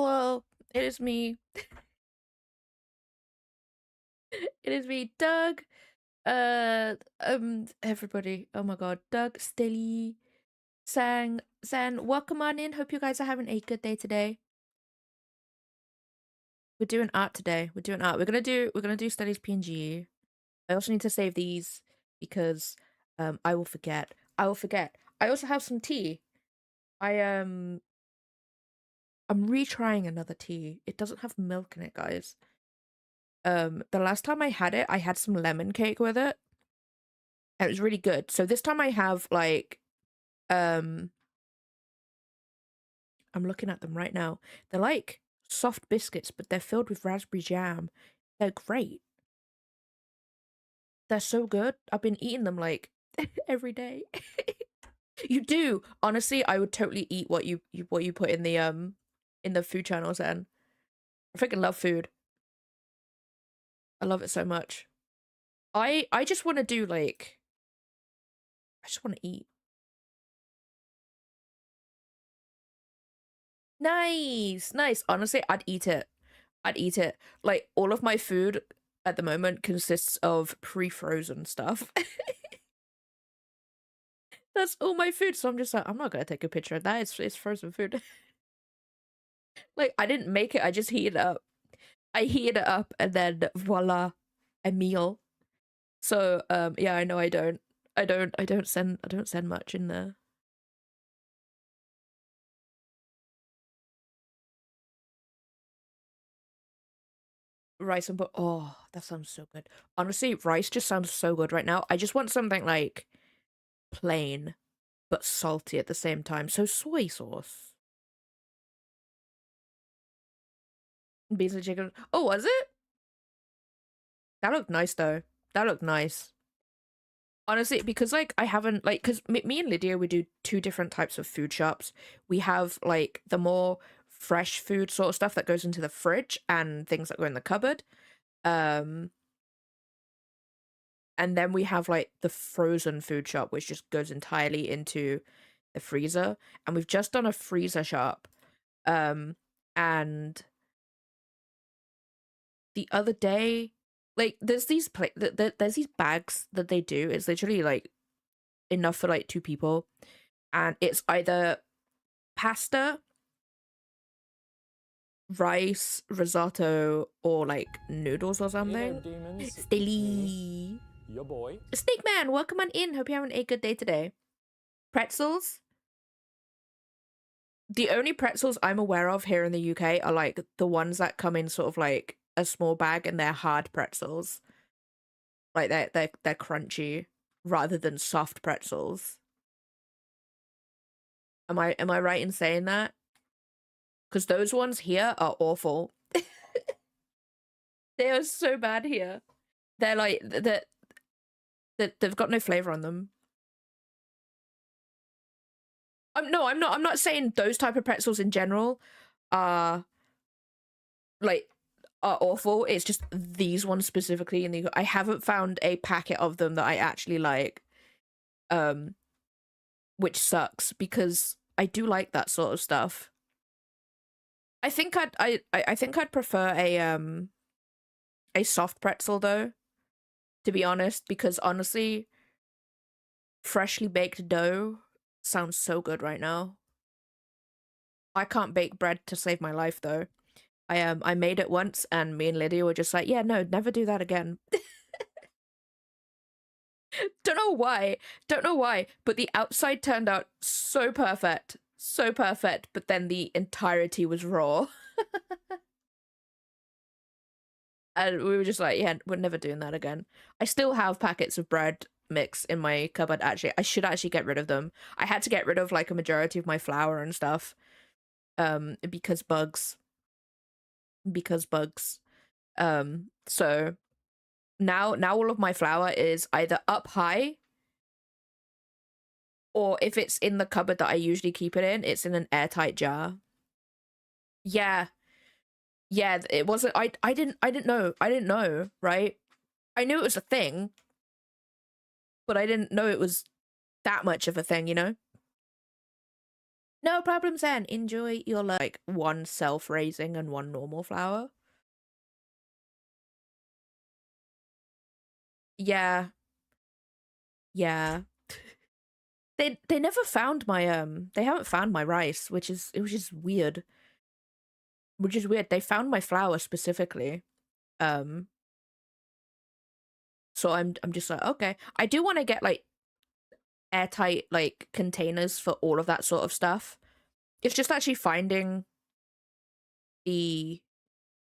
Hello, it is me. It is me, Doug. Everybody. Oh my god, Doug, Stilly, Sang, San. Welcome on in. Hope you guys are having a good day today. We're doing art today. We're doing art. We're gonna do studies PNG. I also need to save these because I will forget. I will forget. I also have some tea. I I'm retrying another tea. It doesn't have milk in it, guys. The last time I had it, I had some lemon cake with it. And it was really good. So this time I have like um I'm looking at them right now. They're like soft biscuits, but they're filled with raspberry jam. They're great. They're so good. I've been eating them like every day. You do. Honestly, I would totally eat what you put in the food channels then. I freaking love food. I love it so much. I just want to do like I just want to eat. Nice. Nice. Honestly, I'd eat it. I'd eat it. Like all of my food at the moment consists of pre-frozen stuff. That's all my food. So I'm just like, I'm not gonna take a picture of that. It's frozen food. Like I didn't make it. I just heated it up. I heated it up and then voila, a meal. So yeah, I know I don't send much in there. Rice and but oh, that sounds so good. Honestly, rice just sounds so good right now. I just want something like plain but salty at the same time. So soy sauce. Beans and chicken. Oh, was it? That looked nice though. That looked nice. Honestly, because like I haven't like because me and Lydia we do two different types of food shops. We have like the more fresh food sort of stuff that goes into the fridge and things that go in the cupboard. Um, and then we have like the frozen food shop, which just goes entirely into the freezer. And we've just done a freezer shop. And the other day, like there's there's these bags that they do. It's literally like enough for like two people, and it's either pasta, rice, risotto, or like noodles or something. Stilly. Your boy. Steak man, welcome on in. Hope you're having a good day today. Pretzels. The only pretzels I'm aware of here in the UK are like the ones that come in sort of like a small bag and they're hard pretzels. Like they're crunchy rather than soft pretzels. Am I right in saying that? Because those ones here are awful. They are so bad here. They're like they've got no flavor on them. No, I'm not saying those type of pretzels in general are like are awful. It's just these ones specifically, and I haven't found a packet of them that I actually like, um, which sucks because I do like that sort of stuff. I think I think I'd prefer a soft pretzel though, to be honest, because honestly, freshly baked dough sounds so good right now. I can't bake bread to save my life though. I made it once and me and Lydia were just like, yeah, no, never do that again. Don't know why. Don't know why, but the outside turned out so perfect. So perfect, but then the entirety was raw. And we were just like, yeah, we're never doing that again. I still have packets of bread mix in my cupboard actually. I should actually get rid of them. I had to get rid of like a majority of my flour and stuff. Because bugs. Because bugs. So now all of my flour is either up high or if it's in the cupboard that I usually keep it in, it's in an airtight jar. Yeah. Yeah, it wasn't I didn't know, right? I knew it was a thing, but I didn't know it was that much of a thing, you know? No problem, Zen. Enjoy your like one self-raising and one normal flower. Yeah, yeah. They never found my they haven't found my rice, which is weird. Which is weird. They found my flower specifically. Um so I'm just like, okay. I do want to get like airtight like containers for all of that sort of stuff. It's just actually finding the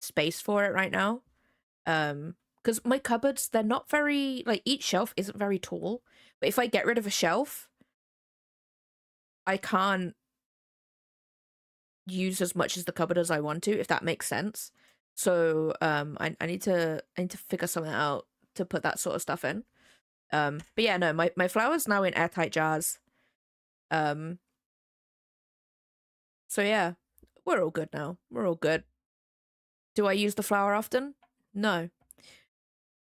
space for it right now. Because my cupboards, they're not very like each shelf isn't very tall. But if I get rid of a shelf, I can't use as much as the cupboard as I want to, if that makes sense. So I need to figure something out to put that sort of stuff in. But yeah, no, my flour's now in airtight jars. Um so yeah, we're all good now. We're all good. Do I use the flour often? No.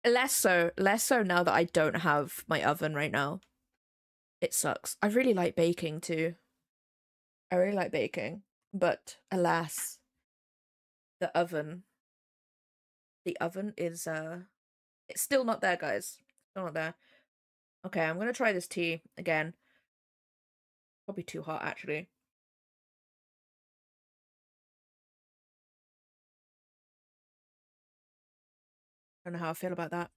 Less so now that I don't have my oven right now. It sucks. I really like baking too. I really like baking, but alas, the oven, the oven is it's still not there, guys. Still not there. Okay, I'm gonna try this tea again. Probably too hot, actually. I don't know how I feel about that.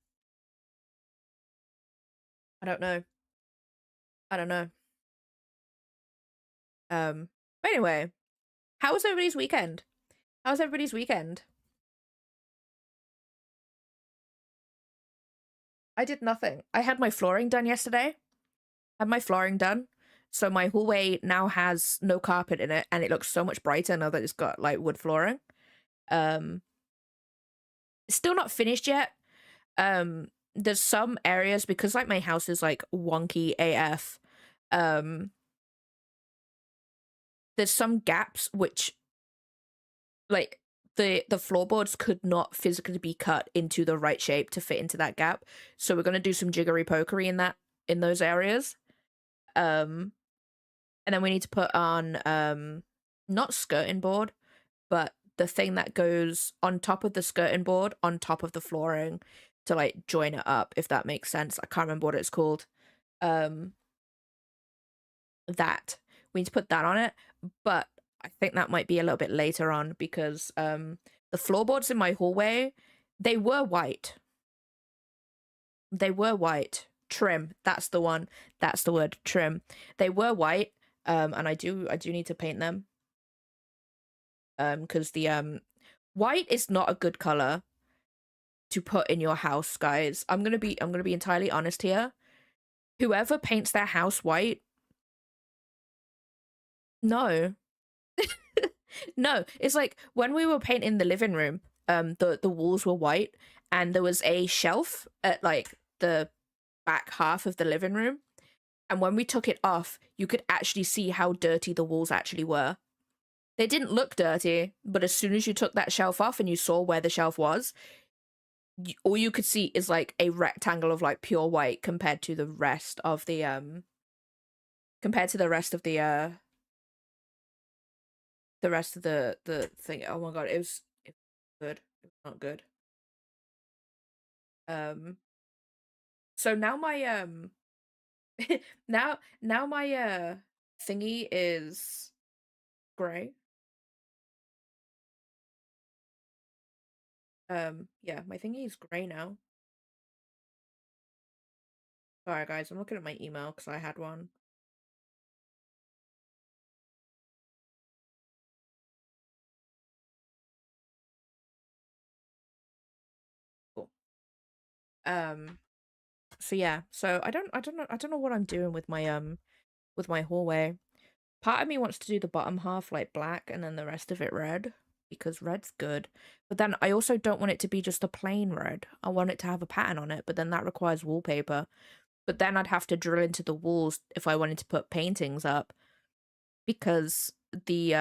I don't know. I don't know. But anyway, how was everybody's weekend? How was everybody's weekend? I did nothing. I had my flooring done yesterday. Had my flooring done. So my hallway now has no carpet in it, and it looks so much brighter now that it's got like wood flooring. Um, it's still not finished yet. There's some areas because like my house is like wonky AF. Um, there's some gaps which like the floorboards could not physically be cut into the right shape to fit into that gap. So we're gonna do some jiggery pokery in those areas. Um, and then we need to put on not skirting board, but the thing that goes on top of the skirting board on top of the flooring to like join it up, if that makes sense. I can't remember what it's called. Um, that we need to put that on it, but I think that might be a little bit later on because the floorboards in my hallway, they were white. They were white. Trim, that's the one. That's the word, trim. They were white, and I do need to paint them. Because the white is not a good color to put in your house, guys. I'm gonna be entirely honest here. Whoever paints their house white, no. No, it's like when we were painting the living room, the walls were white and there was a shelf at like the back half of the living room. And when we took it off, you could actually see how dirty the walls actually were. They didn't look dirty, but as soon as you took that shelf off and you saw where the shelf was, all you could see is like a rectangle of like pure white compared to the rest of the rest of the thing. Oh my god, it was good. It was not good. Um so now my now my thingy is gray. Yeah, my thingy is gray now. Sorry guys, I'm looking at my email because I had one. Cool. Um so yeah, so I don't know what I'm doing with my hallway. Part of me wants to do the bottom half like black and then the rest of it red because red's good. But then I also don't want it to be just a plain red. I want it to have a pattern on it, but then that requires wallpaper. But then I'd have to drill into the walls if I wanted to put paintings up because the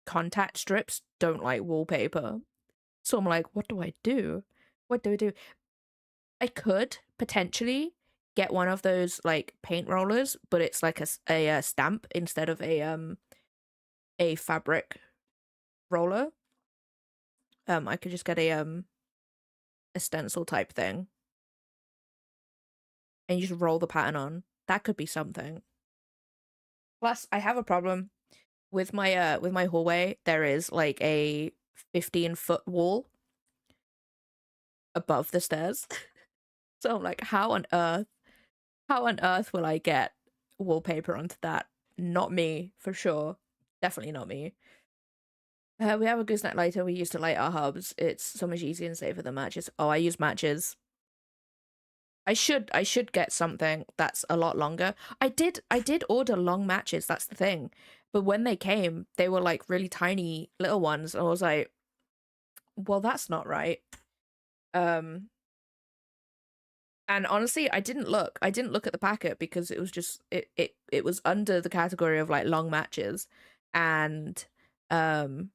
contact strips don't like wallpaper. So I'm like, what do I do? What do I do? I could potentially get one of those like paint rollers, but it's like a stamp instead of a fabric roller. I could just get a stencil type thing and you just roll the pattern on. That could be something. Plus, I have a problem with my hallway. There is like a 15-foot wall above the stairs. So I'm like, how on earth will I get wallpaper onto that? Not me, for sure. Definitely not me. We have a gooseneck lighter. We used to light our hubs. It's so much easier and safer than matches. Oh, I use matches. I should get something that's a lot longer. I did order long matches, that's the thing. But when they came, they were like really tiny little ones. And I was like, well, that's not right. Um and honestly, I didn't look. I didn't look at the packet because it was just it was under the category of like long matches. And um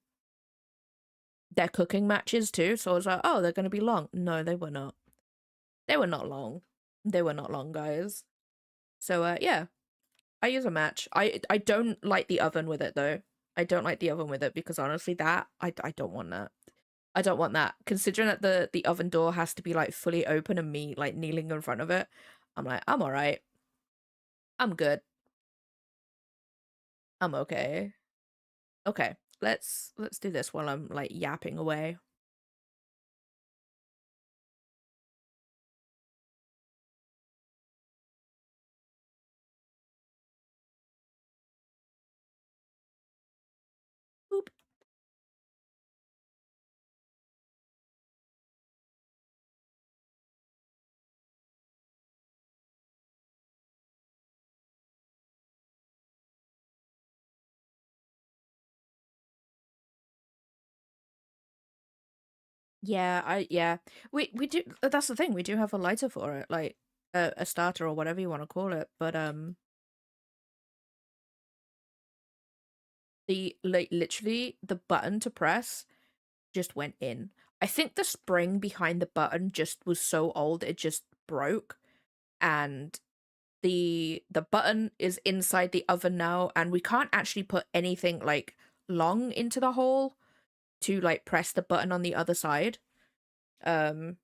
they're cooking matches too. So I was like, oh, they're gonna be long. No, they were not. They were not long. They were not long, guys. So yeah, I use a match. I don't like the oven with it though. I don't like the oven with it because honestly, that I don't want that. I don't want that. Considering that the oven door has to be like fully open and me like kneeling in front of it, I'm like, I'm all right. I'm good. I'm okay. Okay, let's do this while I'm like yapping away. Boop. Yeah. We do. That's the thing. We do have a lighter for it, like a starter or whatever you want to call it. But the like literally the button to press just went in. I think the spring behind the button just was so old it just broke, and the button is inside the oven now, and we can't actually put anything like long into the hole to like press the button on the other side. Um,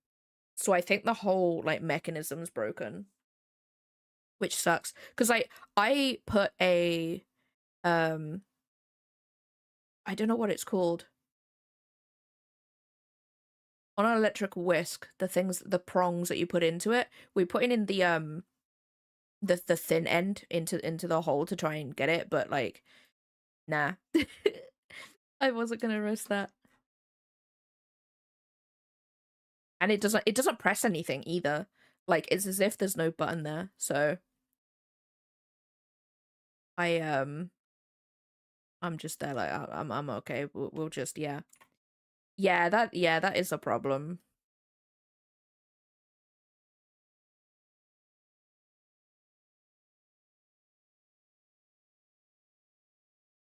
so I think the whole like mechanism's broken, which sucks because I put a um I don't know what it's called on an electric whisk, the prongs that you put into it. We put in the thin end into the hole to try and get it, but like nah. I wasn't gonna risk that. And it doesn't press anything either. Like it's as if there's no button there. So I I'm just there like I'm okay. We'll just yeah that is a problem.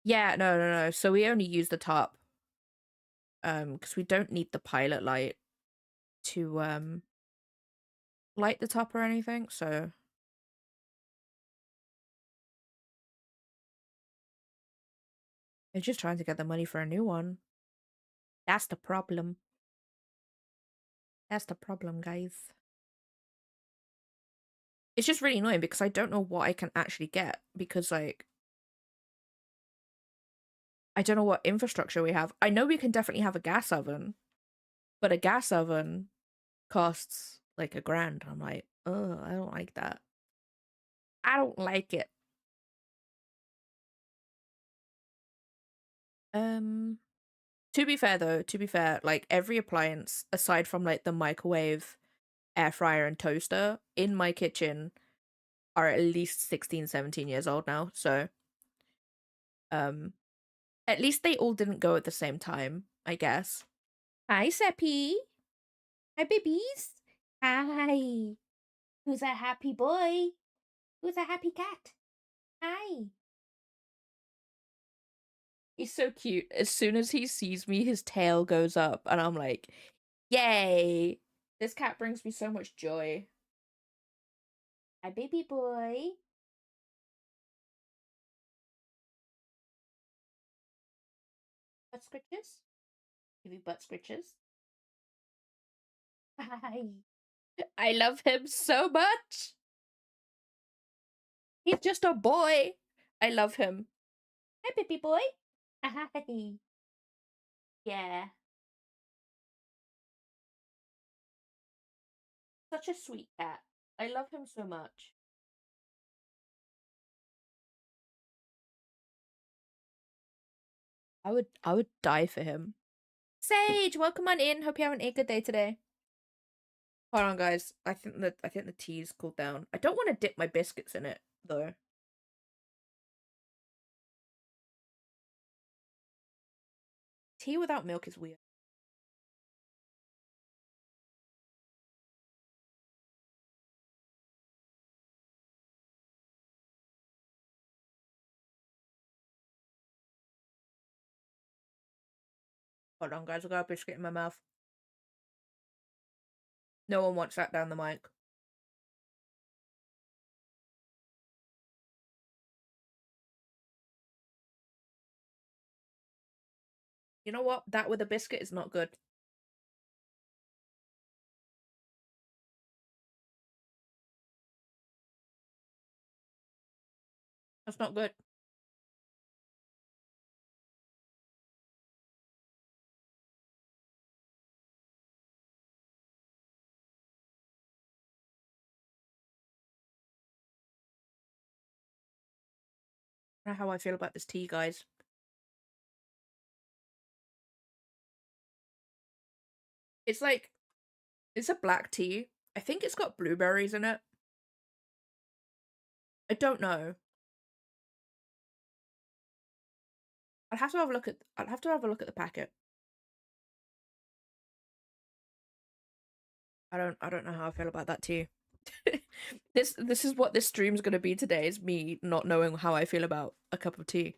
Yeah, no. So we only use the top because we don't need the pilot light to light the top or anything. So they're just trying to get the money for a new one. That's the problem. That's the problem, guys. It's just really annoying because I don't know what I can actually get because like I don't know what infrastructure we have. I know we can definitely have a gas oven, but a gas oven costs like $1,000. I'm like, oh, I don't like that. I don't like it. Um, to be fair though, to be fair, like every appliance aside from like the microwave, air fryer, and toaster in my kitchen are at least 16, 17 years old now. So, um, at least they all didn't go at the same time, I guess. Hi, Seppi. Hi, babies. Hi. Who's a happy boy? Who's a happy cat? Hi. He's so cute. As soon as he sees me, his tail goes up, and I'm like, yay! This cat brings me so much joy. Hi, baby boy. Butt scritches? Give you butt scritches. Hi. I love him so much. He's just a boy. I love him. Hi, baby boy. Hi. Yeah. Such a sweet cat. I love him so much. I would die for him. Sage, welcome on in. Hope you're having a good day today. Hold on, guys. I think the tea's cooled down. I don't want to dip my biscuits in it though. Tea without milk is weird. Hold on, guys. I got a biscuit in my mouth. No one wants that down the mic. You know what? That with a biscuit is not good. That's not good. I don't know how I feel about this tea, guys. It's like, it's a black tea. I think it's got blueberries in it. I don't know. I'd have to have a look at. I'd have to have a look at the packet. I don't know how I feel about that tea. This is what this stream's gonna be today. Is me not knowing how I feel about a cup of tea.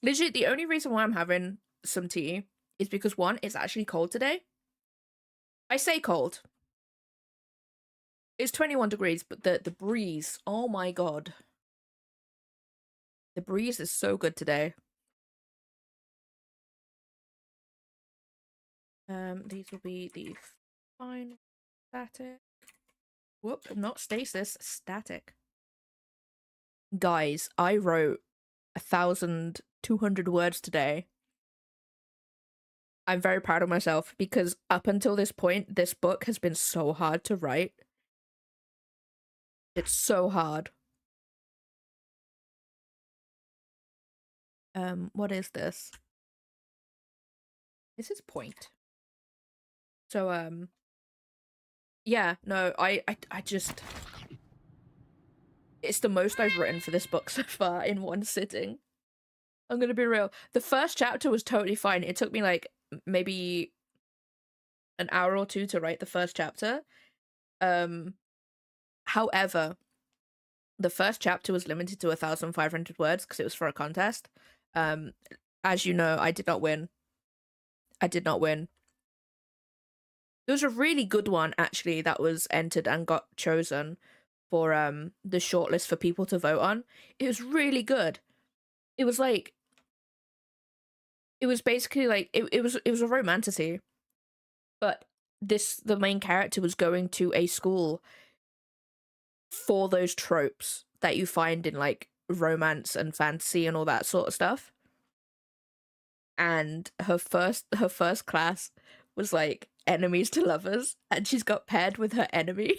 Literally, the only reason why I'm having some tea is because one, it's actually cold today. I say cold. It's 21 degrees, but the breeze, oh my god. The breeze is so good today. These will be the fine static. Whoop, not stasis, static. Guys, I wrote 1,200 words today. I'm very proud of myself because up until this point, this book has been so hard to write. It's so hard. What is this? This is point. So, yeah, no, I just, it's the most I've written for this book so far in one sitting. I'm gonna be real. The first chapter was totally fine. It took me like maybe an hour or two to write the first chapter. However, the first chapter was limited to 1,500 words because it was for a contest. As you know, I did not win. I did not win. There was a really good one actually that was entered and got chosen for the shortlist for people to vote on. It was really good. It was like, it was basically like it was a romantasy, but the main character was going to a school for those tropes that you find in like romance and fantasy and all that sort of stuff. And her first class was like enemies to lovers, and she's got paired with her enemy.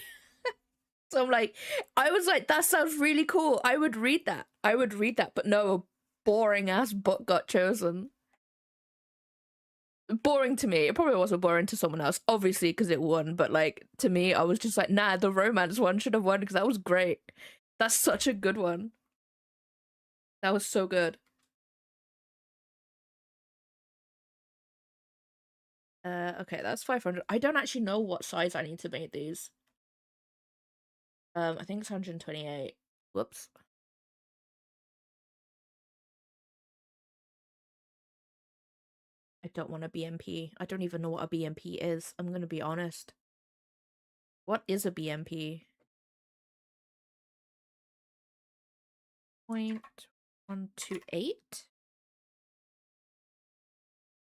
So I'm like, I was like, that sounds really cool. I would read that. I would read that. But no, a boring ass book got chosen. Boring to me. It probably wasn't boring to someone else, obviously, because it won. But like to me, I was just like, nah, the romance one should have won because that was great. That's such a good one. That was so good. Okay, that's 500. I don't actually know what size I need to make these. I think it's 128. Whoops. I don't want a BMP. I don't even know what a BMP is. I'm gonna be honest. What is a BMP? 0.128?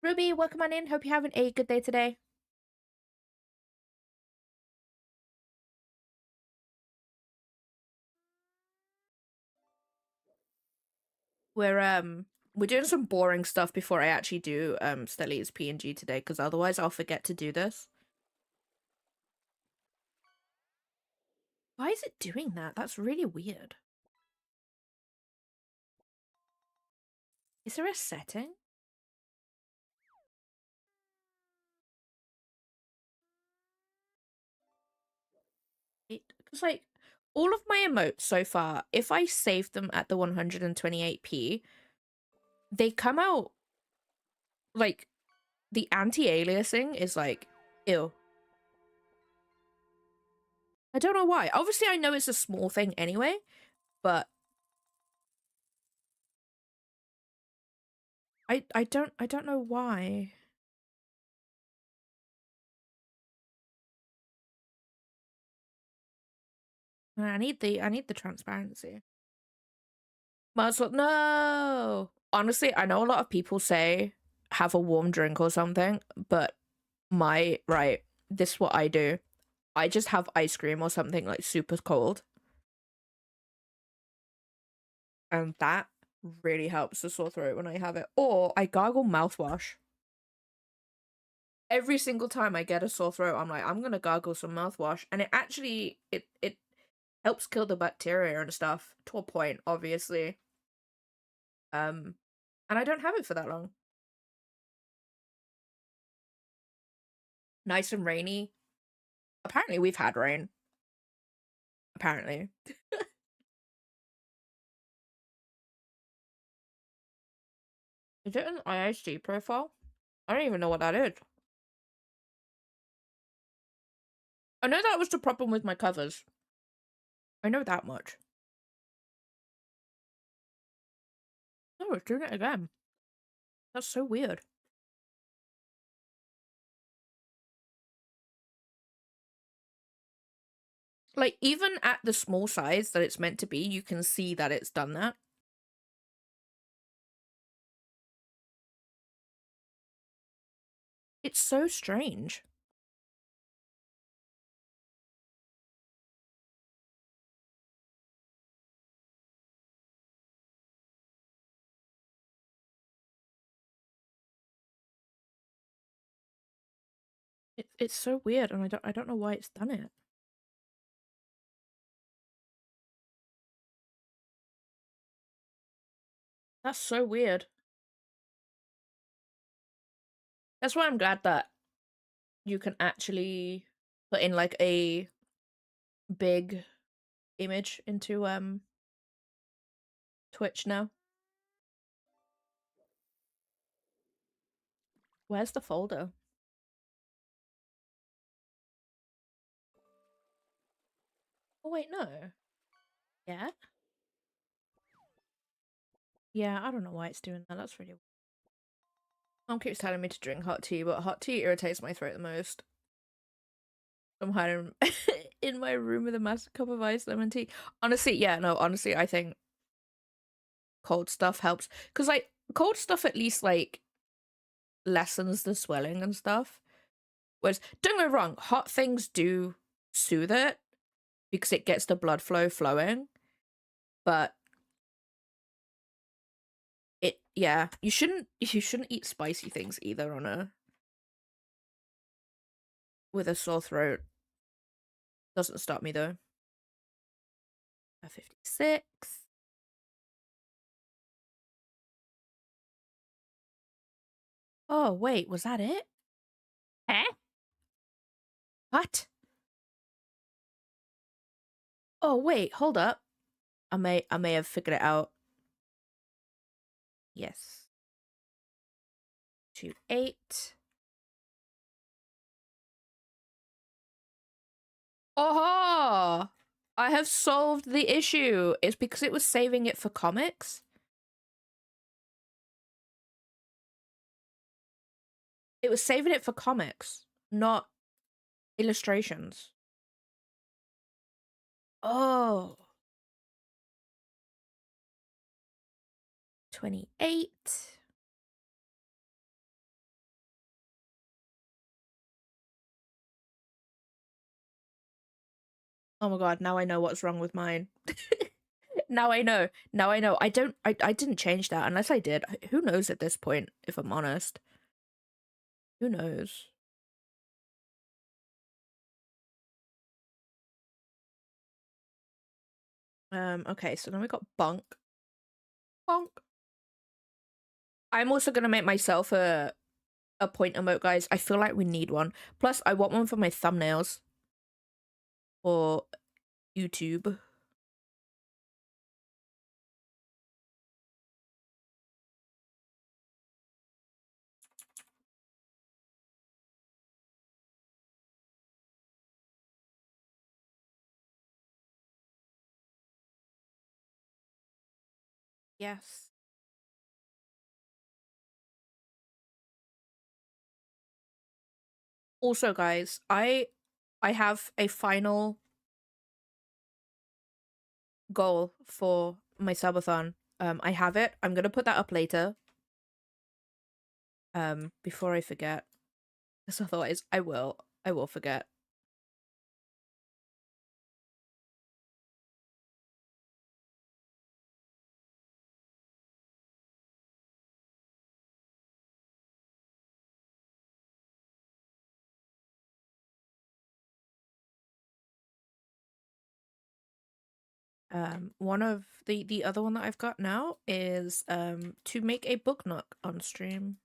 Ruby, welcome on in. Hope you're having a good day today. We're doing some boring stuff before I actually do Stelli's PNG today, because otherwise I'll forget to do this. Why is it doing that? That's really weird. Is there a setting? Because like all of my emotes so far, if I save them at the 128p, they come out like the anti-aliasing is like ew. I don't know why. Obviously I know it's a small thing anyway, but I don't know why. I need the transparency. Muzzle, no. Honestly, I know a lot of people say have a warm drink or something, but this is what I do. I just have ice cream or something like super cold. And that really helps the sore throat when I have it. Or I gargle mouthwash. Every single time I get a sore throat, I'm like, I'm gonna gargle some mouthwash. And it actually it helps kill the bacteria and stuff to a point, obviously. And I don't have it for that long. Nice and rainy. Apparently we've had rain. Apparently. Is it an IHG profile? I don't even know what that is. I know that was the problem with my covers. I know that much. Oh, it's doing it again. That's so weird. Like, even at the small size that it's meant to be, you can see that it's done that. It's so strange. It's so weird, and I don't know why it's done it. That's so weird. That's why I'm glad that you can actually put in like a big image into Twitch now. Where's the folder? Oh wait, no. Yeah? Yeah, I don't know why it's doing that. That's really weird. Mom keeps telling me to drink hot tea, but hot tea irritates my throat the most. I'm hiding in my room with a massive cup of iced lemon tea. Honestly, yeah, no, honestly, I think cold stuff helps. Because, like, cold stuff at least, like, lessens the swelling and stuff. Whereas, don't get me wrong, hot things do soothe it because it gets the blood flow flowing. But yeah, you shouldn't eat spicy things either with a sore throat. Doesn't stop me though. 56. Oh, wait, was that it? Eh? What? Oh, wait, hold up. I may have figured it out. Yes. 2-8. Oh, I have solved the issue. It's because it was saving it for comics. It was saving it for comics, not illustrations. Oh. 28. Oh my god, now I know what's wrong with mine. Now I know. Now I know. I didn't change that unless I did. Who knows at this point, if I'm honest. Who knows? Okay, so then we got Bonk. Bonk. I'm also gonna make myself a point emote, guys. I feel like we need one. Plus, I want one for my thumbnails for YouTube. Yes. Also, guys, I have a final goal for my subathon. I have it. I'm gonna put that up later. Before I forget. Because otherwise I will forget. One of the other one that I've got now is to make a book nook on stream.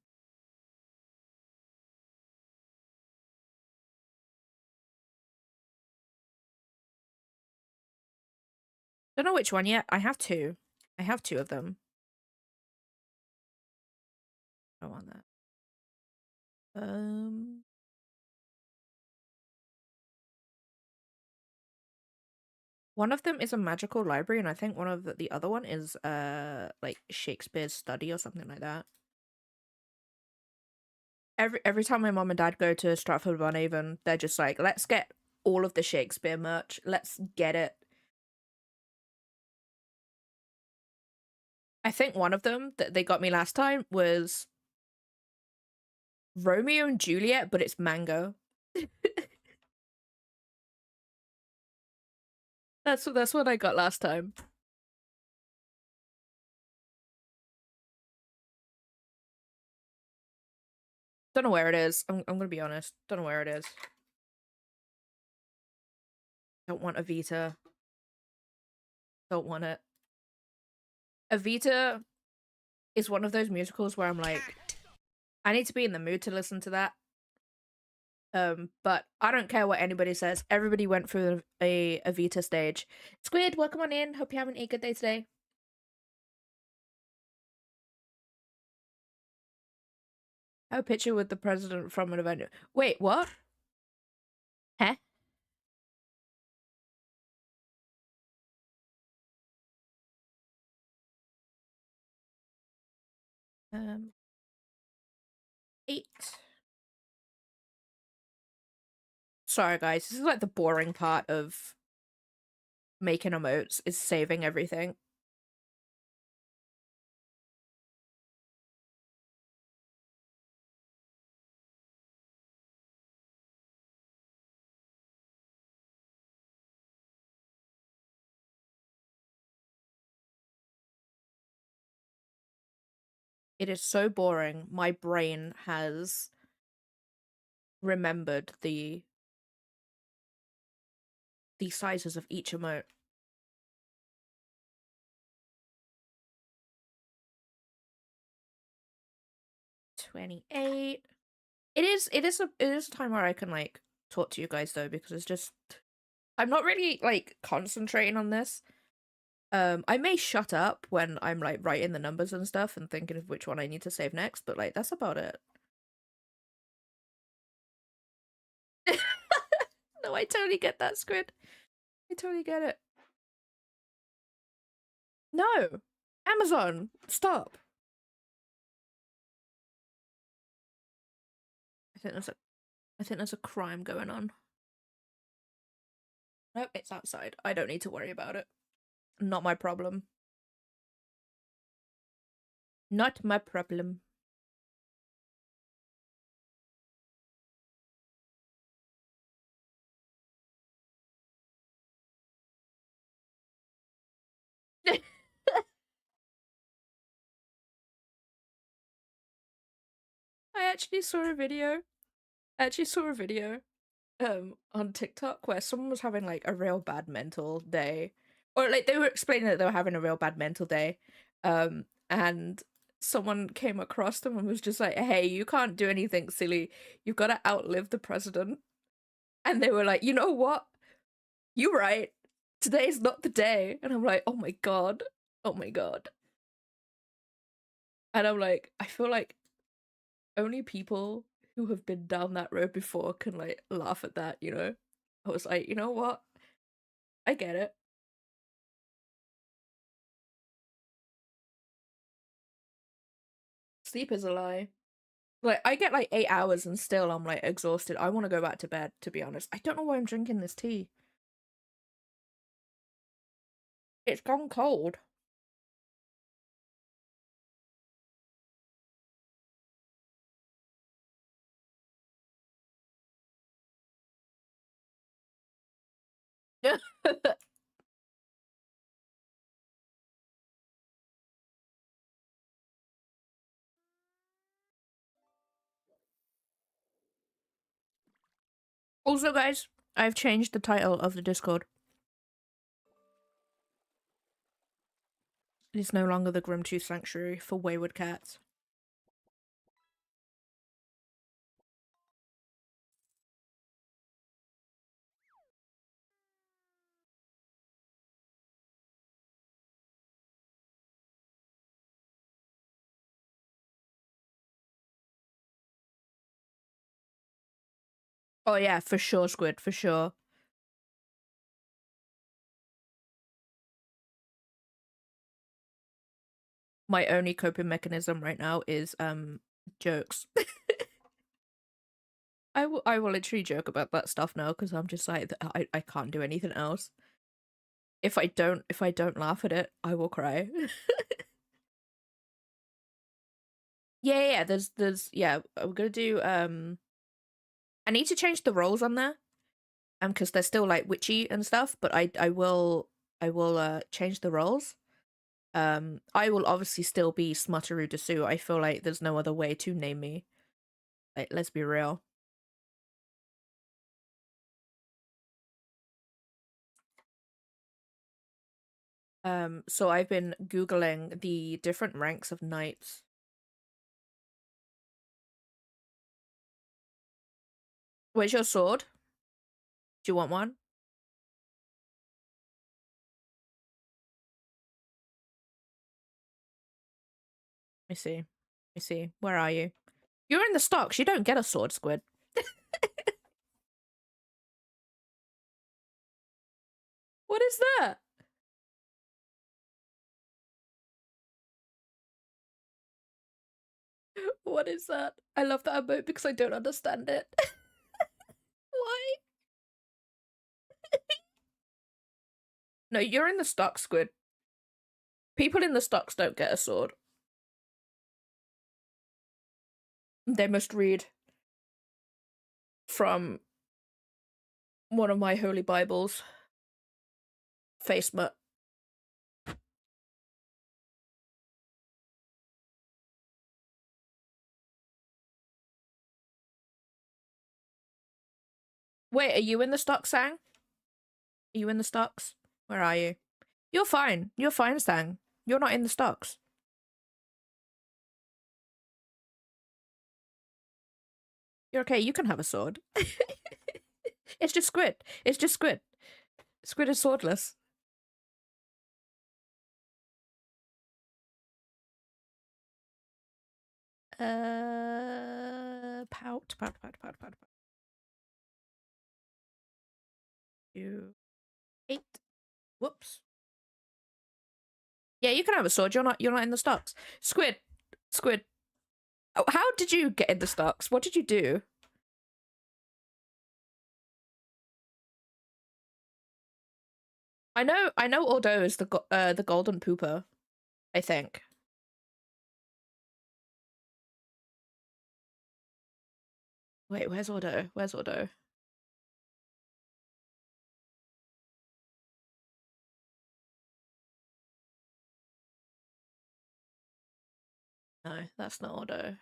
Don't know which one yet. I have two. I have two of them. I want that. One of them is a magical library, and I think one of the other one is like Shakespeare's study or something like that. Every time my mom and dad go to Stratford-upon-Avon, they're just like, let's get all of the Shakespeare merch. Let's get it. I think one of them that they got me last time was Romeo and Juliet, but it's mango. That's what I got last time. Don't know where it is. I'm gonna be honest. Don't know where it is. Don't want Evita. Don't want it. Evita is one of those musicals where I'm like, I need to be in the mood to listen to that. But I don't care what anybody says. Everybody went through a Evita stage. Squid, welcome on in. Hope you're having a good day today. I have a picture with the president from an event. Wait, what? Huh? 8. Sorry, guys. This is like the boring part of making emotes, is saving everything. It is so boring. My brain has remembered the sizes of each emote. 28. It is a time where I can like talk to you guys though, because it's just I'm not really like concentrating on this. I may shut up when I'm like writing the numbers and stuff and thinking of which one I need to save next, but like that's about it. No, I totally get that, Squid. I totally get it. No. Amazon, stop. I think there's a crime going on. Nope, it's outside. I don't need to worry about it. Not my problem. Not my problem. I actually saw a video. On TikTok where someone was having like a real bad mental day. Or like they were explaining that they were having a real bad mental day. And someone came across them and was just like, "Hey, you can't do anything silly. You've got to outlive the president." And they were like, "You know what? You're right. Today's not the day." And I'm like, "Oh my god. Oh my god." And I'm like, I feel like only people who have been down that road before can like laugh at that, you know? I was like, you know what? I get it. Sleep is a lie. Like, I get like 8 hours and still I'm like exhausted. I want to go back to bed, to be honest. I don't know why I'm drinking this tea. It's gone cold. Also, guys, I've changed the title of the Discord. It's no longer the Grimtooth Sanctuary for Wayward Cats. Oh yeah, for sure, Squid, for sure. My only coping mechanism right now is jokes. I will literally joke about that stuff now because I'm just like I can't do anything else. If I don't laugh at it, I will cry. Yeah, there's yeah, we're gonna do I need to change the roles on there. Because they're still like witchy and stuff, but I will change the roles. I will obviously still be Smutteru Desu. I feel like there's no other way to name me. Like, let's be real. So I've been Googling the different ranks of knights. Where's your sword? Do you want one? Let me see. Let me see. Where are you? You're in the stocks. You don't get a sword, Squid. What is that? What is that? I love that emote because I don't understand it. Why? No, you're in the stocks, Squid. People in the stocks don't get a sword. They must read from one of my holy Bibles. Facemut. Wait, are you in the stocks, Sang? Are you in the stocks? Where are you? You're fine. You're fine, Sang. You're not in the stocks. You're okay. You can have a sword. It's just Squid. It's just Squid. Squid is swordless. Pout. 2, 8. Whoops. Yeah, you can have a sword. You're not in the stocks. Squid. Oh, how did you get in the stocks? What did you do? I know Ordo is the golden pooper, I think. Wait, where's Ordo? Where's Ordo? No, that's not Ordo.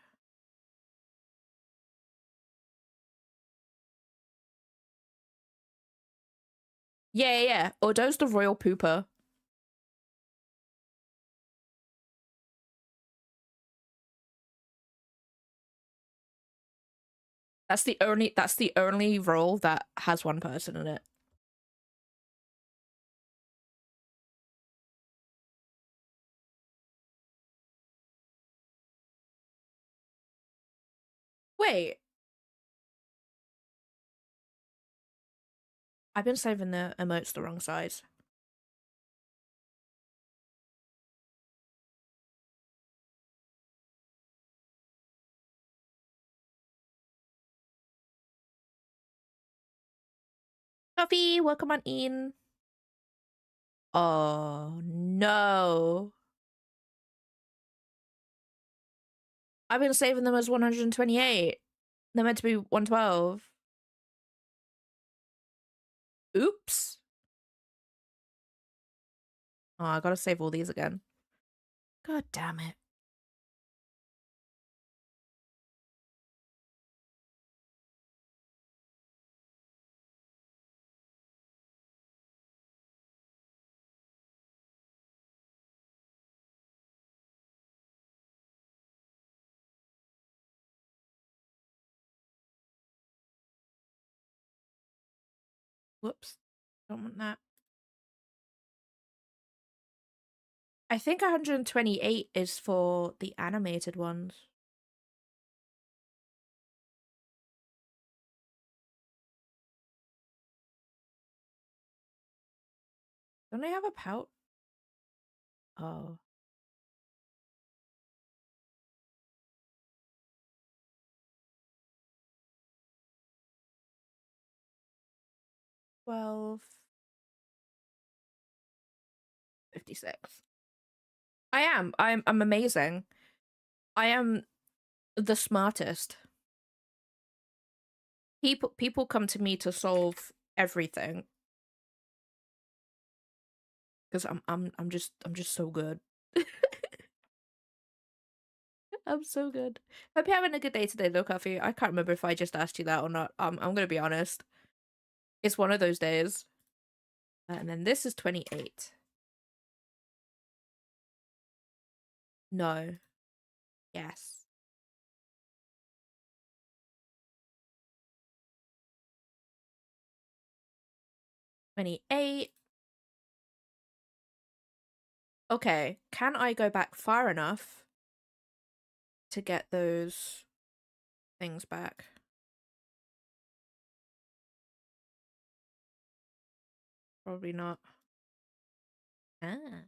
Yeah. Ordo's the royal pooper. That's the only role that has one person in it. Wait, I've been saving the emotes the wrong size. Coffee, welcome on in. Oh no. I've been saving them as 128. They're meant to be 112. Oops. Oh, I gotta save all these again. God damn it. Whoops. Don't want that. I think 128 is for the animated ones. Don't they have a pout? Oh. Well, 56. I am. I'm amazing. I am the smartest. People come to me to solve everything because I'm just so good. I'm so good. Hope you're having a good day today, though, Coffee. I can't remember if I just asked you that or not. I'm gonna be honest. It's one of those days. And then this is 28. No. Yes. 28. Okay. Can I go back far enough to get those things back? Probably not. Ah.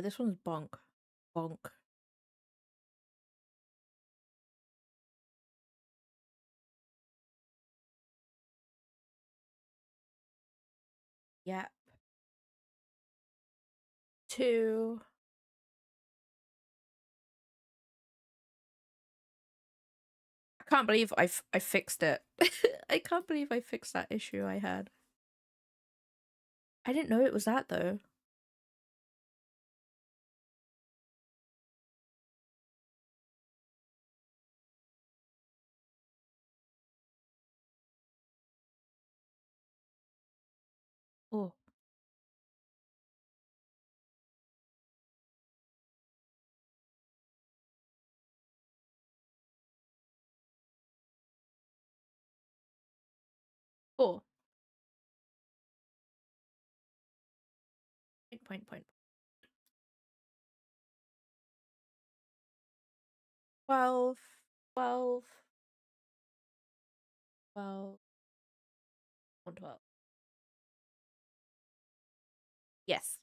This one's bonk. Bonk. Yep. 2. I can't believe I fixed it. I can't believe I fixed that issue I had. I didn't know it was that though. Oh. Oh. Point. 12. 12. 12. 112. Yes.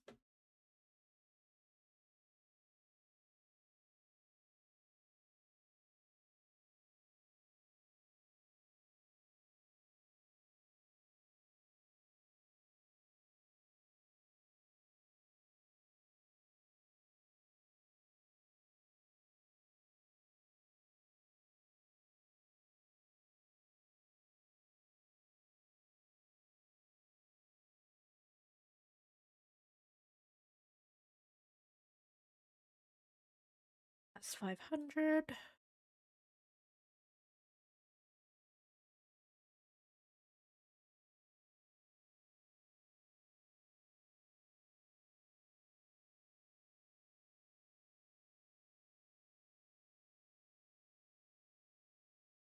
That's 500.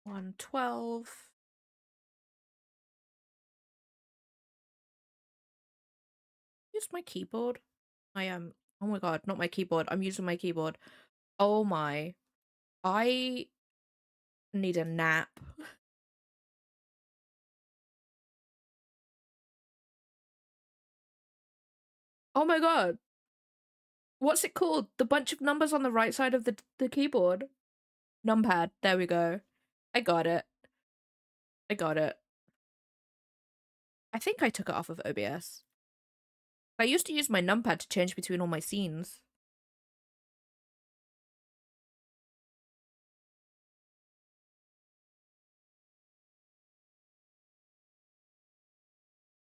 $112. Use my keyboard. I am. Oh my god, not my keyboard. I'm using my keyboard. Oh my. I need a nap. Oh my god. What's it called? The bunch of numbers on the right side of the keyboard. Numpad. There we go. I got it. I got it. I think I took it off of OBS. I used to use my numpad to change between all my scenes.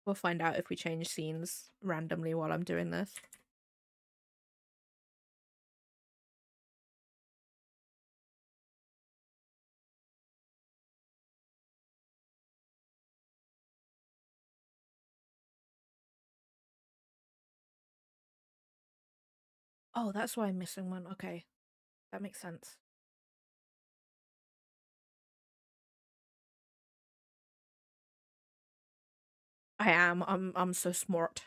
We'll find out if we change scenes randomly while I'm doing this. Oh, that's why I'm missing one. Okay. That makes sense. I am. I'm so smart.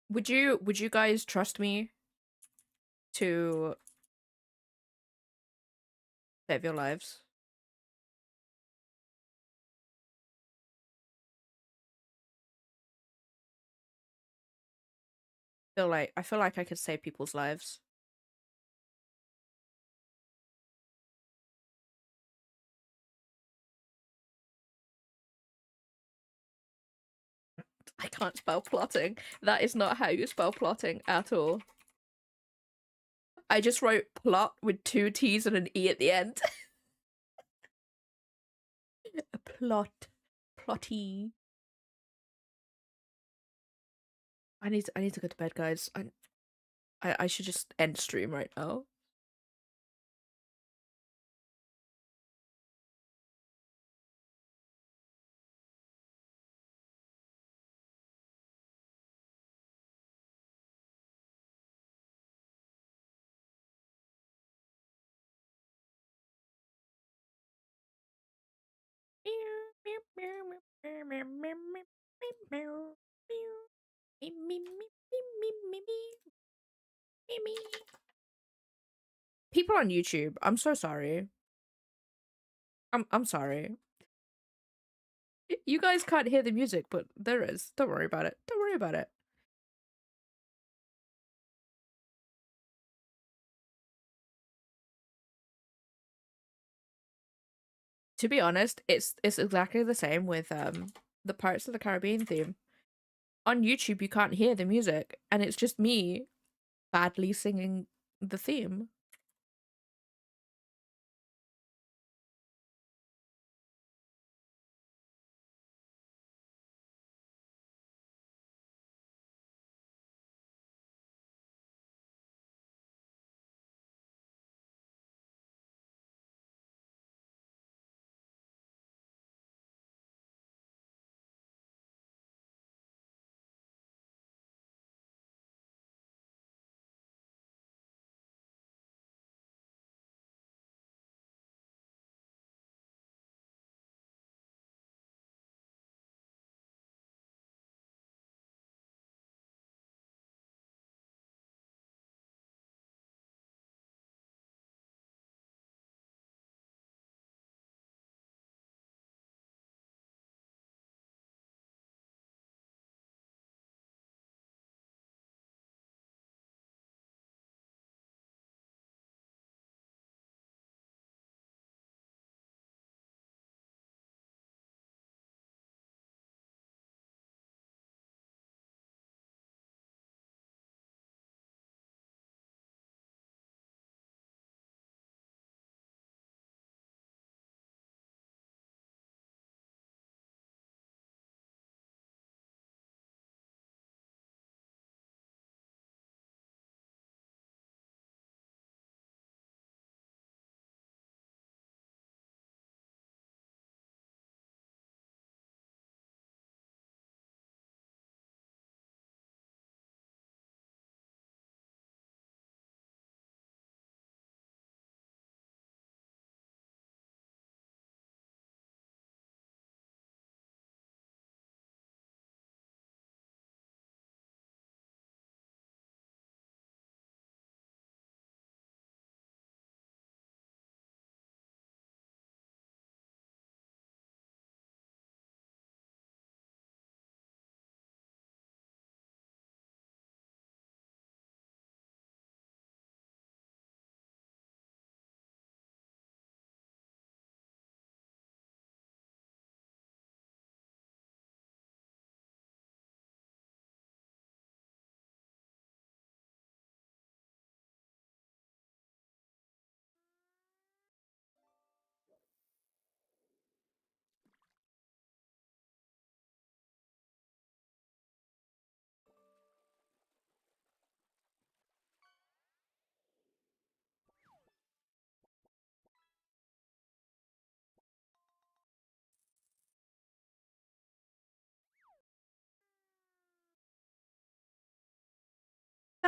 Would you guys trust me to save your lives? I feel like I could save people's lives. I can't spell plotting. That is not how you spell plotting at all. I just wrote plot with 2 T's and an E at the end. A plot. Plotty. I need to go to bed, guys. I should just end stream right now. People on YouTube, I'm so sorry. I'm sorry. You guys can't hear the music, but there is. Don't worry about it. Don't worry about it. To be honest, it's exactly the same with the Pirates of the Caribbean theme. On YouTube, you can't hear the music, and it's just me badly singing the theme.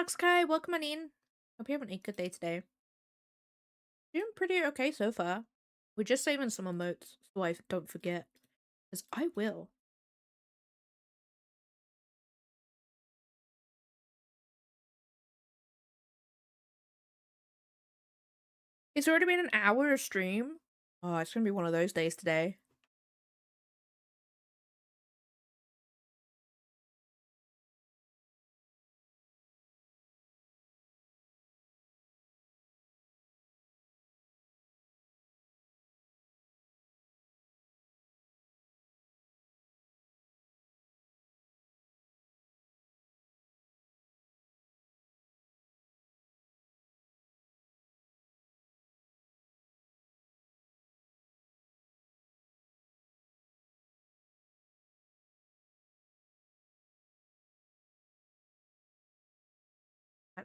Sky, welcome on in. Hope you're having a good day today. Doing pretty okay so far. We're just saving some emotes so I don't forget. Because I will. It's already been an hour of stream. Oh, it's gonna be one of those days today.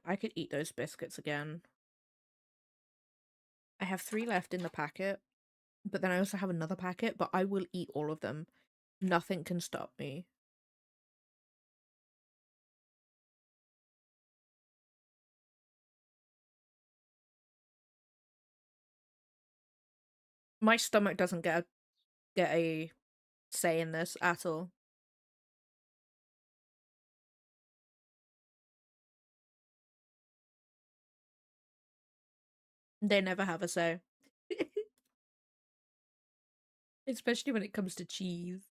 I could eat those biscuits again. I have 3 left in the packet, but then I also have another packet, but I will eat all of them. Nothing can stop me. My stomach doesn't get a say in this at all. They never have a say. Especially when it comes to cheese.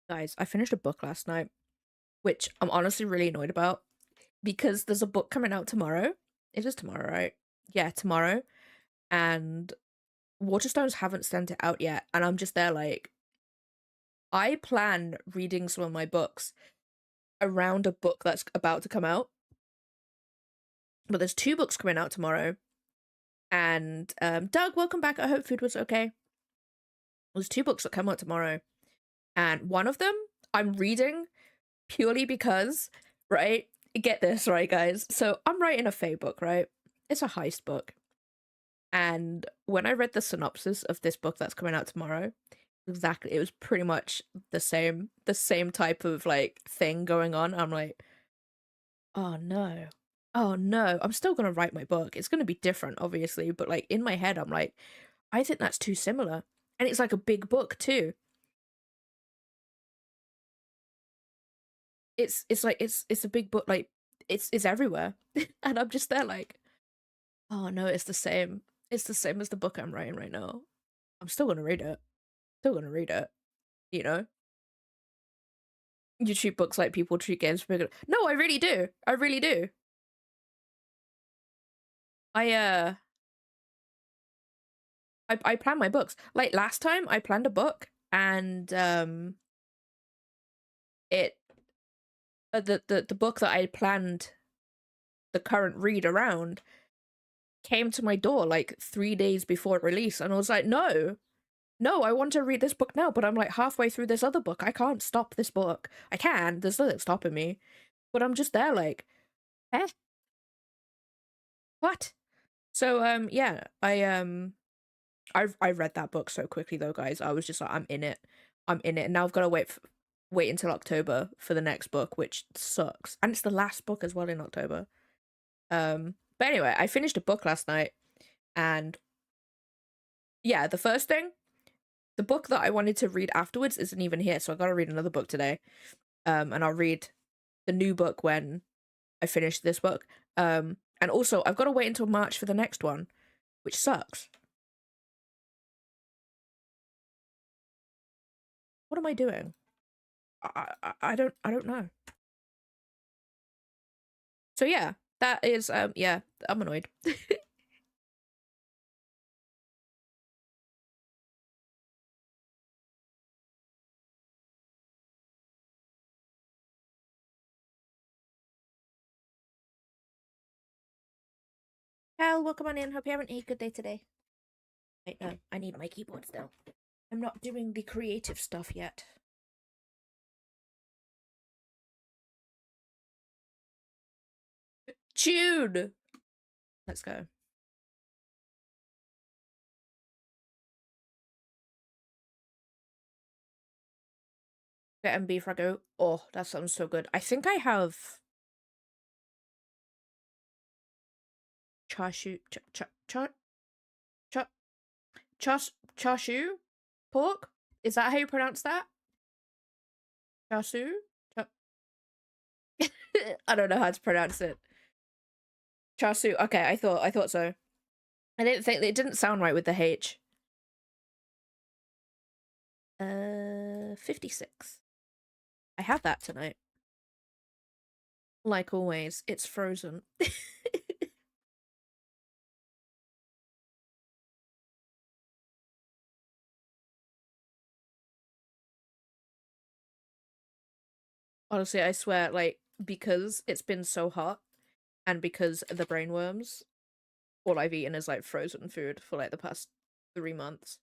Guys, I finished a book last night, which I'm honestly really annoyed about because there's a book coming out tomorrow. It is tomorrow, right? Yeah, tomorrow. And Waterstones haven't sent it out yet. And I'm just there like, I plan reading some of my books around a book that's about to come out. But there's 2 books coming out tomorrow. And Doug, welcome back. I hope food was okay. There's 2 books that come out tomorrow. And one of them I'm reading purely because, right? Get this, right, guys? So I'm writing a fae book, right? It's a heist book. And when I read the synopsis of this book that's coming out tomorrow, exactly, it was pretty much the same type of like thing going on. I'm like, oh no. Oh no. I'm still gonna write my book. It's gonna be different, obviously, but like in my head, I'm like, I think that's too similar. And it's like a big book too. It's like it's a big book, like it's everywhere. And I'm just there like, oh no, it's the same. It's the same as the book I'm writing right now. I'm still gonna read it. Still gonna read it, you know? You treat books like people treat games for bigger. No, I really do. I really do. I I plan my books. Like last time I planned a book and it the book that I planned the current read around came to my door like 3 days before release and I was like, "No. No, I want to read this book now, but I'm like halfway through this other book. I can't stop this book. I can. There's nothing stopping me." But I'm just there like, "Eh? What?" So yeah, I read that book so quickly though, guys. I was just like, I'm in it. I'm in it. And now I've got to wait until October for the next book, which sucks. And it's the last book as well in October. But anyway, I finished a book last night and yeah, the first thing, the book that I wanted to read afterwards isn't even here, so I got to read another book today. And I'll read the new book when I finish this book. And also I've got to wait until March for the next one, which sucks. What am I doing? I don't know. So yeah, that is yeah, I'm annoyed. Hell, welcome on in. Hope you're having a good day today. Wait, no, I need my keyboard still. I'm not doing the creative stuff yet. June! Let's go. Get and beef ragu. Oh, that sounds so good. I think I have chashu chashu pork. Is that how you pronounce that? Chashu? I don't know how to pronounce it. Chasu. Okay, I thought so. I didn't think it didn't sound right with the H. 56. I had that tonight. Like always, it's frozen. Honestly, I swear, like, because it's been so hot and because the brainworms, all I've eaten is like frozen food for like the past 3 months.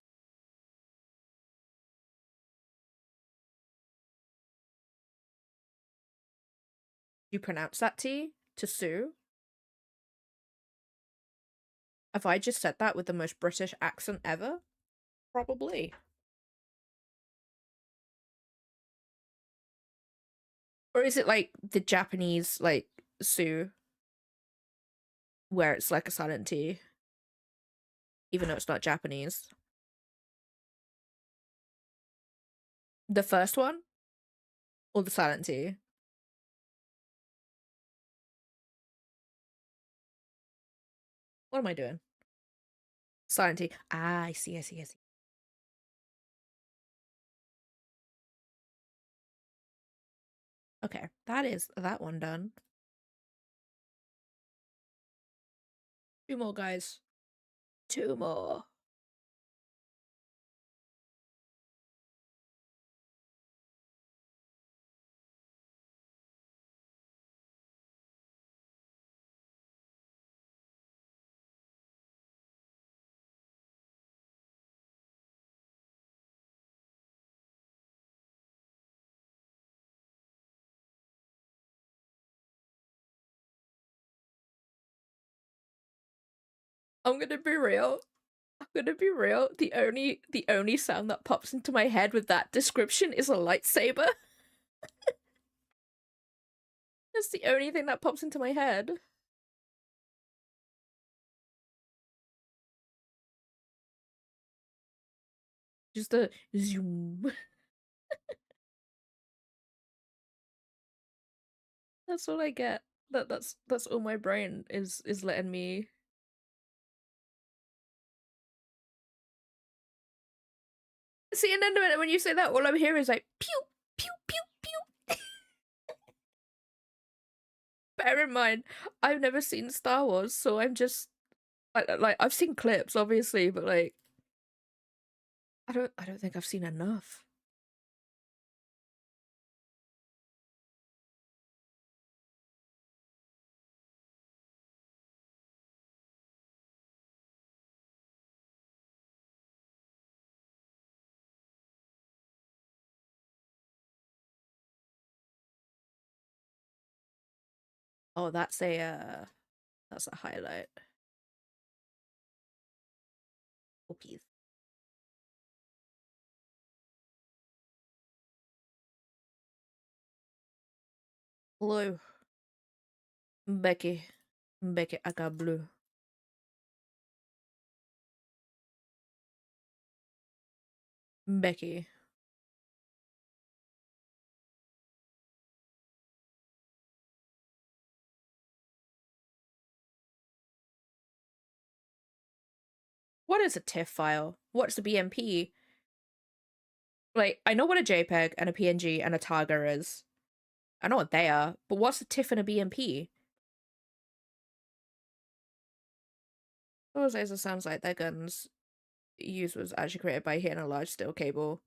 You pronounce that T to Sue? Have I just said that with the most British accent ever? Probably. Or is it like the Japanese, like, Sue, where it's like a silent T, even though it's not Japanese? The first one? Or the silent T? What am I doing? Silent T. Ah, I see. Okay, that is that one done. 2 more, guys. 2 more. I'm gonna be real. The only sound that pops into my head with that description is a lightsaber. That's the only thing that pops into my head. Just a zoom. That's all I get. That's all my brain is letting me. See, and then when you say that, all I'm hearing is like pew pew pew pew. Bear in mind, I've never seen Star Wars, so I'm just like I've seen clips, obviously, but like I don't think I've seen enough. Oh, that's a highlight. Whoopies. Hello, Becky. Becky aka blue. Becky. What is a TIFF file? What's the BMP? Like, I know what a JPEG and a PNG and a Targa is. I know what they are, but what's a TIFF and a BMP? Those lasers sounds like their guns used was actually created by hitting a large steel cable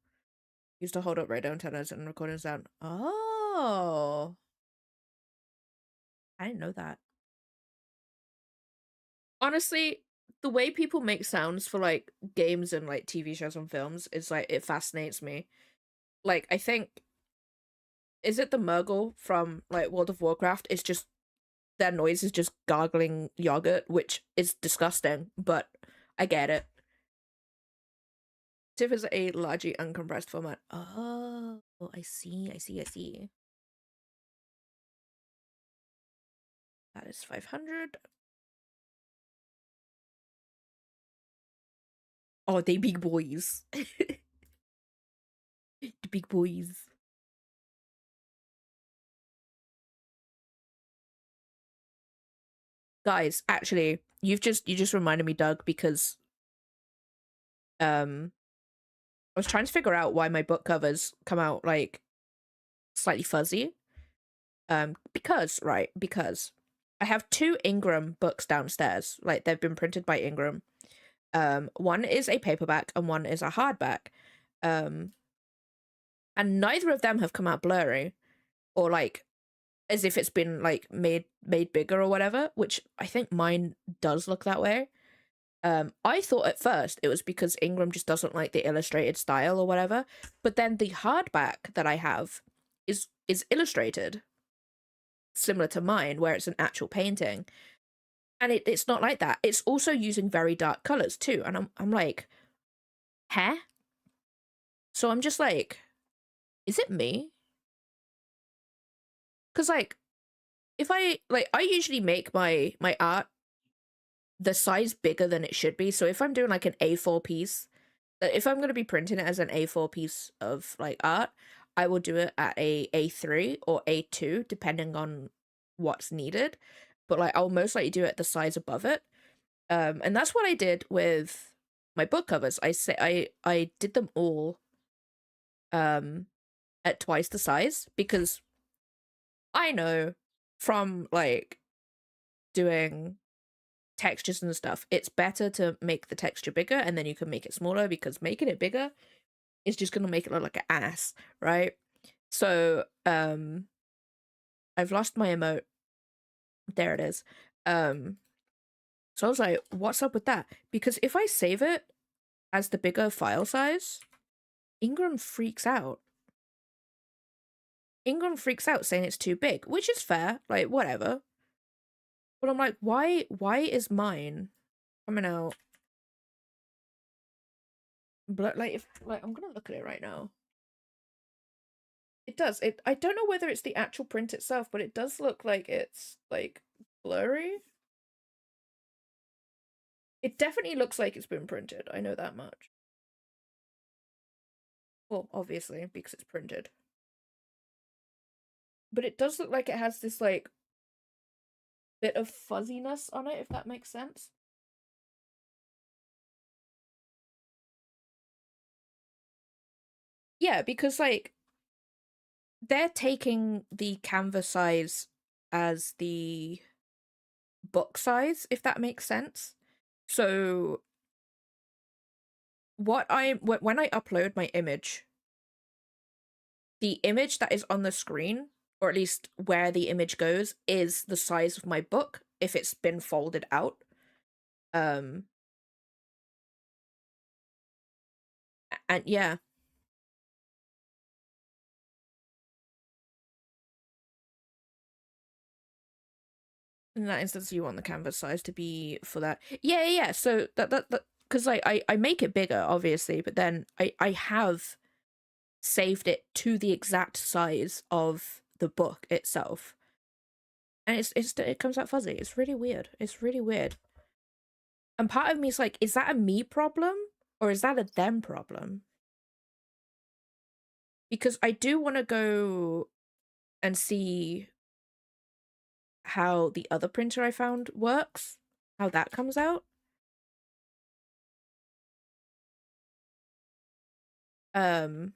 used to hold up radio antennas and recording sound. Oh. I didn't know that. Honestly, the way people make sounds for like games and like TV shows and films is like it fascinates me. Like I think is it the Murgle from like World of Warcraft? It's just their noise is just gargling yogurt, which is disgusting, but I get it. TIFF is a largely uncompressed format. Oh, I see, I see, I see. That is 500. Oh, they big boys. The big boys. Guys, actually, you just reminded me, Doug, because um I was trying to figure out why my book covers come out like slightly fuzzy. Because I have two Ingram books downstairs. Like they've been printed by Ingram. One is a paperback and one is a hardback. Um, and neither of them have come out blurry or like as if it's been like made bigger or whatever, which I think mine does look that way. I thought at first it was because Ingram just doesn't like the illustrated style or whatever, but then the hardback that I have is illustrated, similar to mine, where it's an actual painting, and it's not like that. It's also using very dark colors too, and I'm like, huh? So I'm just like, is it me? Because like, if I usually make my art the size bigger than it should be. So if I'm doing like an A4 piece, if I'm going to be printing it as an A4 piece of like art, I will do it at a A3 or A2 depending on what's needed. But like I'll most likely do it the size above it. And that's what I did with my book covers. I did them all um at twice the size because I know from like doing textures and stuff, it's better to make the texture bigger and then you can make it smaller because making it bigger is just gonna make it look like an ass, right? So I've lost my emote. There it is. Um so I was like, what's up with that? Because if I save it as the bigger file size, Ingram freaks out. Ingram freaks out saying it's too big, which is fair, like whatever. But I'm like, why is mine coming out like if like I'm gonna look at it right now. It does. I don't know whether it's the actual print itself, but it does look like it's like blurry. It definitely looks like it's been printed. I know that much. Well, obviously, because it's printed. But it does look like it has this like bit of fuzziness on it, if that makes sense. Yeah, because like they're taking the canvas size as the book size, if that makes sense. So when I upload my image, the image that is on the screen, or at least where the image goes, is the size of my book if it's been folded out. Um and yeah, in that instance you want the canvas size to be for that. Yeah. So that because like I make it bigger obviously, but then I have saved it to the exact size of the book itself. And it comes out fuzzy. It's really weird. It's really weird. And part of me is like, is that a me problem or is that a them problem? Because I do want to go and see how the other printer I found works, how that comes out. Um,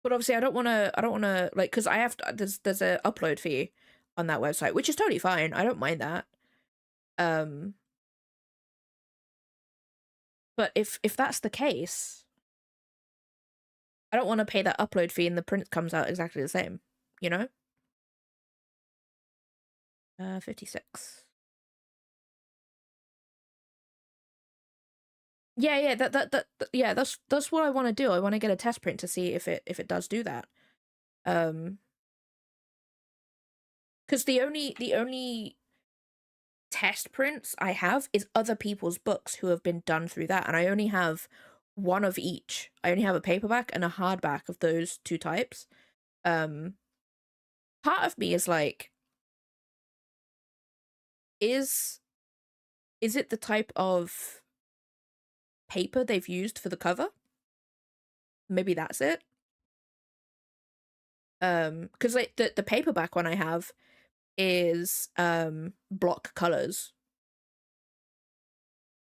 but obviously I don't want to like because I have to, there's a upload fee on that website, which is totally fine. I don't mind that. Um, but if that's the case, I don't want to pay that upload fee and the print comes out exactly the same, you know? 56. Yeah, yeah, that's what I want to do. I want to get a test print to see if it does do that. Because the only test prints I have is other people's books who have been done through that, and I only have one of each. I only have a paperback and a hardback of those two types. Um, Part of me is like, is it the type of paper they've used for the cover? Maybe that's it. Because like the paperback one I have is block colors.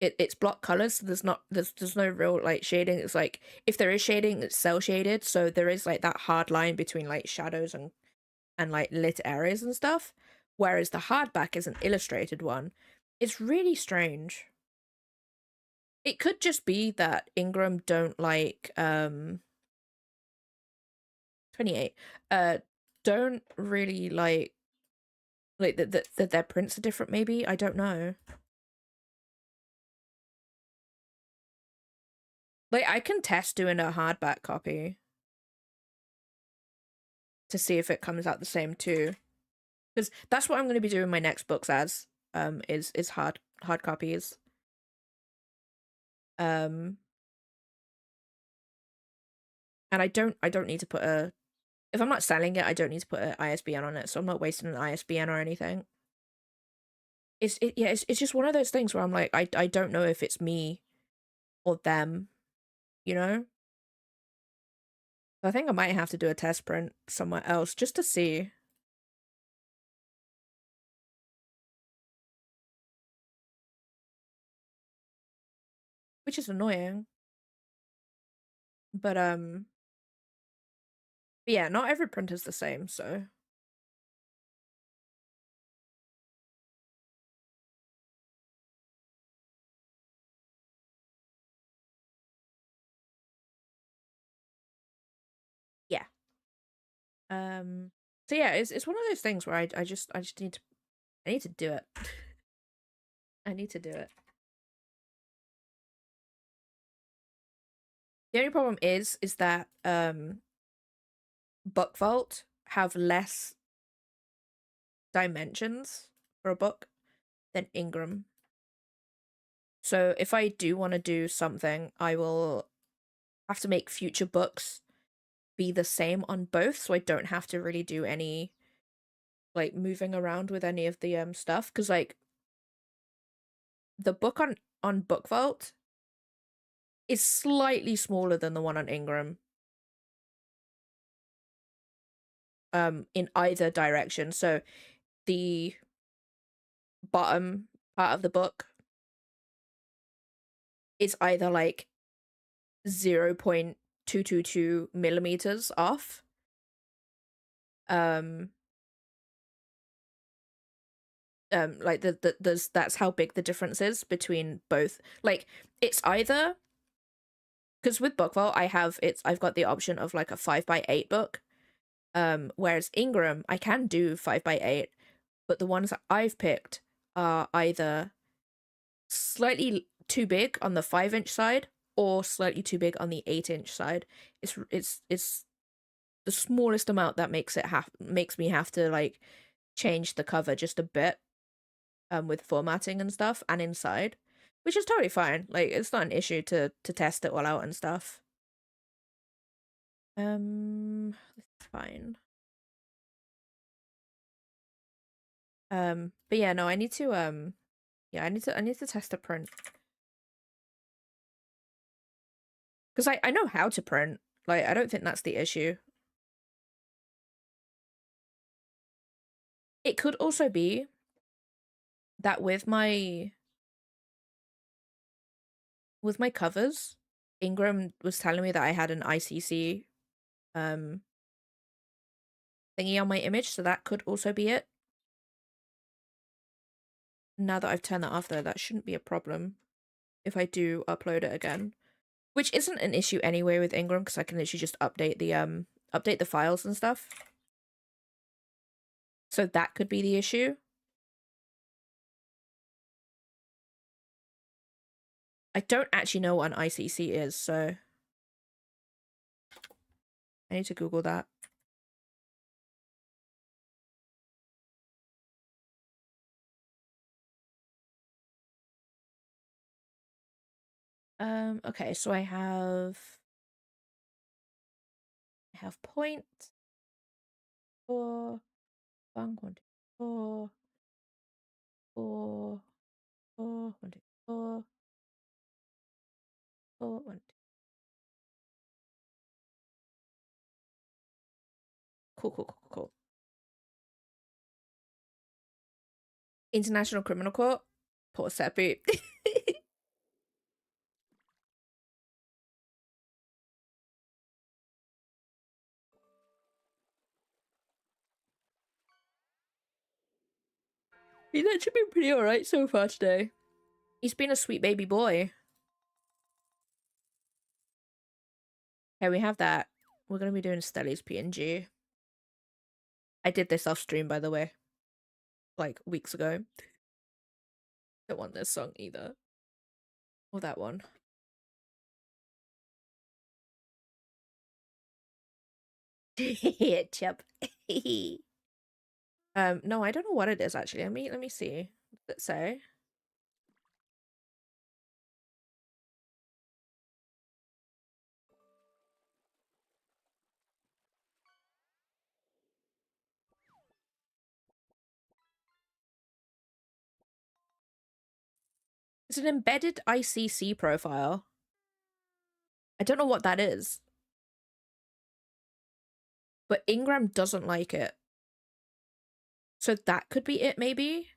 It's block colors, so there's no real like shading. It's like, if there is shading, it's cell shaded, so there is like that hard line between like shadows and like lit areas and stuff. Whereas the hardback is an illustrated one. It's really strange. It could just be that Ingram don't like 28 don't really like that their prints are different, maybe. I don't know. Like, I can test doing a hardback copy to see if it comes out the same too, because that's what I'm going to be doing my next books as, is hard copies. And I don't need to put a, if I'm not selling it, I don't need to put an ISBN on it, so I'm not wasting an ISBN or anything. It's just one of those things where I'm like, I don't know if it's me or them, you know? I think I might have to do a test print somewhere else just to see. Which is annoying. But yeah, not every printer's the same, so yeah. Um so yeah, it's one of those things where I just need to, I need to do it. I need to do it. The only problem is that Book Vault have less dimensions for a book than Ingram. So if I do want to do something, I will have to make future books be the same on both, so I don't have to really do any like moving around with any of the stuff, because like the book on Book Vault is slightly smaller than the one on Ingram. In either direction. So the bottom part of the book is either like 0.222 millimeters off. Um like there's, that's how big the difference is between both. Like, it's either, because with Book Vault I've got the option of like a 5x8 book. Whereas Ingram, I can do 5x8, but the ones that I've picked are either slightly too big on the 5-inch side or slightly too big on the 8-inch side. It's the smallest amount that makes me have to like change the cover just a bit, with formatting and stuff and inside, which is totally fine. Like, it's not an issue to test it all out and stuff. It's fine. But yeah, no, I need to yeah, I need to test a print, because I know how to print. Like, I don't think that's the issue. It could also be that with my covers, Ingram was telling me that I had an ICC um thingy on my image, so that could also be it. Now that I've turned that off, though, that shouldn't be a problem if I do upload it again, which isn't an issue anyway with Ingram, because I can literally just update the files and stuff. So that could be the issue. I don't actually know what an ICC is, so I need to Google that. Okay, so I have point four, one, one, two, four, four, four, one, two, four, four, one, two. Cool. International Criminal Court. Poor Seppi. He's actually been pretty alright so far today. He's been a sweet baby boy. Okay, we have that. We're gonna be doing Stelly's PNG. I did this off stream, by the way. Like, weeks ago. Don't want this song either. Or that one. Chip. No, I don't know what it is actually. Let me see. What does it say? It's an embedded ICC profile. I don't know what that is. But Ingram doesn't like it. So that could be it, maybe?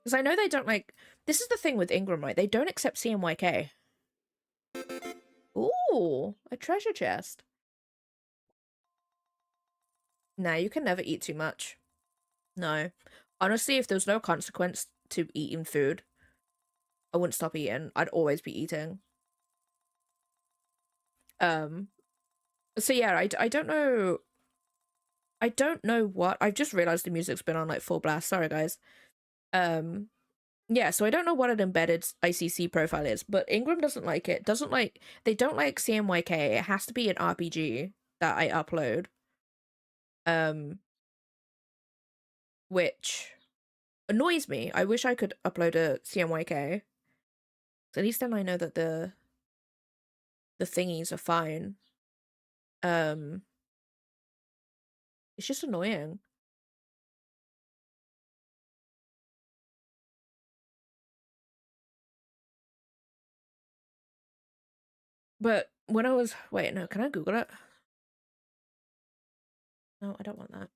Because I know they don't like... This is the thing with Ingram, right? They don't accept CMYK. Ooh, a treasure chest. Nah, you can never eat too much. No. Honestly, if there was no consequence to eating food, I wouldn't stop eating. I'd always be eating. So yeah, I don't know. I don't know what. I've just realized the music's been on like full blast. Sorry, guys. Yeah, so I don't know what an embedded ICC profile is, but Ingram doesn't like it. They don't like CMYK. It has to be an RPG that I upload. Which annoys me. I wish I could upload a CMYK. At least then I know that the thingies are fine. It's just annoying. But when I was wait, no, can I Google it? No, I don't want that.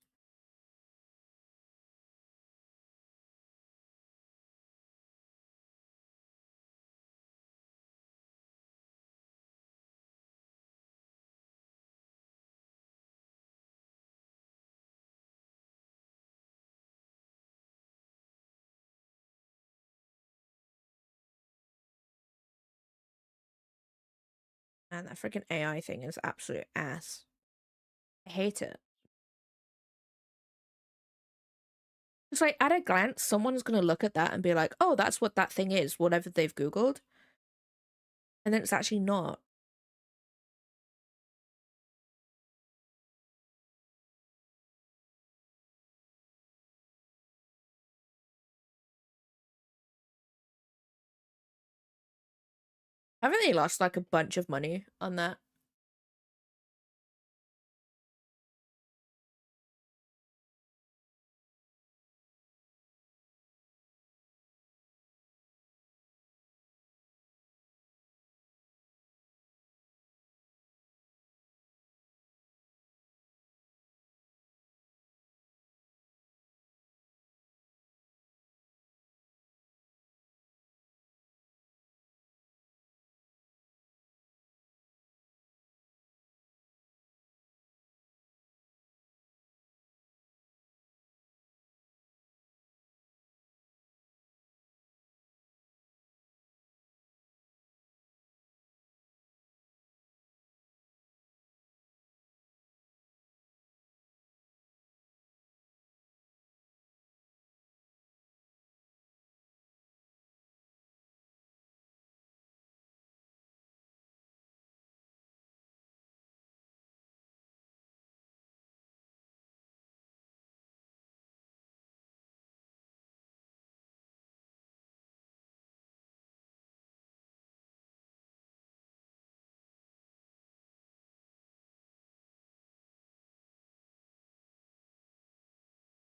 Man, that freaking AI thing is absolute ass. I hate it. It's like at a glance, someone's gonna look at that and be like, oh, that's what that thing is, whatever they've Googled. And then it's actually not. Haven't they lost like a bunch of money on that?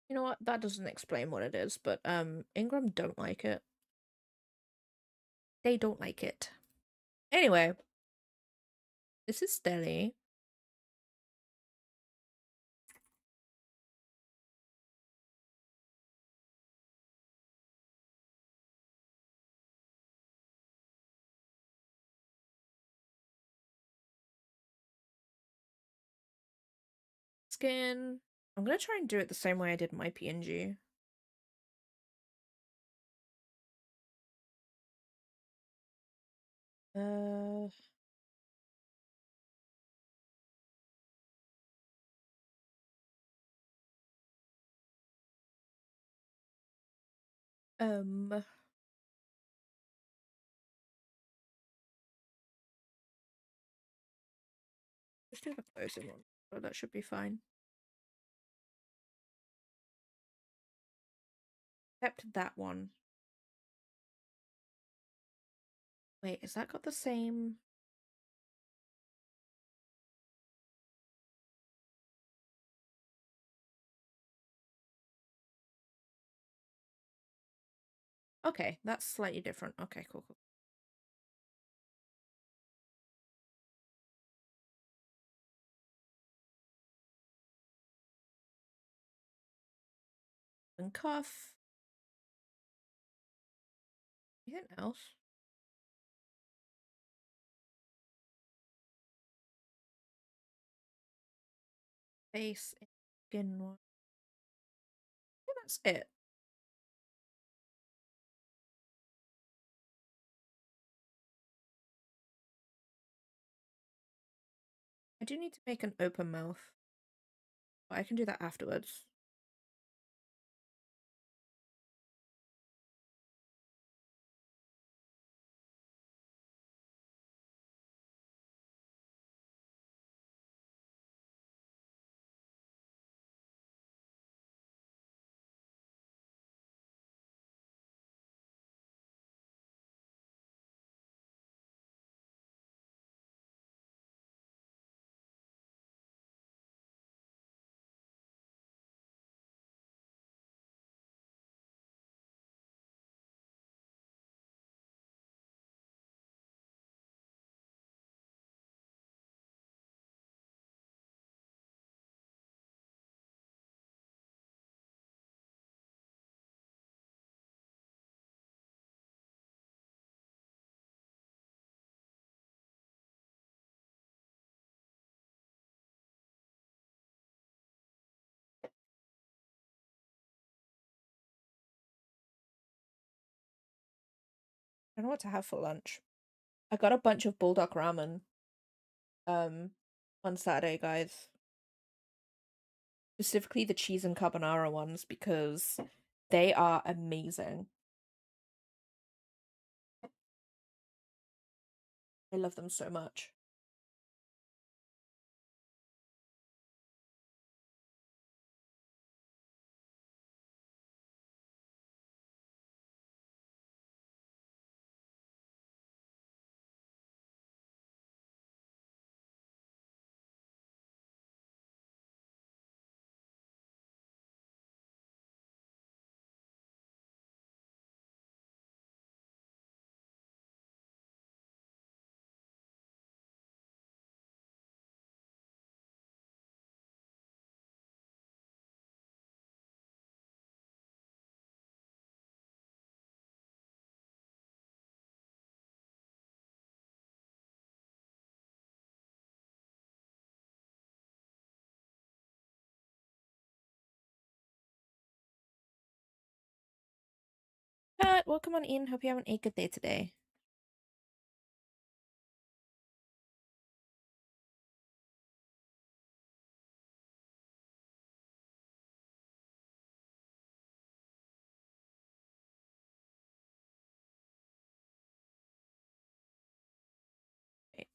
You know what? That doesn't explain what it is, but Ingram don't like it. They don't like it. Anyway, this is Steli. Skin. I'm gonna try and do it the same way I did my PNG. Uh, um, just do the closing one. Oh, that should be fine. Except that one. Wait, has that got the same? Okay, that's slightly different. Okay, cool, cool. And cuff. Anything else? Face, skin one. Yeah, that's it. I do need to make an open mouth, but I can do that afterwards. I don't know what to have for lunch. I got a bunch of bulldog ramen um on Saturday, guys. Specifically the cheese and carbonara ones because they are amazing. I love them so much. Pat, welcome on in. Hope you having a good day today. Okay,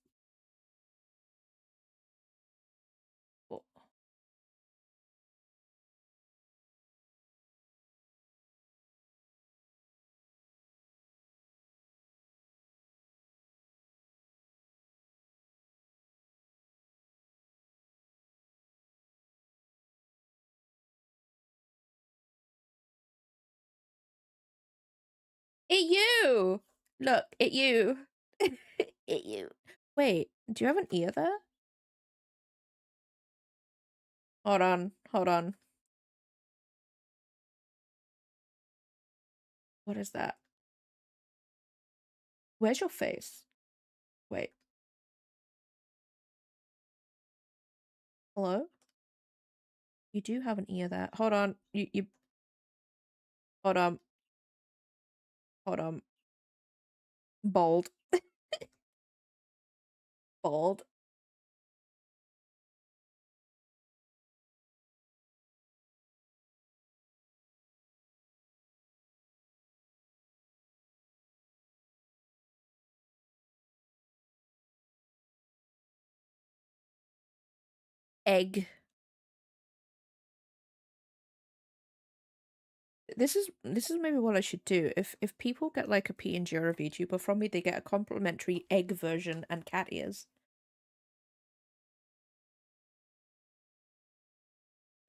cool. It you! Look, it you. It you. Wait, do you have an ear there? Hold on, hold on. What is that? Where's your face? Wait. Hello? You do have an ear there. Hold on. You hold on. Hold on. Bald. Bald. Egg. This is maybe what I should do. If people get like a PNG or a VTuber from me, they get a complimentary egg version and cat ears.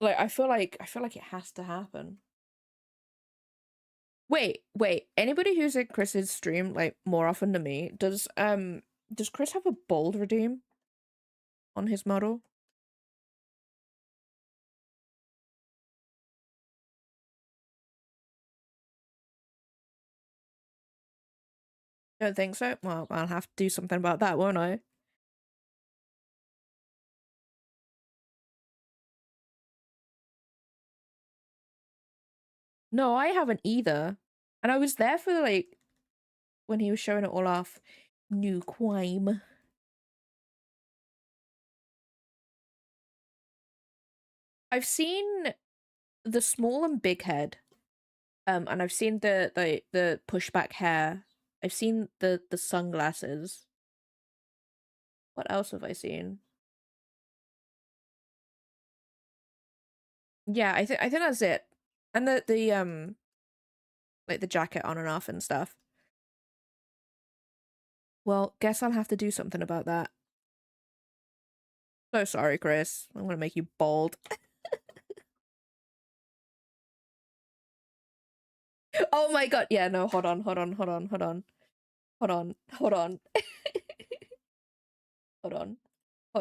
Like I feel like it has to happen. Wait. Anybody who's at Chris's stream like more often than me, does Chris have a bold redeem on his model? Don't think so? Well, I'll have to do something about that, won't I? No, I haven't either. And I was there for like when he was showing it all off. New crime. I've seen the small and big head. And I've seen the pushback hair. I've seen the sunglasses. What else have I seen? Yeah, I think that's it. And the like the jacket on and off and stuff. Well, guess I'll have to do something about that. So sorry, Chris. I'm gonna make you bald. Oh my god. Yeah, no, hold on. Hold on. Hold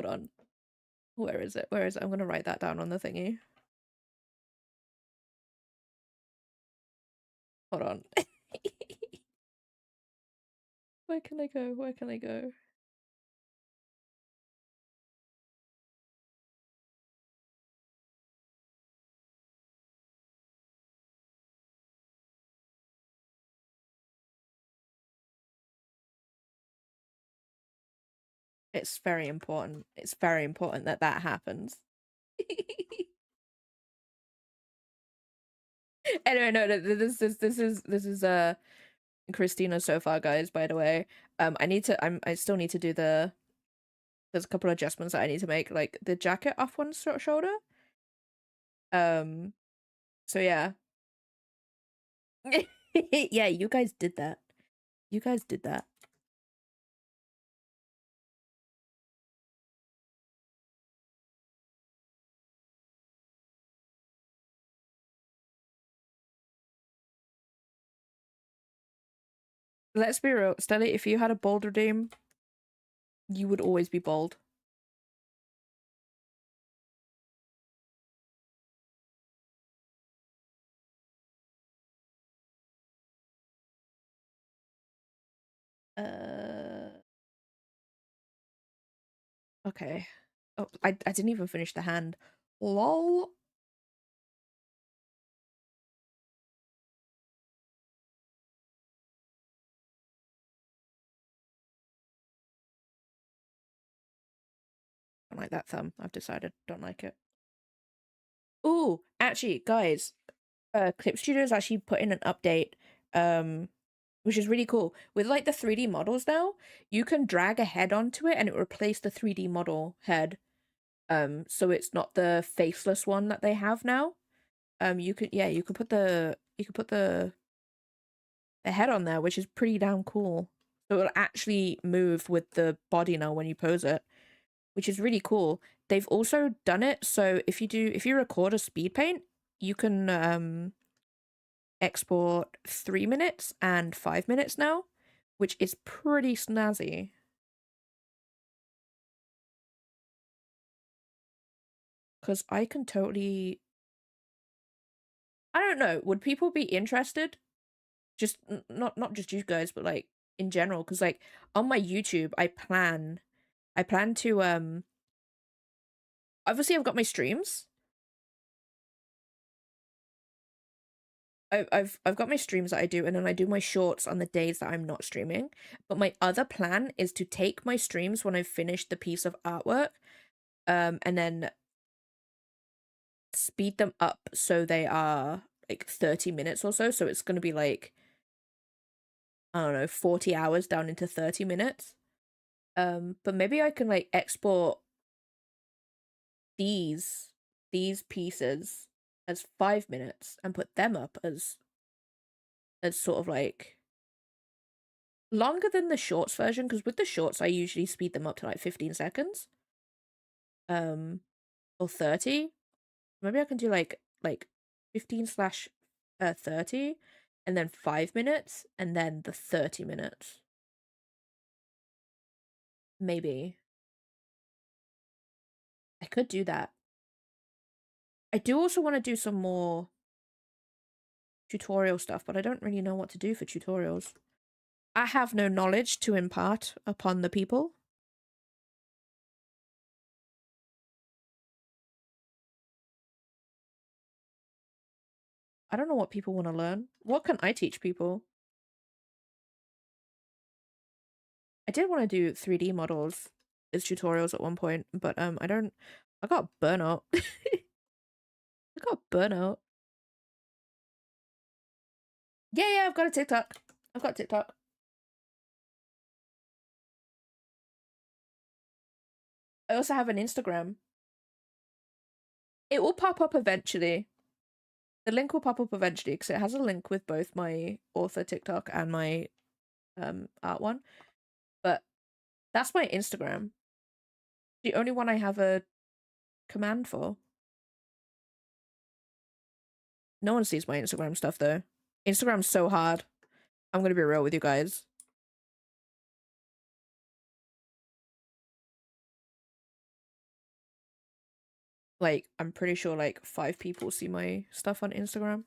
on. Where is it? I'm gonna write that down on the thingy. Hold on. Where can I go? It's very important. It's very important that happens. Anyway, no, this is Christina so far, guys, by the way. I still need to do there's a couple of adjustments that I need to make, like the jacket off one shoulder. So yeah. Yeah, you guys did that. Let's be real, Stella, if you had a bold redeem, you would always be bold. Okay. Oh, I didn't even finish the hand. Lol. Don't like that thumb. I've decided. Don't like it. Ooh, actually, guys, Clip Studio's actually put in an update, which is really cool. With like the 3D models now, you can drag a head onto it and it will replace the 3D model head. So it's not the faceless one that they have now. You could put the head on there, which is pretty damn cool. So it'll actually move with the body now when you pose it, which is really cool. They've also done it so if you record a speed paint, you can export 3 minutes and 5 minutes now, which is pretty snazzy. Because I can totally... I don't know, would people be interested? Just, not just you guys, but like, in general, because like, on my YouTube, I plan to, obviously I've got my streams. I've got my streams that I do, and then I do my shorts on the days that I'm not streaming. But my other plan is to take my streams when I've finished the piece of artwork, and then speed them up so they are like 30 minutes or so. So it's gonna be like, I don't know, 40 hours down into 30 minutes. But maybe I can like export these pieces as 5 minutes and put them up as sort of like longer than the shorts version, because with the shorts I usually speed them up to like 15 seconds. Or 30. Maybe I can do like 15/30 and then 5 minutes and then the 30 minutes. Maybe. I could do that. I do also want to do some more tutorial stuff, but I don't really know what to do for tutorials. I have no knowledge to impart upon the people. I don't know what people want to learn. What can I teach people? I did want to do 3D models as tutorials at one point, but I got burnout. I got burnout. Yeah, I've got a TikTok. I've got TikTok. I also have an Instagram. It will pop up eventually. The link will pop up eventually because it has a link with both my author TikTok and my art one. But that's my Instagram. The only one I have a command for. No one sees my Instagram stuff though. Instagram's so hard. I'm gonna be real with you guys. Like, I'm pretty sure like 5 people see my stuff on Instagram.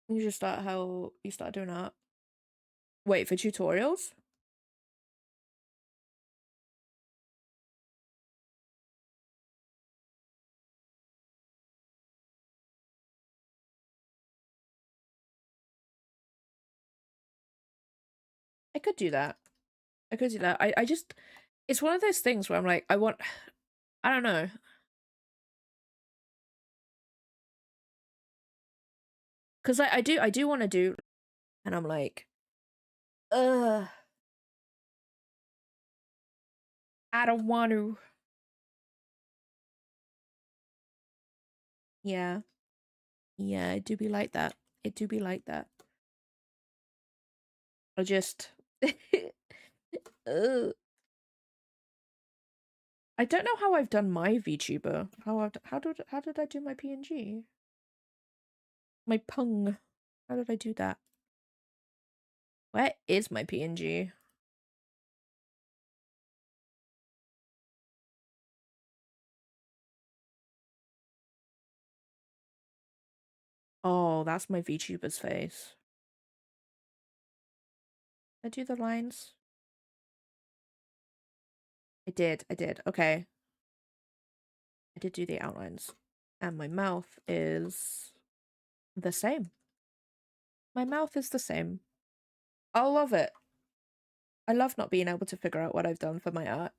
You just start how you start doing that. Wait, for tutorials? I could do that. I could do that. I just, it's one of those things where I'm like, I don't know. Because I do want to do, and I'm like, ugh, I don't want to. Yeah. Yeah, it do be like that. It do be like that. I just, ugh. I don't know how I've done my VTuber. How did I do my PNG? My pung. How did I do that? Where is my PNG? Oh, that's my VTuber's face. Did I do the lines? I did. Okay. I did do the outlines. And my mouth is the same. My mouth is the same. I love it. I love not being able to figure out what I've done for my art.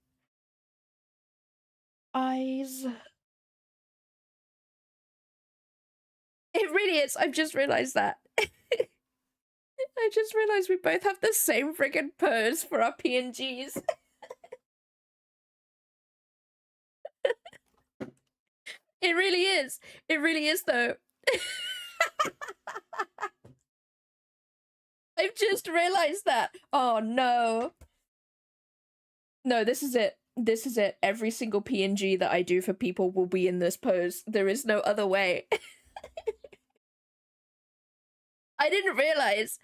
Eyes. It really is. I've just realized that. I just realized we both have the same friggin' pose for our PNGs. It really is. It really is, though. I've just realized that. Oh no. No, this is it. This is it. Every single PNG that I do for people will be in this pose. There is no other way. I didn't realize.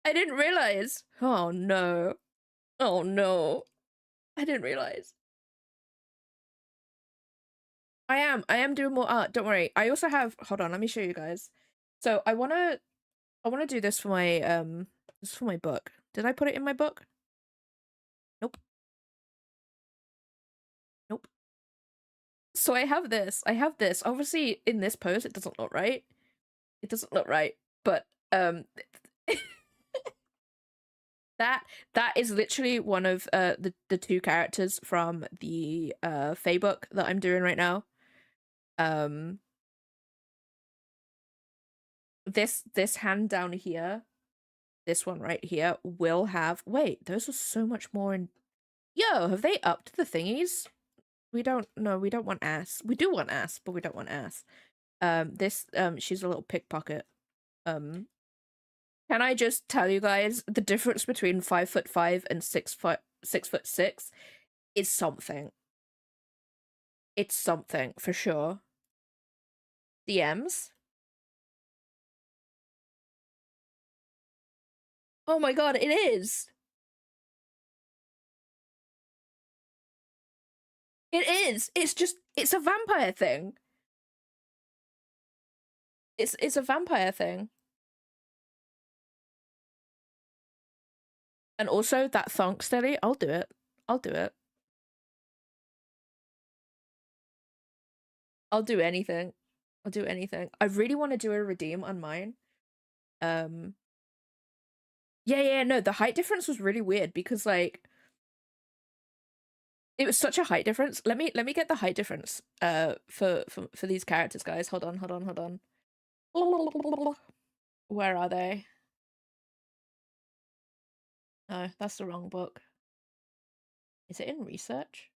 I didn't realize. Oh no. Oh no. I didn't realize. I am doing more art, don't worry. I also have, hold on, let me show you guys. So I wanna do this this is for my book. Did I put it in my book? Nope. Nope. So I have this. I have this. Obviously in this pose it doesn't look right. It doesn't look right, but that is literally one of the two characters from the Fae book that I'm doing right now. This hand down here, this one right here will have, wait, those are so much more in, yo, have they upped the thingies? We don't, no, we don't want ass. We do want ass, but we don't want ass. She's a little pickpocket. Can I just tell you guys the difference between 5'5" and 6'6" is something. It's something for sure. DMs. Oh my god, it is. It is. It's just, it's a vampire thing. It's a vampire thing. And also that thunk steady, I'll do it. I'll do it. I'll do anything. I'll do anything. I really want to do a redeem on mine. Yeah, no, the height difference was really weird because like it was such a height difference. Let me get the height difference for these characters, guys. Hold on. Where are they? No, that's the wrong book. Is it in research?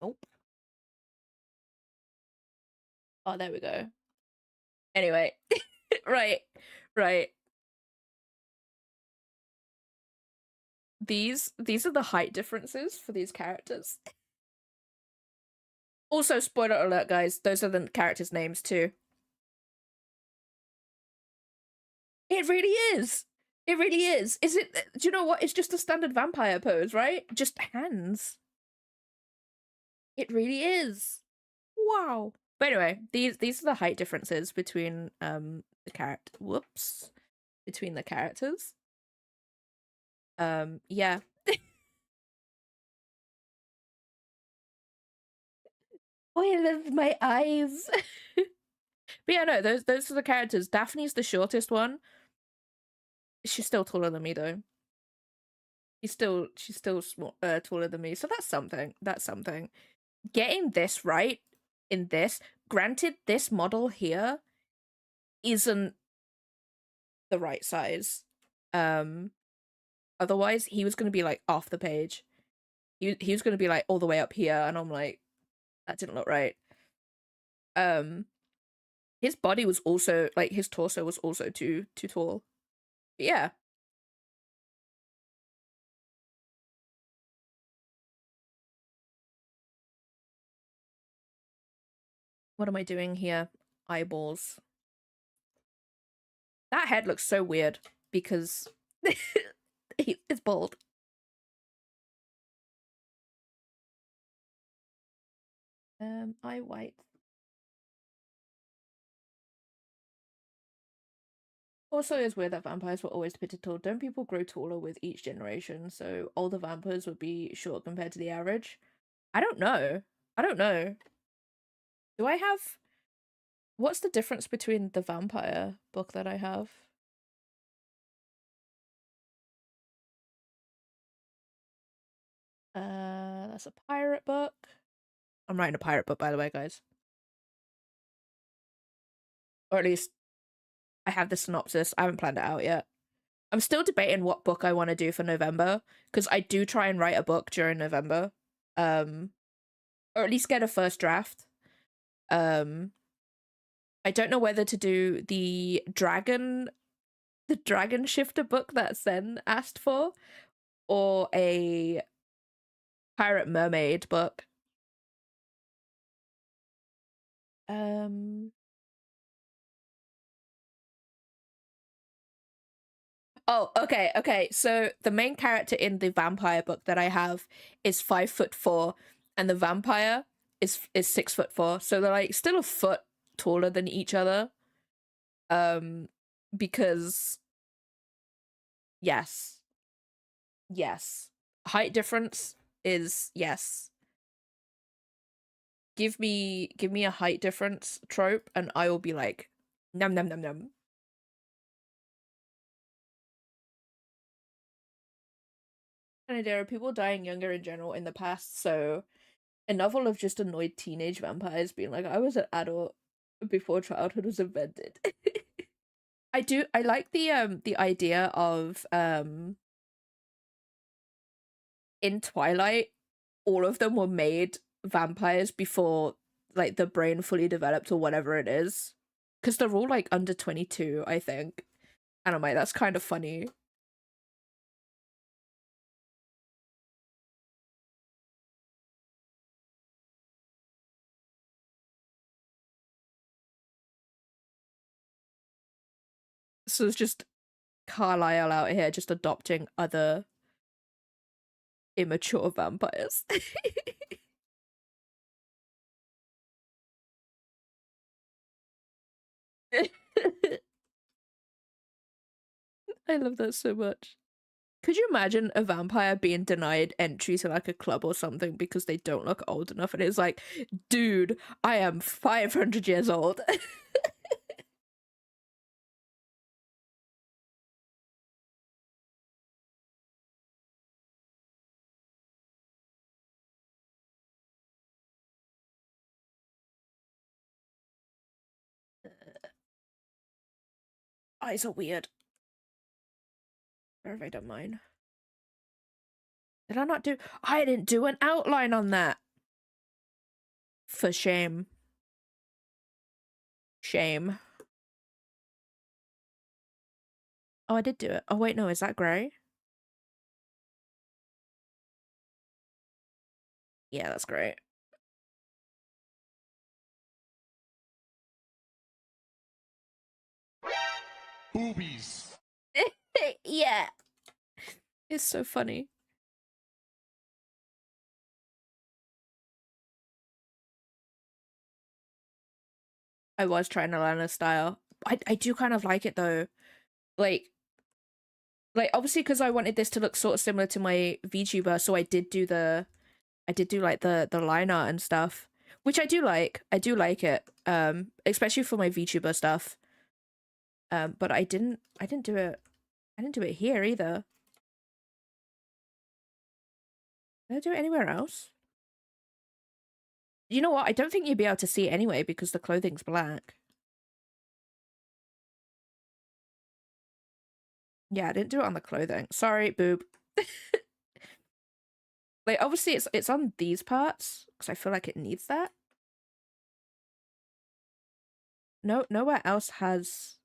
Nope. Oh, there we go. Anyway, right. These are the height differences for these characters. Also, spoiler alert, guys, those are the characters' names too. It really is. It really is. Is it? Do you know what? It's just a standard vampire pose, right? Just hands. It really is. Wow. But anyway, these are the height differences between the character. Whoops. Between the characters. Yeah. Oh, I love my eyes. But yeah, no, those are the characters. Daphne's the shortest one. She's still taller than me though. She's still taller than me. So that's something. That's something. Getting this right in this, granted, this model here isn't the right size. Otherwise he was gonna be like off the page. He was gonna be like all the way up here, and I'm like, that didn't look right. His body was also like his torso was also too tall. But yeah. What am I doing here? Eyeballs. That head looks so weird because it's bald. Eye white. Also, it's weird that vampires were always depicted tall. Don't people grow taller with each generation? So older vampires would be short compared to the average? I don't know. I don't know. Do I have... What's the difference between the vampire book that I have? That's a pirate book. I'm writing a pirate book, by the way, guys. Or at least I have the synopsis. I haven't planned it out yet. I'm still debating what book I want to do for November, because I do try and write a book during November. Or at least get a first draft. I don't know whether to do the dragon shifter book that Sen asked for, or a pirate mermaid book. Oh, okay. So the main character in the vampire book that I have is 5'4", and the vampire is 6'4". So they're like still a foot taller than each other. Because yes, height difference is yes. Give me a height difference trope, and I will be like, num num num num. And there are people dying younger in general in the past, so a novel of just annoyed teenage vampires being like, I was an adult before childhood was invented. I like the idea of in Twilight, all of them were made vampires before like the brain fully developed or whatever it is. Because they're all like under 22, I think. And I'm like, that's kind of funny. So it's just Carlisle out here just adopting other immature vampires. I love that so much. Could you imagine a vampire being denied entry to like a club or something because they don't look old enough? And it's like, dude, I am 500 years old. Eyes are weird. Or if I don't mind. Did I not do? I didn't do an outline on that. For shame. Shame. Oh, I did do it. Oh, wait, no, is that grey? Yeah, that's great. Boobies. Yeah. It's so funny. I was trying to learn a style. I do kind of like it though. Like obviously because I wanted this to look sort of similar to my VTuber, so I did do like the line art and stuff, which I do like. I do like it. Especially for my VTuber stuff. But I didn't do it. I didn't do it here either. Did I do it anywhere else? You know what? I don't think you'd be able to see it anyway because the clothing's black. Yeah, I didn't do it on the clothing. Sorry, boob. Like, obviously it's on these parts because I feel like it needs that. Nowhere else has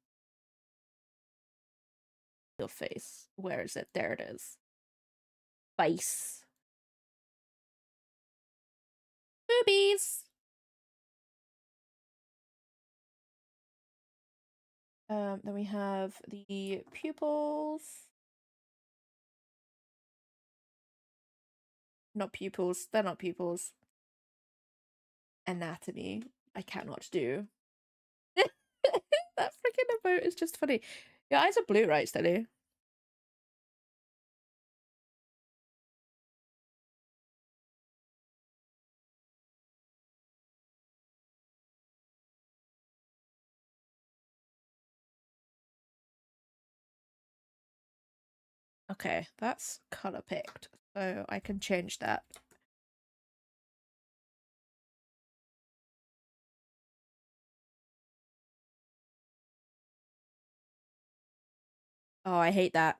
your face. Where is it? There it is. Face. Boobies. Then we have the pupils. Not pupils. They're not pupils. Anatomy. I cannot do. That freaking emote is just funny. Your eyes are blue, right, Steady? Okay, that's color picked, so I can change that. Oh, I hate that.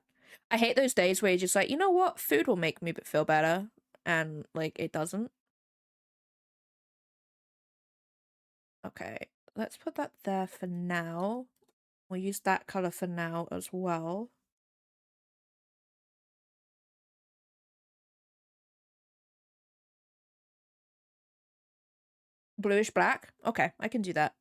I hate those days where you're just like, you know what? Food will make me feel better. And, like, it doesn't. Okay, let's put that there for now. We'll use that color for now as well. Bluish black? Okay, I can do that.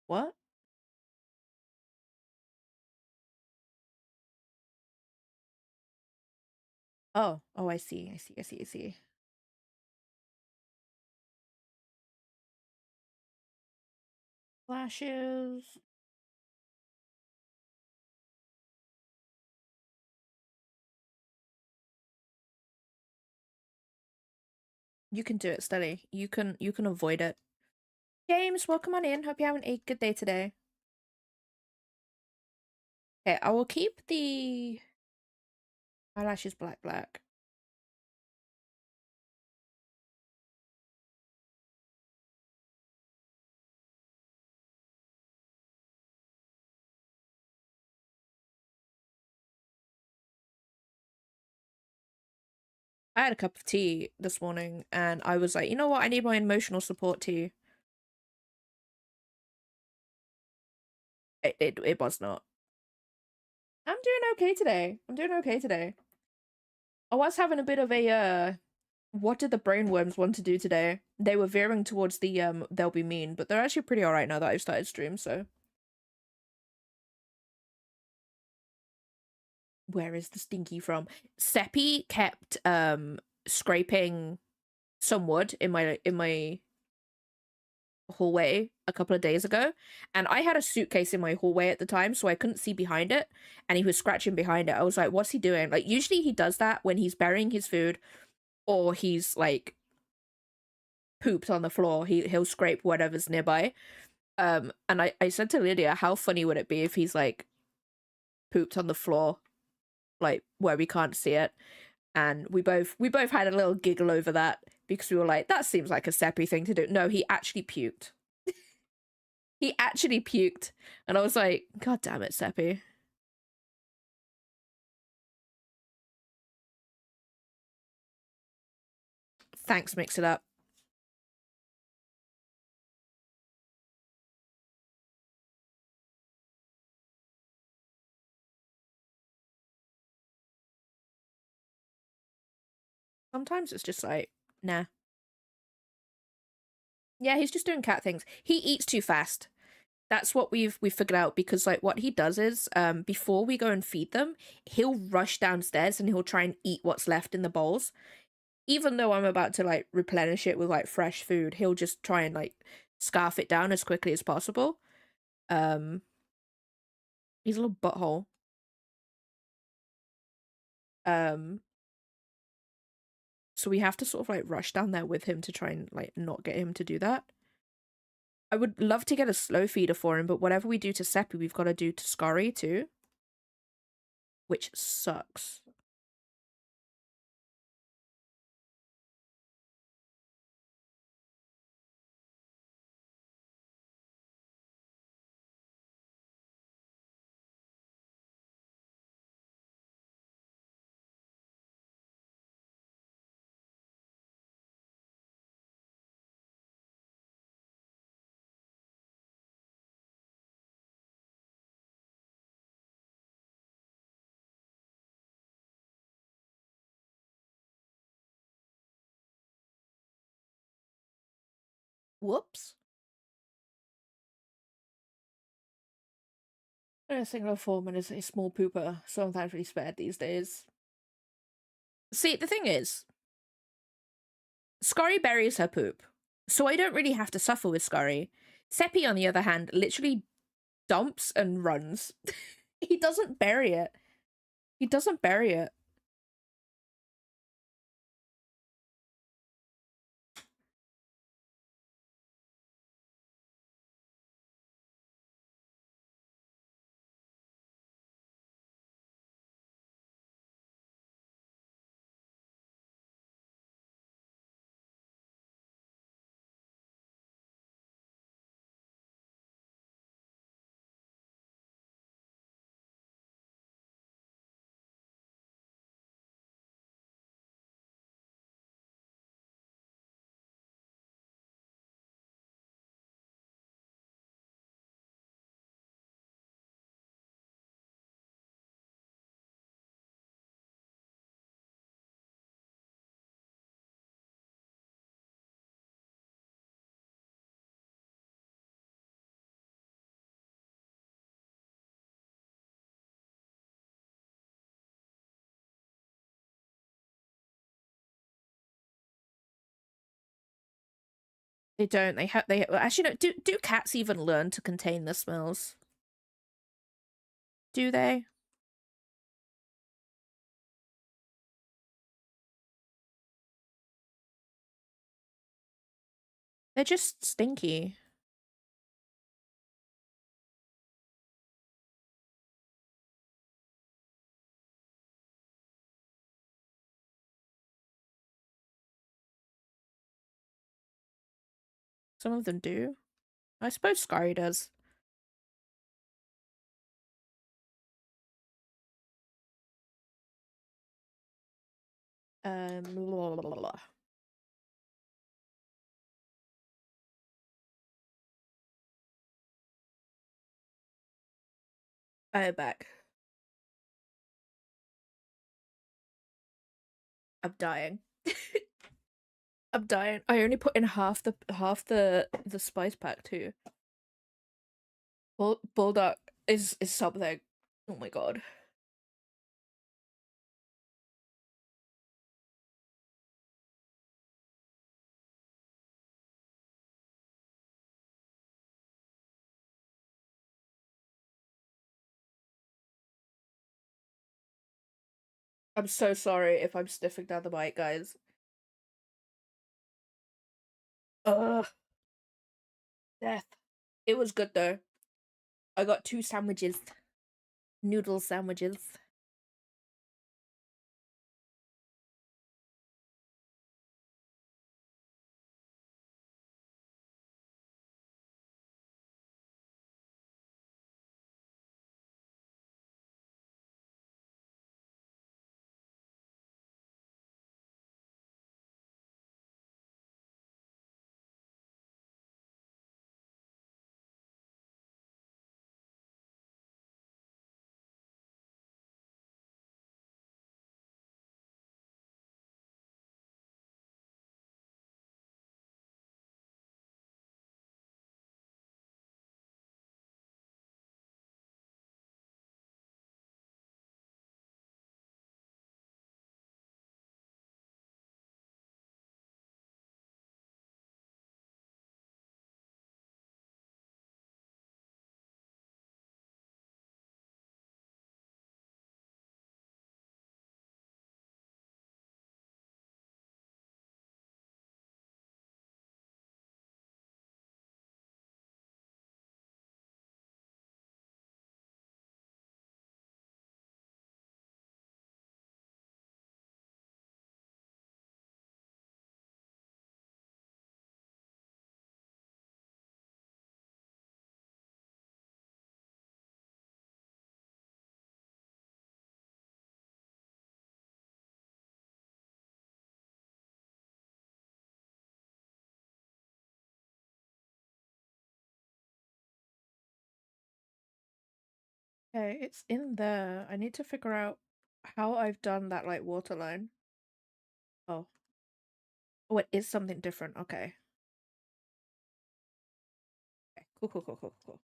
What? Oh, I see, I see, I see, I see. Lashes. You can do it, Steady. You can avoid it. James, welcome on in. Hope you're having a good day today. Okay, I will keep the eyelashes black. I had a cup of tea this morning and I was like, you know what? I need my emotional support tea. It was not. I'm doing okay today. I'm doing okay today. I was having a bit of a what did the brainworms want to do today? They were veering towards the they'll be mean, but they're actually pretty alright now that I've started stream, so. Where is the stinky from? Seppi kept scraping some wood in my hallway a couple of days ago, and I had a suitcase in my hallway at the time, so I couldn't see behind it, and he was scratching behind it. I was like, what's he doing? Like, usually he does that when he's burying his food or he's like pooped on the floor. He'll scrape whatever's nearby. And I said to Lydia, how funny would it be if he's like pooped on the floor, like where we can't see it? And we both had a little giggle over that because we were like, that seems like a Seppi thing to do. No, he actually puked. He actually puked. And I was like, God damn it, Seppi. Thanks, mix it up. Sometimes it's just like, nah. Yeah, he's just doing cat things. He eats too fast. That's what we've figured out, because like what he does is before we go and feed them, he'll rush downstairs and he'll try and eat what's left in the bowls. Even though I'm about to like replenish it with like fresh food, he'll just try and like scarf it down as quickly as possible. Um he's a little butthole. Um so we have to sort of like rush down there with him to try and like not get him to do that. I would love to get a slow feeder for him, but whatever we do to Seppi, we've got to do to Scurry too, which sucks. Whoops. A single foreman is a small pooper, so I'm thankfully spared these days. See, the thing is, Scurry buries her poop, so I don't really have to suffer with Scurry. Seppi, on the other hand, literally dumps and runs. He doesn't bury it. He doesn't bury it. They don't. They actually no. Do cats even learn to contain the smells? Do they? They're just stinky. Some of them do. I suppose Scary does. Blah, blah, blah. I'm back. I'm dying. I'm dying. I only put in half the spice pack too. Bulldog is something. Oh my god. I'm so sorry if I'm sniffing down the mic, guys. Ugh, death. It was good though. I got 2 sandwiches. Noodle sandwiches. Okay, it's in there. I need to figure out how I've done that like waterline. Oh. Oh, it is something different. Okay. Okay. Cool, cool, cool, cool, cool.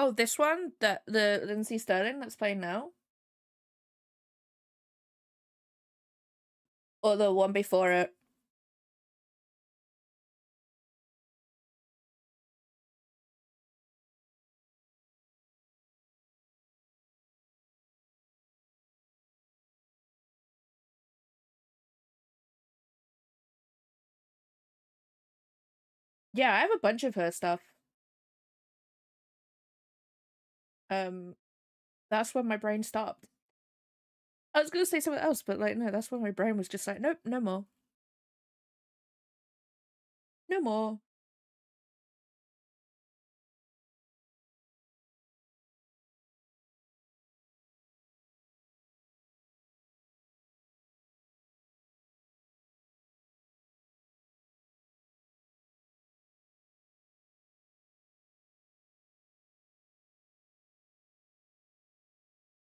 Oh, this one, the Lindsay Sterling that's playing now, or the one before it. Yeah, I have a bunch of her stuff. Um, that's when my brain stopped. I was gonna say something else, but like, no, that's when my brain was just like, nope, no more, no more.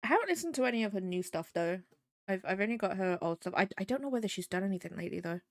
I haven't listened to any of her new stuff though. I've only got her old stuff. I don't know whether she's done anything lately though.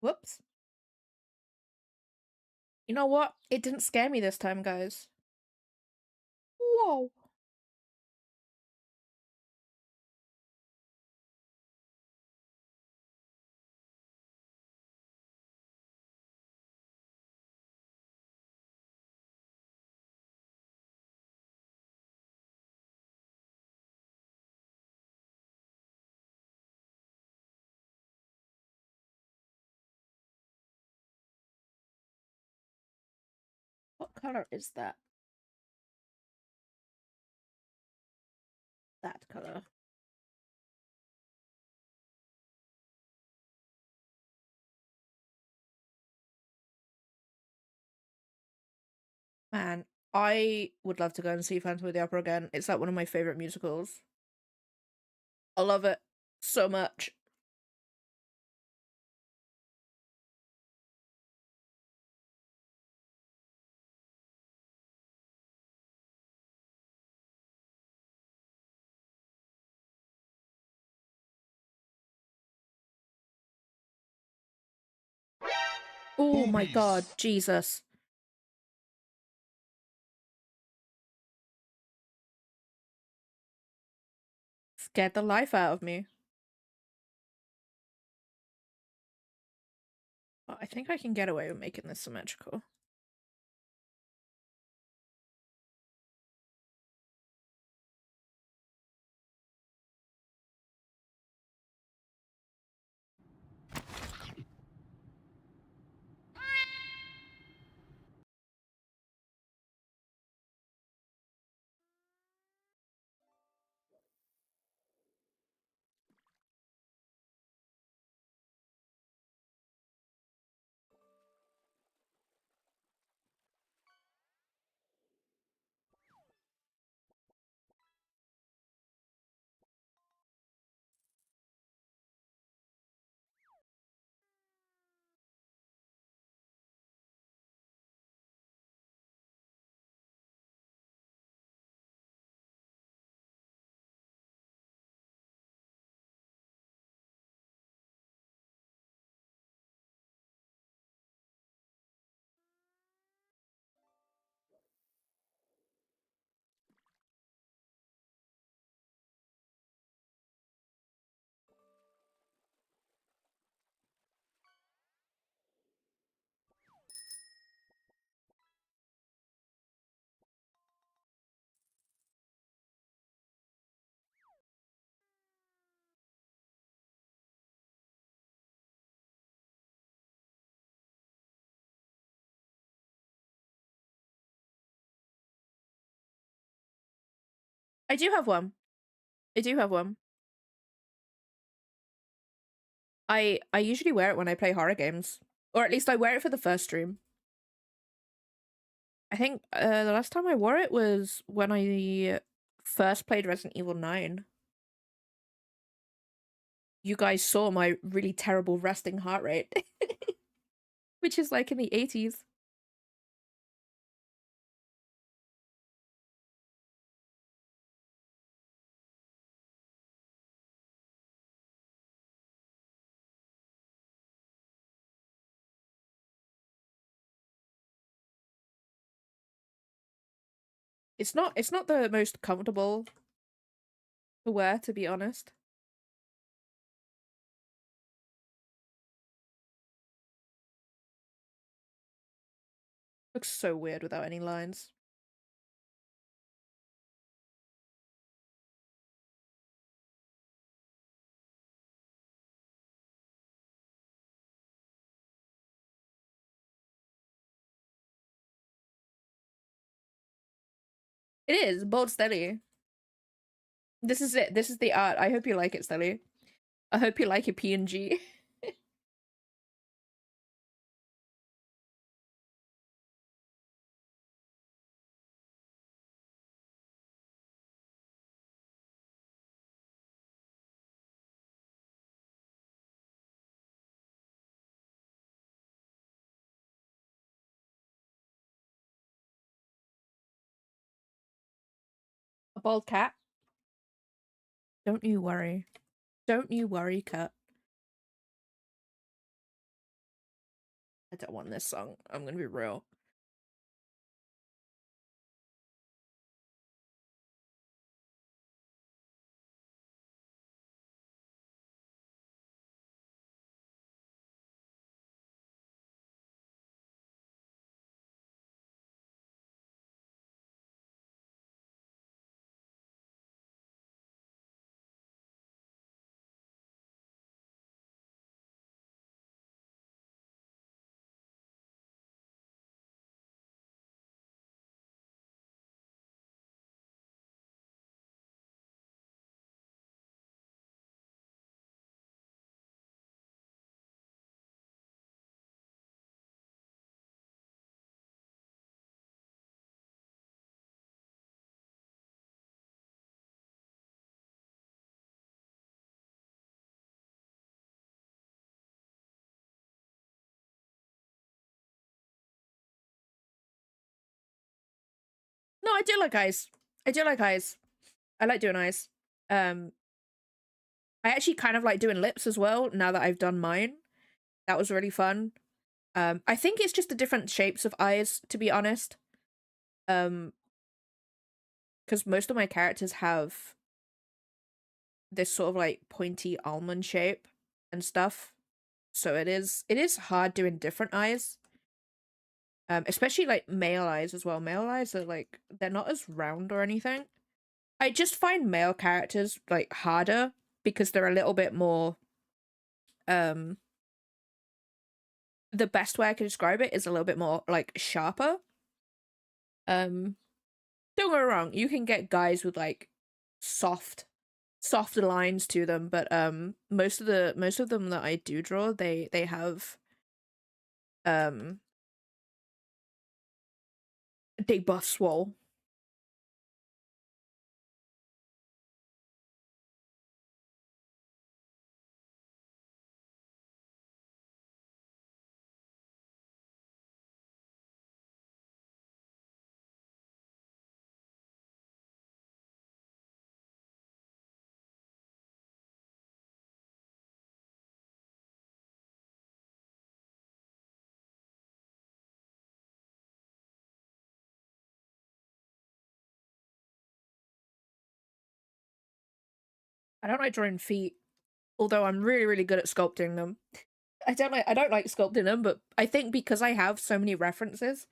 Whoops. You know what? It didn't scare me this time, guys. Whoa. What color is that? That color. Man, I would love to go and see Phantom of the Opera again. It's like one of my favorite musicals. I love it so much. Oh my god, Boobies. Jesus. Scared the life out of me. But I think I can get away with making this symmetrical. I do have one. I do have one. I usually wear it when I play horror games, or at least I wear it for the first stream. I think the last time I wore it was when I first played Resident Evil 9. You guys saw my really terrible resting heart rate, which is like in the 80s. It's not the most comfortable to wear, to be honest. Looks so weird without any lines. It is bold steady. This is it. This is the art. I hope you like it, Stelly. I hope you like your PNG. A bald cat. Don't you worry. Don't you worry, cat. I don't want this song. I'm gonna be real. No, I do like eyes. I do like eyes. I like doing eyes. Um, I actually kind of like doing lips as well, now that I've done mine. That was really fun. I think it's just the different shapes of eyes, to be honest. Because most of my characters have this sort of like pointy almond shape and stuff. So it is hard doing different eyes. Especially like male eyes as well. Male eyes are like they're not as round or anything. I just find male characters like harder because they're a little bit more um the best way I could describe it is a little bit more like sharper. Um don't get me wrong, you can get guys with like soft softer lines to them, but most of them that I do draw, they have um they buff swole. I don't like drawing feet, although I'm really, really good at sculpting them. I don't like sculpting them, but I think because I have so many references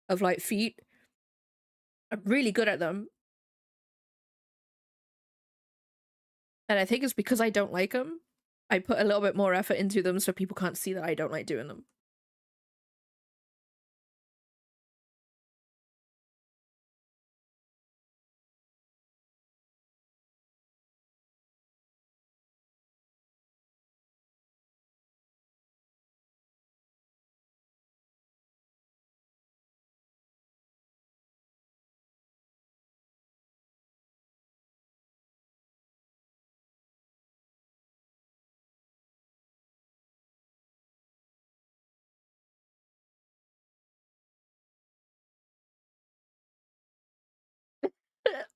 of like feet, I'm really good at them. And I think it's because I don't like them. I put a little bit more effort into them so people can't see that I don't like doing them.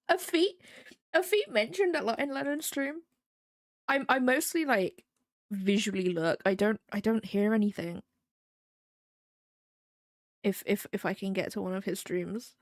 a feat mentioned a lot in Lennon's stream. I mostly like visually look. I don't hear anything. If I can get to one of his streams.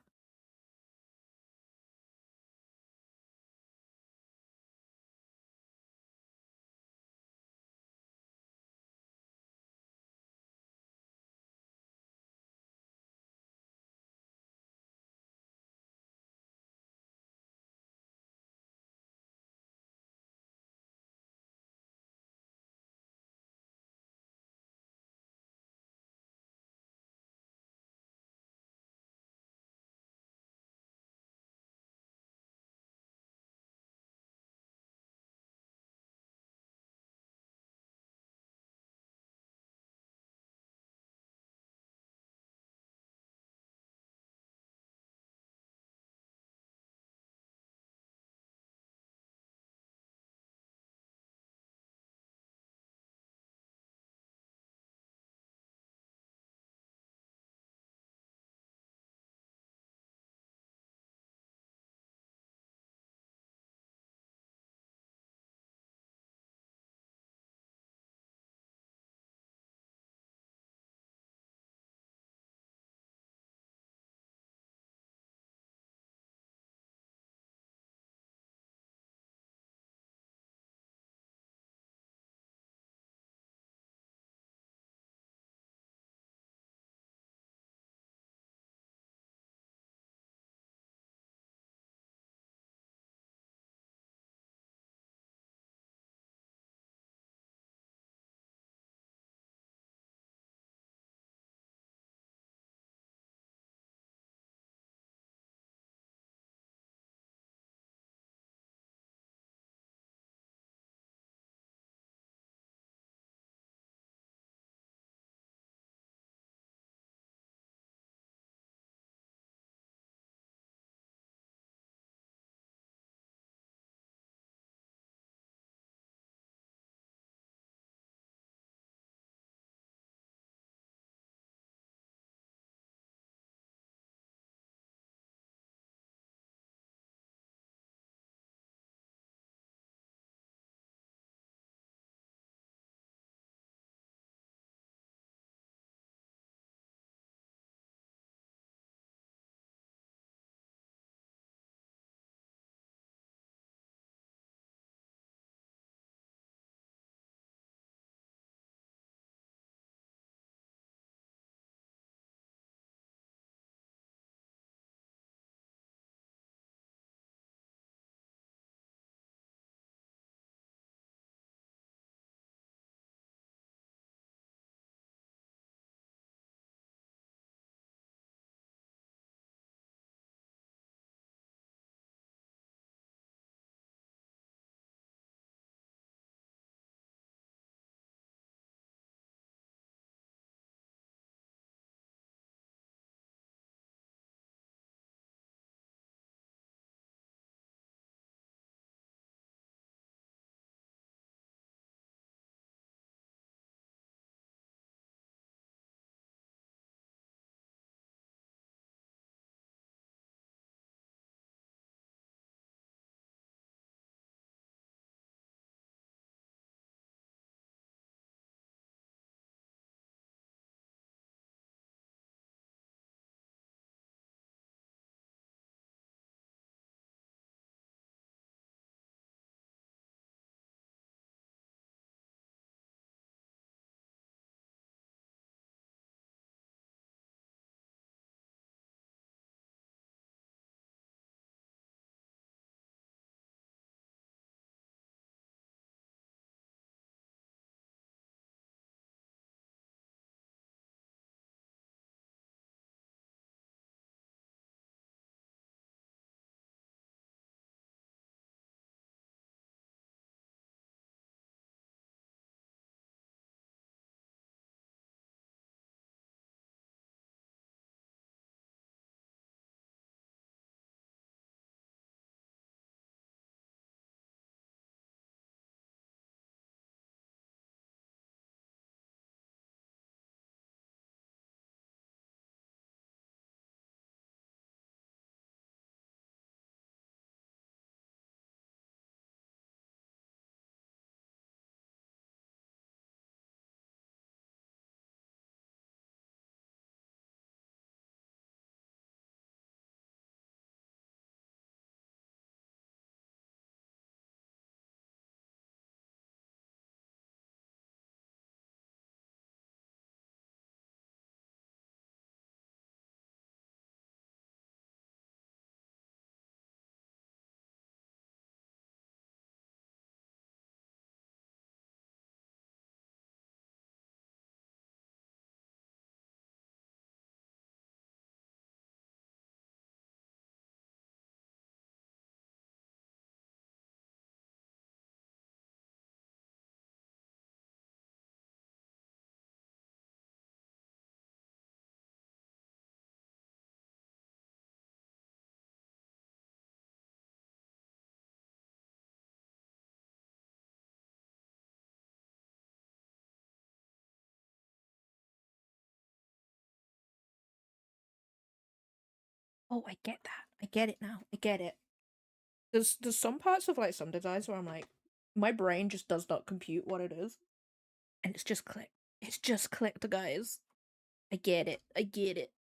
Oh, I get that. I get it now. I get it. There's some parts of like some designs where I'm like, my brain just does not compute what it is, and it's just clicked. It's just clicked, guys. I get it. I get it.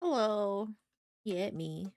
Hello. Yeah, me.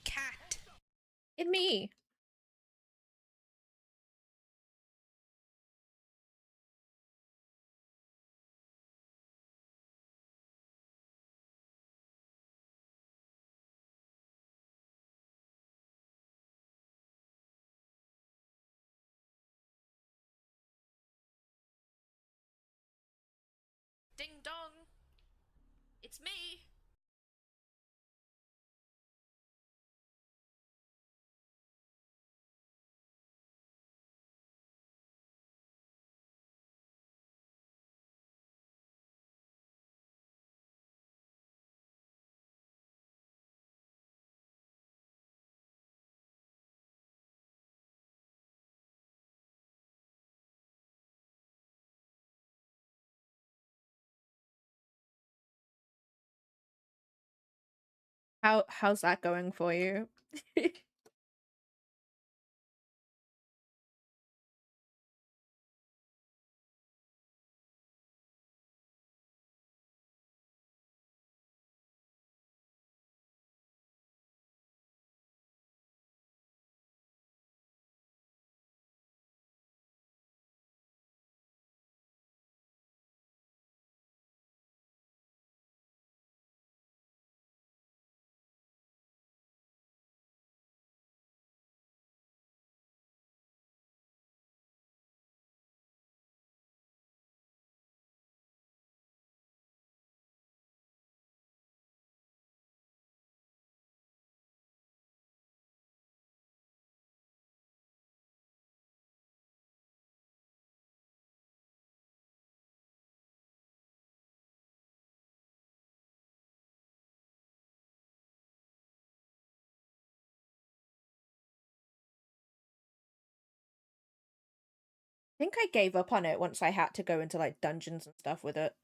Cat. It me. Ding dong. It's me. How's that going for you? I think I gave up on it once I had to go into like dungeons and stuff with it.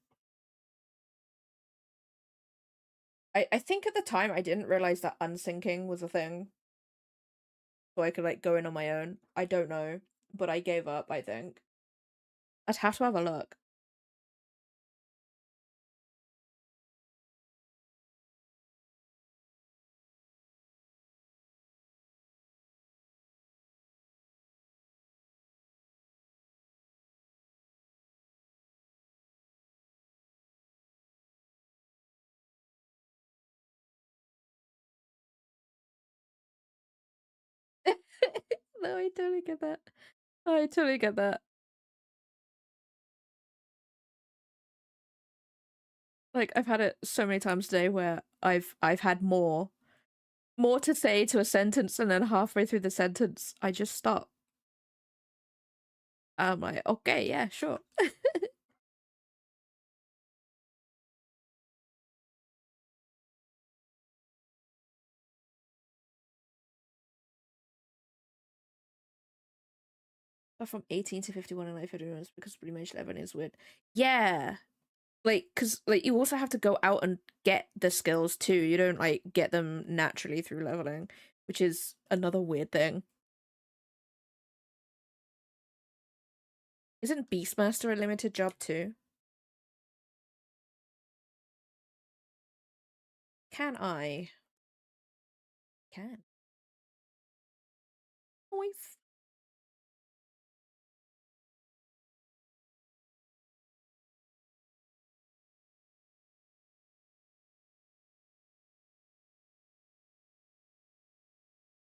I think at the time I didn't realize that unsyncing was a thing. So I could like go in on my own. I don't know. But I gave up, I think. I'd have to have a look. No, I totally get that. I totally get that. Like I've had it so many times today where I've had more to say to a sentence, and then halfway through the sentence I just stop. I'm like, okay, yeah, sure. But from 18 to 51 in like 50 minutes because pretty much everything is weird. Yeah. Like, cause like you also have to go out and get the skills too. You don't like get them naturally through leveling, which is another weird thing. Isn't Beastmaster a limited job too? Can I? Can. Noise.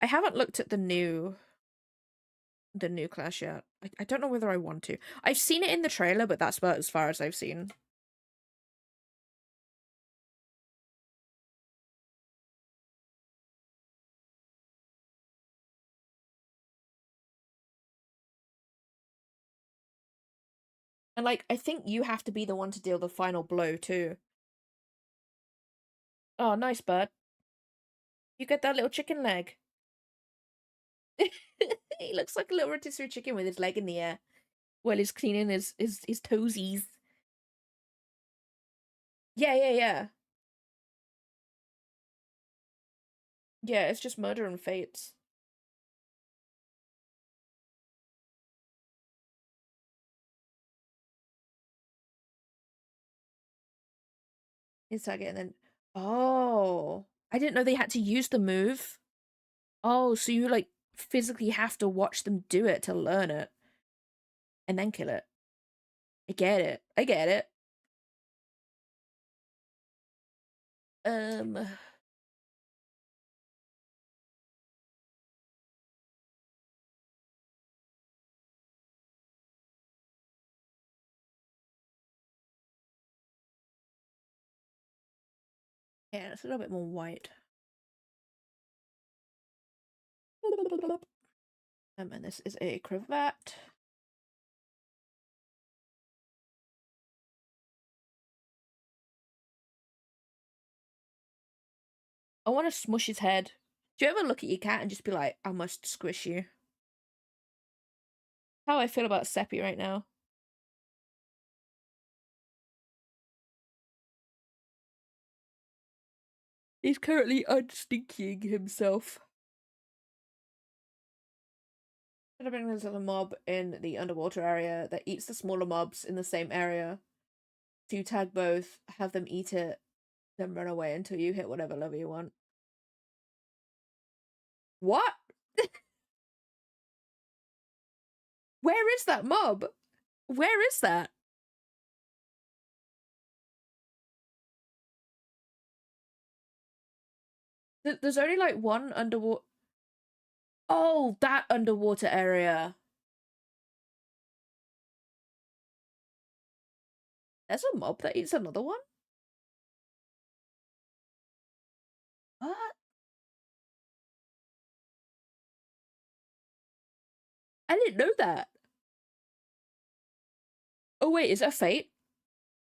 I haven't looked at the new class yet. I don't know whether I want to. I've seen it in the trailer, but that's about as far as I've seen. And like, I think you have to be the one to deal the final blow too. Oh, nice, bud. You get that little chicken leg. He looks like a little rotisserie chicken with his leg in the air while he's cleaning his toesies. Yeah, yeah, yeah. Yeah, it's just murder and fates. His target and then oh. I didn't know they had to use the move. Oh, so you like physically have to watch them do it to learn it and then kill it. I get it. I get it. Um yeah, it's a little bit more white. And this is a cravat. I want to smush his head. Do you ever look at your cat and just be like, I must squish you? How I feel about Seppi right now. He's currently unstinking himself. There's a mob in the underwater area that eats the smaller mobs in the same area. So you tag both, have them eat it, then run away until you hit whatever level you want. What? Where is that mob? Where is that? There's only like one underwater. Oh, that underwater area. There's a mob that eats another one? What? I didn't know that. Oh wait, is that fate?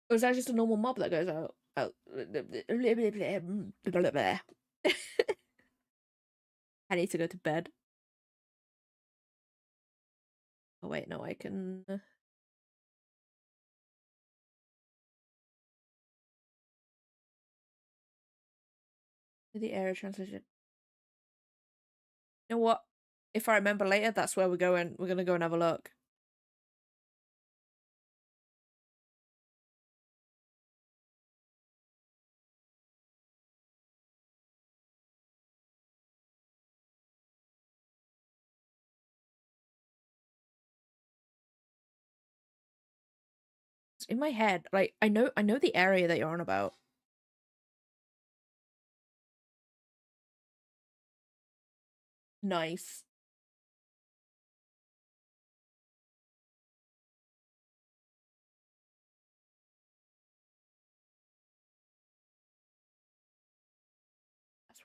Or is that just a normal mob that goes out? Out. I need to go to bed. Oh wait, no, I can. The area translation. You know what? If I remember later, that's where we're going. We're gonna go and have a look. It's in my head. Like I know the area that you're on about. Nice.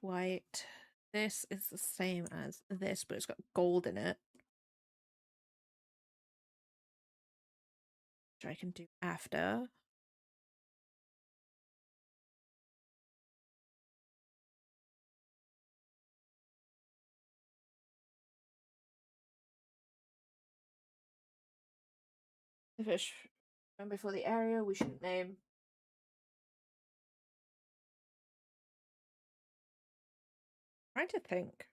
white. This is the same as this, but it's got gold in it. Which I can do after. The fish run before the area we shouldn't name. Trying to think.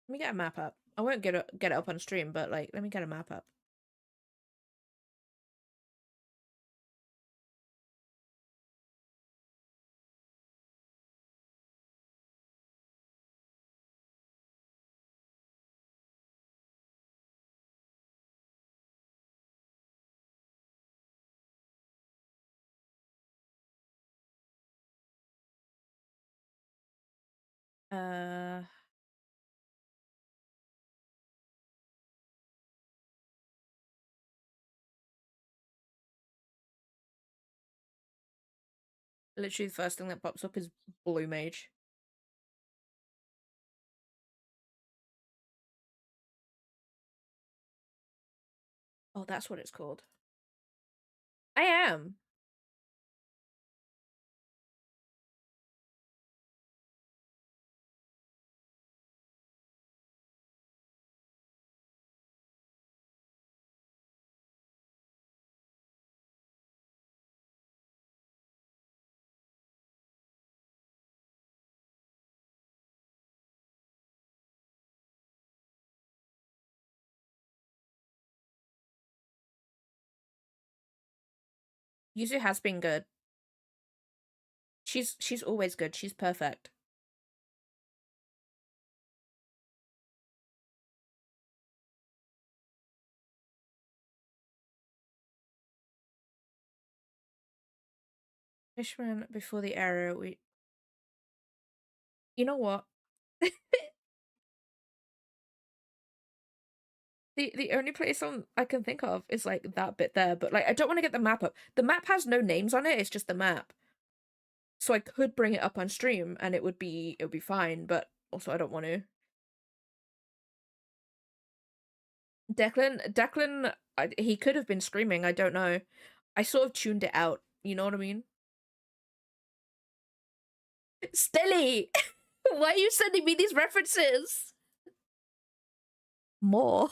Let me get a map up. I won't get it up on stream, but like, let me get a map up. Literally the first thing that pops up is Blue Mage. Oh, that's what it's called. I am. Yuzu has been good. She's always good. She's perfect. Fishman before the area we. You know what? The only place I can think of is like that bit there, but like I don't want to get the map up. The map has no names on it. It's just the map. So I could bring it up on stream and it would be fine, but also I don't want to. Declan, he could have been screaming. I don't know. I sort of tuned it out. You know what I mean? Stelly, why are you sending me these references? More.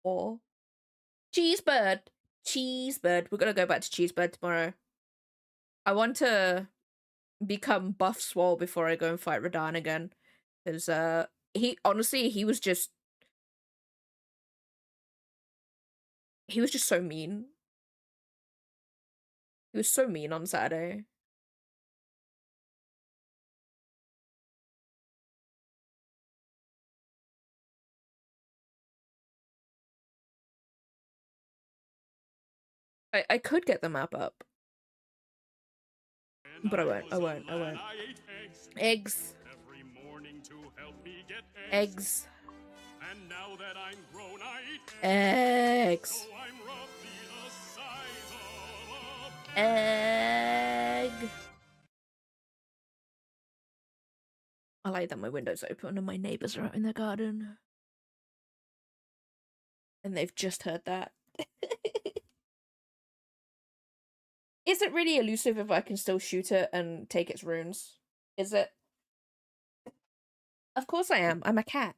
More. Cheesebird. Cheesebird. We're gonna go back to Cheesebird tomorrow. I want to become buff Swole before I go and fight Radahn again. Because he honestly he was just so mean. He was so mean on Saturday. I could get the map up. But I won't. Eggs. Every morning to help me get Eggs. And now that I'm grown, I eat Eggs. So I'm roughly the size of a Egg. I like that my window's open and my neighbors are out in their garden. And they've just heard that. Is it really elusive if I can still shoot it and take its runes? Is it? Of course I am. I'm a cat.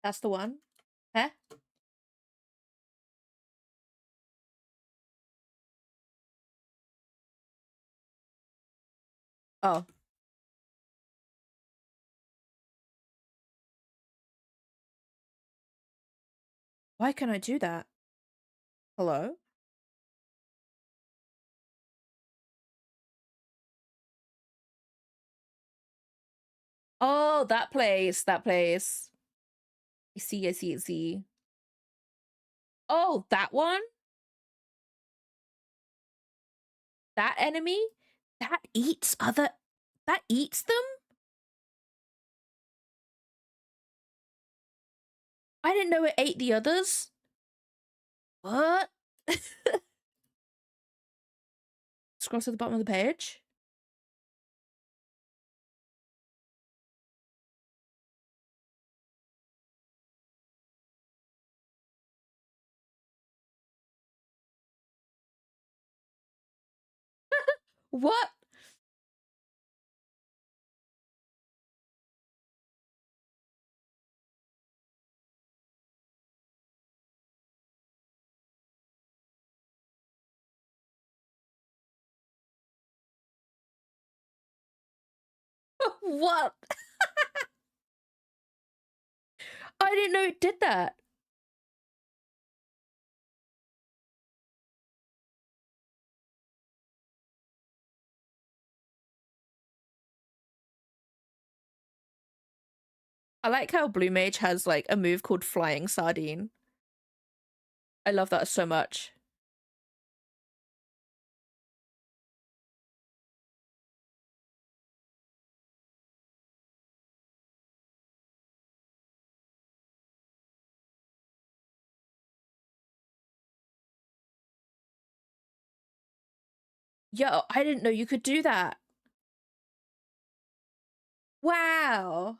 That's the one. Huh? Oh. Why can I do that? Hello? Oh, that place. That place. I see, I see, I see. Oh, that one? That enemy? That eats other... That eats them? I didn't know it ate the others. What? Scroll to the bottom of the page. What? What? I didn't know it did that. I like how Blue Mage has like a move called Flying Sardine. I love that so much. Yo, I didn't know you could do that. Wow.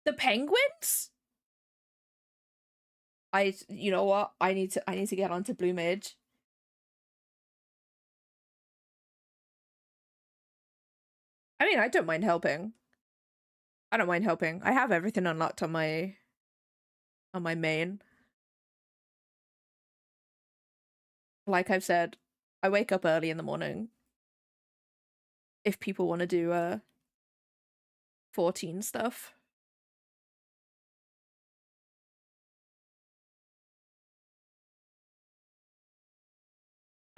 The penguins? You know what? I need to get onto Blue Mage. I mean, I don't mind helping. I don't mind helping. I have everything unlocked on my main. Like I've said, I wake up early in the morning. If people want to do 14 stuff.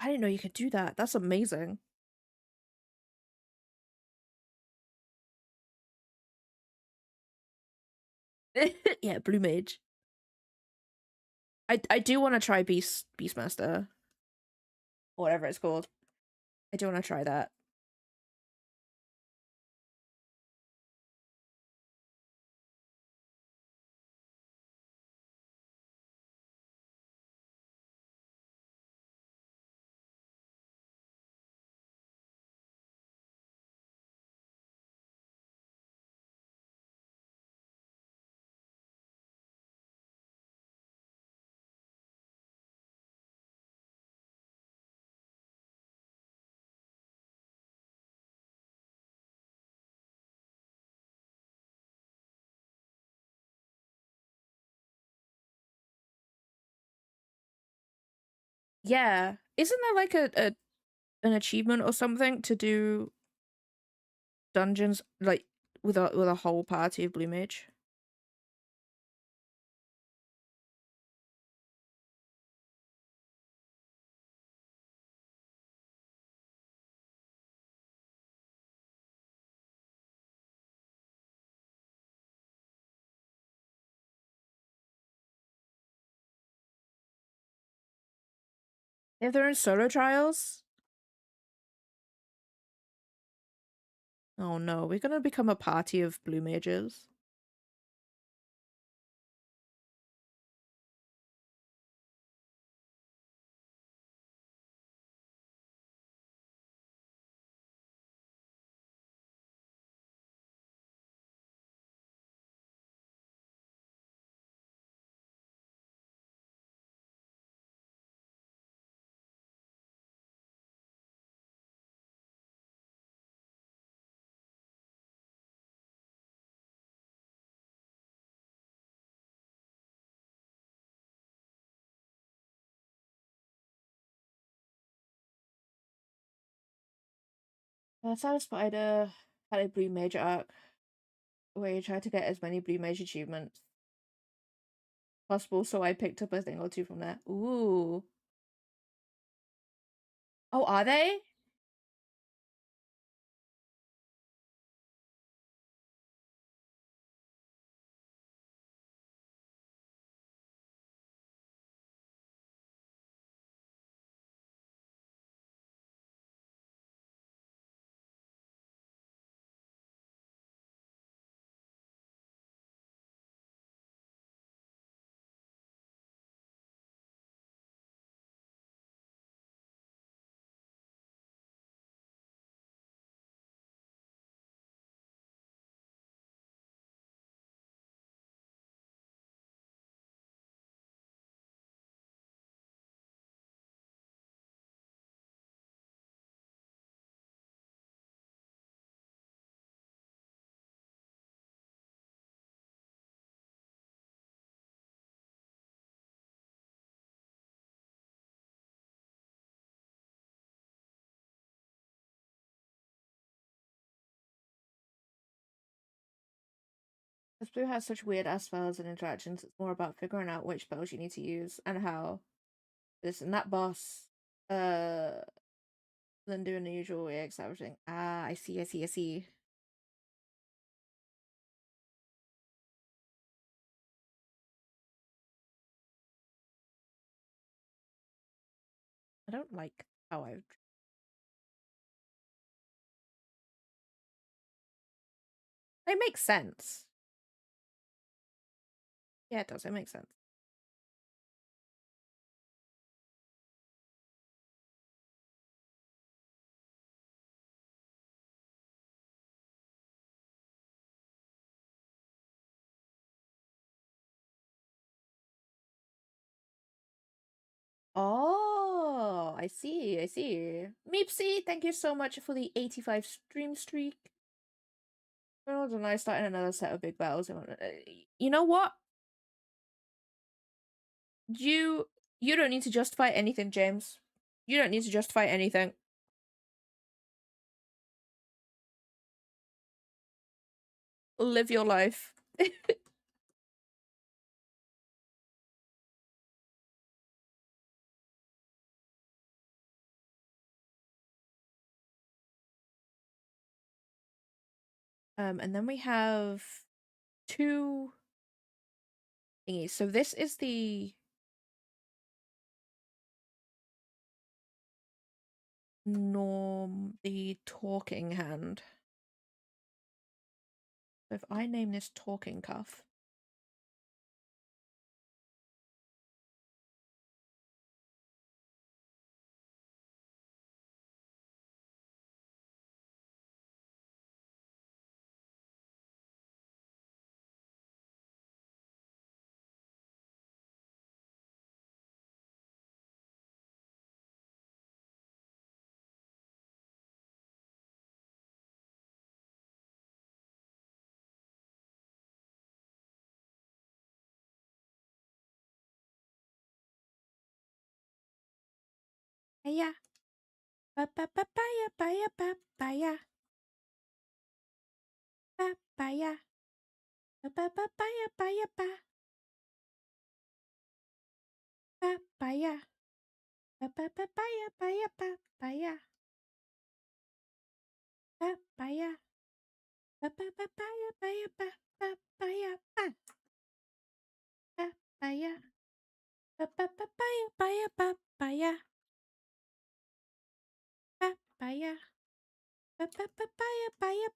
I didn't know you could do that. That's amazing. Yeah, Blue Mage. I do want to try Beastmaster. Whatever it's called. I do want to try that. Yeah. Isn't there like an achievement or something to do dungeons like with a whole party of Blue Mage? They have their own solo trials? Oh no, we're gonna become a party of Blue Mages. Silent Spider had a Blue Mage arc where you tried to get as many Blue Mage achievements possible, so I picked up a thing or two from there. Ooh. Oh, are they? Because Blue has such weird ass spells and interactions, it's more about figuring out which spells you need to use and how this and that boss uh than doing the usual EX everything. Ah, I see, I see, I see. I don't like how I've it makes sense. Yeah, it does, it makes sense. Oh, I see, I see. Meepsy, thank you so much for the 85 stream streak. Ronald and I starting another set of big battles. You know what? You don't need to justify anything, James. You don't need to justify anything. Live your life. And then we have two thingies. So this is the the talking hand. So if I name this talking cuff. Hiya. Papaya, papaya, papaya. Papaya. Papaya, papaya, papaya. Papaya. Papaya, papaya, papaya. Papaya. Papaya, papaya, papaya. Papaya. Papaya, papaya, papaya. Papaya. Papaya, papaya, papaya.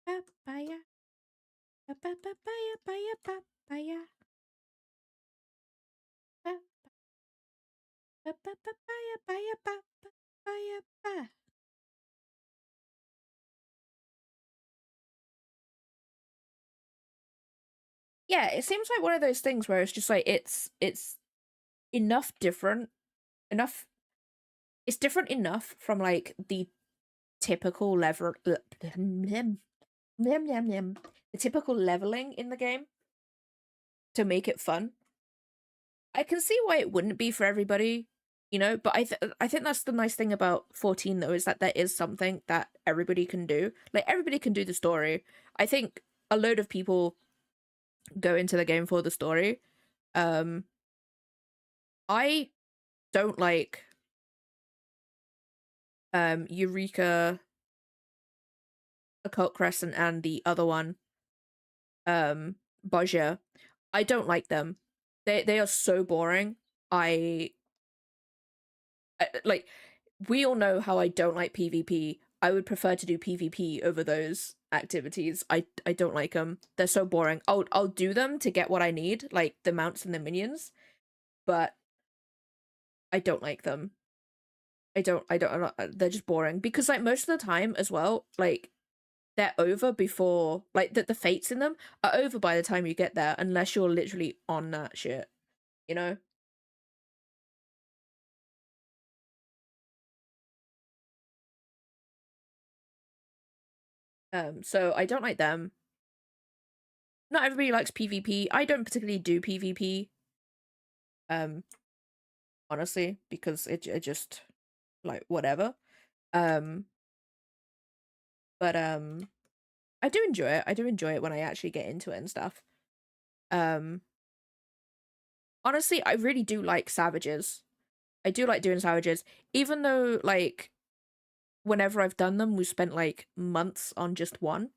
Papaya. Papaya, papaya, papaya. Papaya, papaya, papaya. Yeah, it seems like one of those things where it's just like it's enough different enough it's different enough from like the typical level the typical leveling in the game to make it fun. I can see why it wouldn't be for everybody, you know. But I think that's the nice thing about 14 though, is that there is something that everybody can do. Like everybody can do the story. I think a load of people go into the game for the story. Um, I don't like Eureka, Occult Crescent, and the other one, Baja. I don't like them. They are so boring. I, like, we all know how I don't like PvP. I would prefer to do PvP over those activities. I don't like them. They're so boring. I'll do them to get what I need, like the mounts and the minions, but I don't like them. I'm not, they're just boring because like most of the time as well, like they're over before, like the fates in them are over by the time you get there unless you're literally on that shit, you know? So I don't like them. Not everybody likes PvP. I don't particularly do PvP, um, honestly, because it just like whatever. Um, but I do enjoy it. I do enjoy it when I actually get into it and stuff. Um, honestly, I really do like savages. I do like doing savages, even though like whenever I've done them, we've spent like months on just one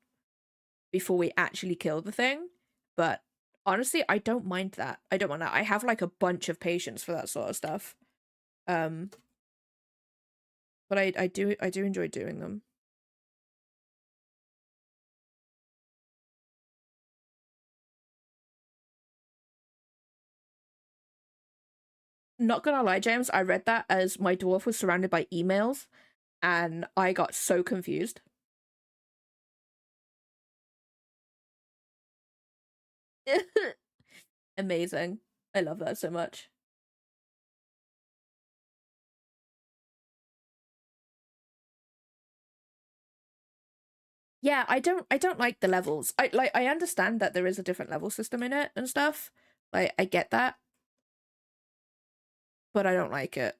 before we actually kill the thing. But honestly, I don't mind that. I don't mind that. I have like a bunch of patience for that sort of stuff. Um, but I do enjoy doing them. Not gonna lie, James, I read that as my dwarf was surrounded by emails and I got so confused. Amazing. I love that so much. Yeah, I don't like the levels. I understand that there is a different level system in it and stuff. Like I get that, but I don't like it.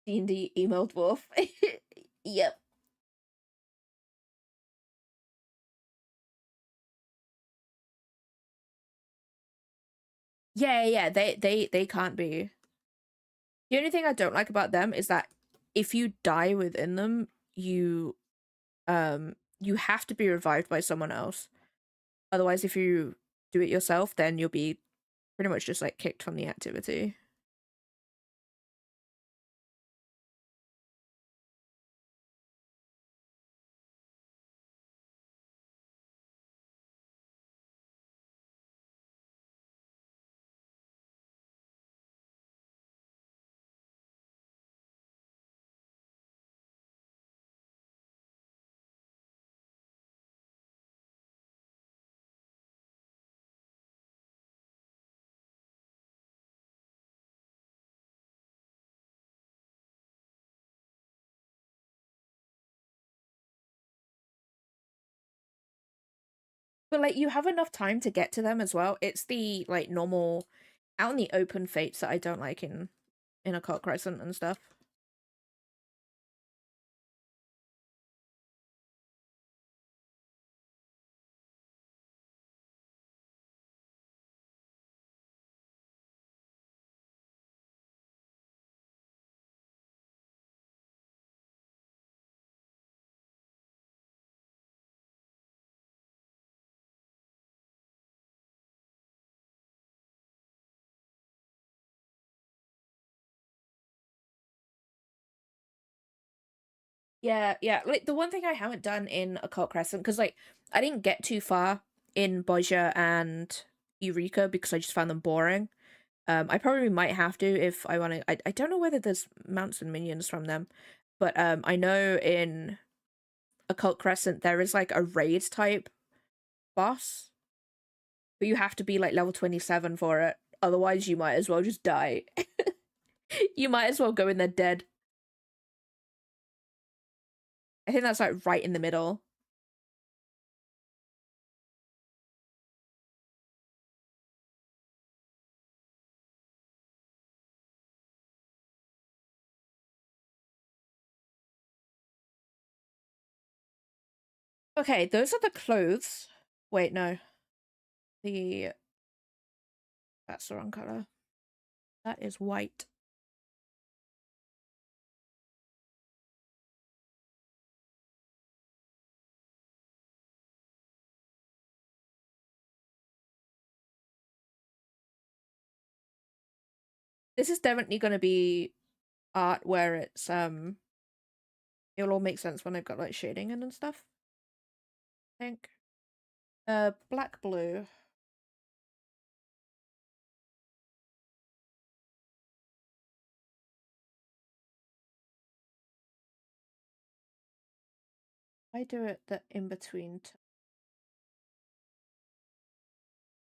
D&D email dwarf. Yep. Yeah, yeah, they can't be. The only thing I don't like about them is that if you die within them, you have to be revived by someone else. Otherwise, if you do it yourself, then you'll be pretty much just like kicked from the activity. But like you have enough time to get to them as well. It's the like normal out in the open fates that I don't like in Occult Crescent and stuff. Yeah, yeah. Like the one thing I haven't done in Occult Crescent, because like I didn't get too far in Boja and Eureka because I just found them boring. I probably might have to if I want to. I don't know whether there's mounts and minions from them, but I know in Occult Crescent, there is like a raid type boss, but you have to be like level 27 for it. Otherwise, you might as well just die. You might as well go in there dead. I think that's like right in the middle. Okay, those are the clothes. Wait, no. The That's the wrong color. That is white. This is definitely going to be art where it'll all make sense when I've got like shading in and stuff. I think. Black blue. I do it the in between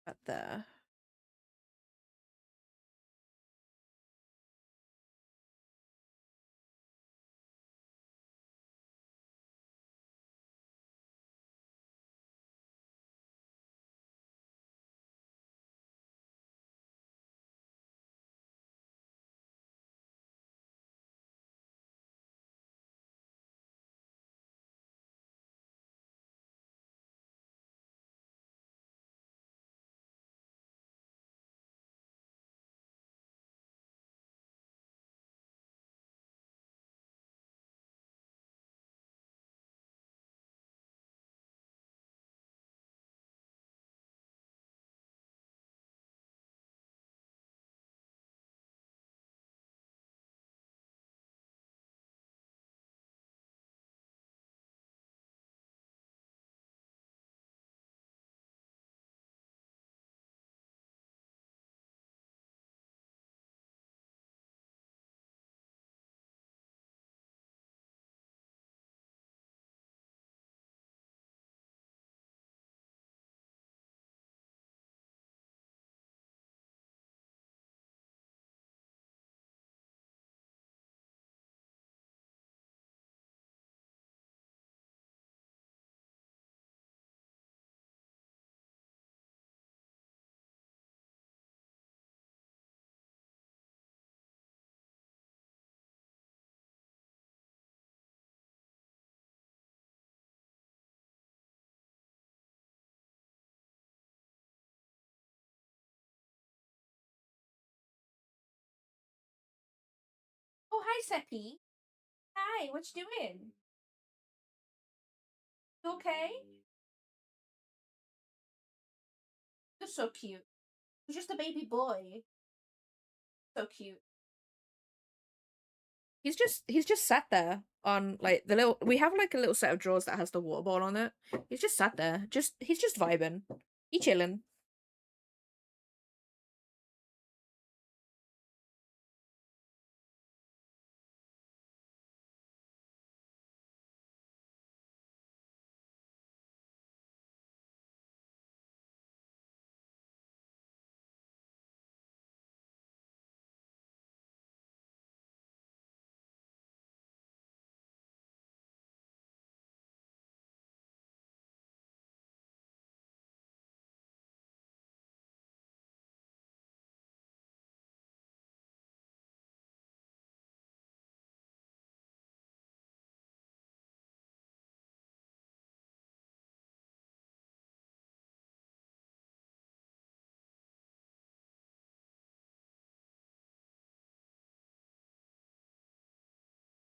at there. Oh, hi, Seppi. Hi, what you doing? You okay? You're so cute. You're just a baby boy. So cute. He's just sat there on like the little we have like a little set of drawers that has the water ball on it. He's just sat there. He's just vibing. He chilling.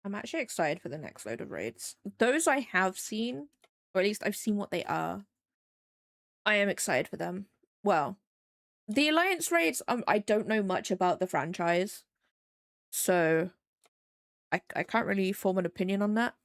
I'm actually excited for the next load of raids. Those I have seen, or at least I've seen what they are. I am excited for them. Well, the Alliance raids, I don't know much about the franchise, so I can't really form an opinion on that.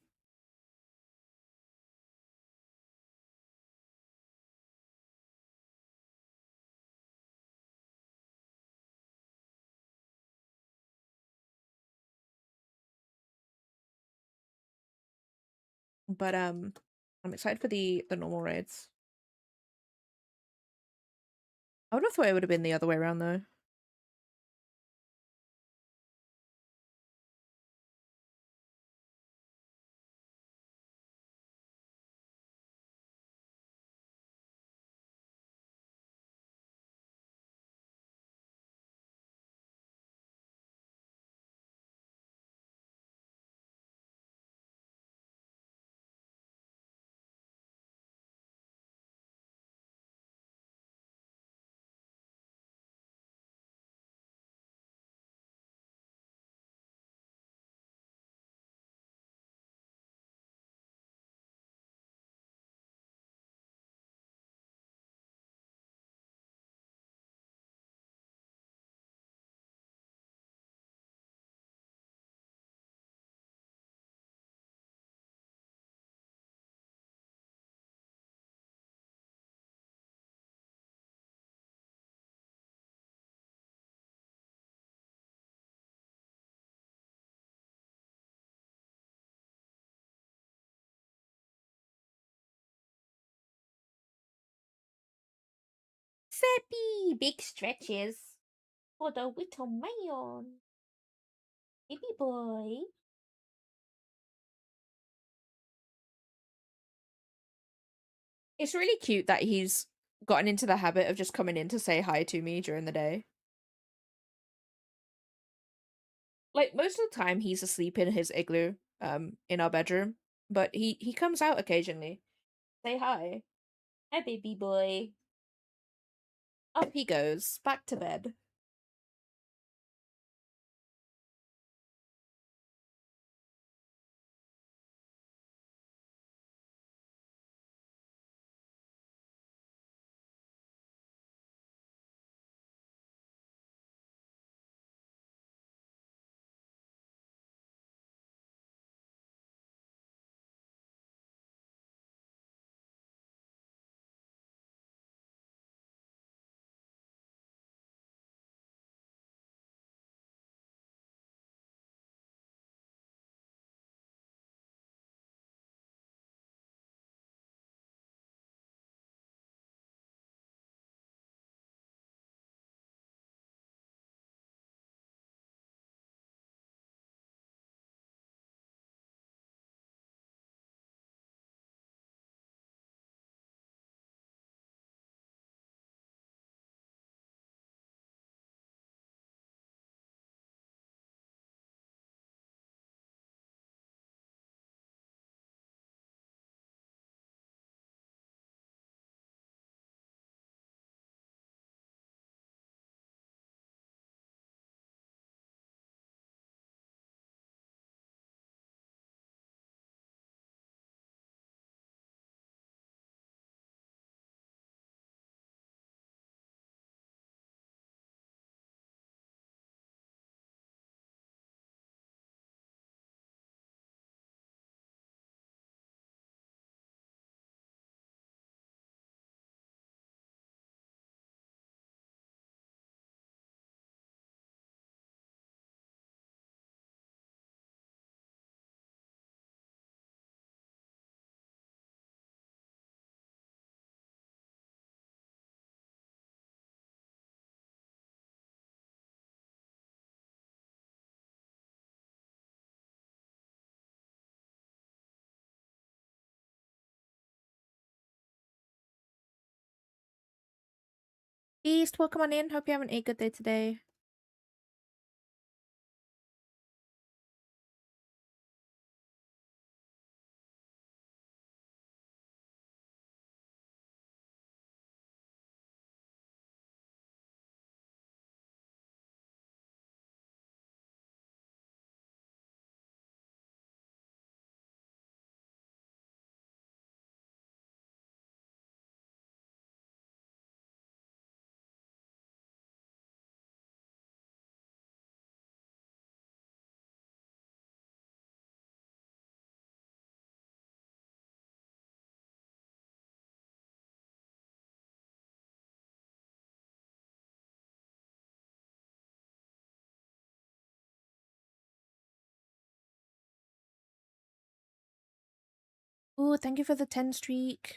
But I'm excited for the normal raids. I would have thought it would have been the other way around though. Seppi! Big stretches for the little man. Baby boy. It's really cute that he's gotten into the habit of just coming in to say hi to me during the day. Like most of the time he's asleep in his igloo, in our bedroom. But he comes out occasionally. Say hi. Hi baby boy. Up he goes, back to bed. Beast, welcome on in. Hope you're having a good day today. Oh, thank you for the 10 streak.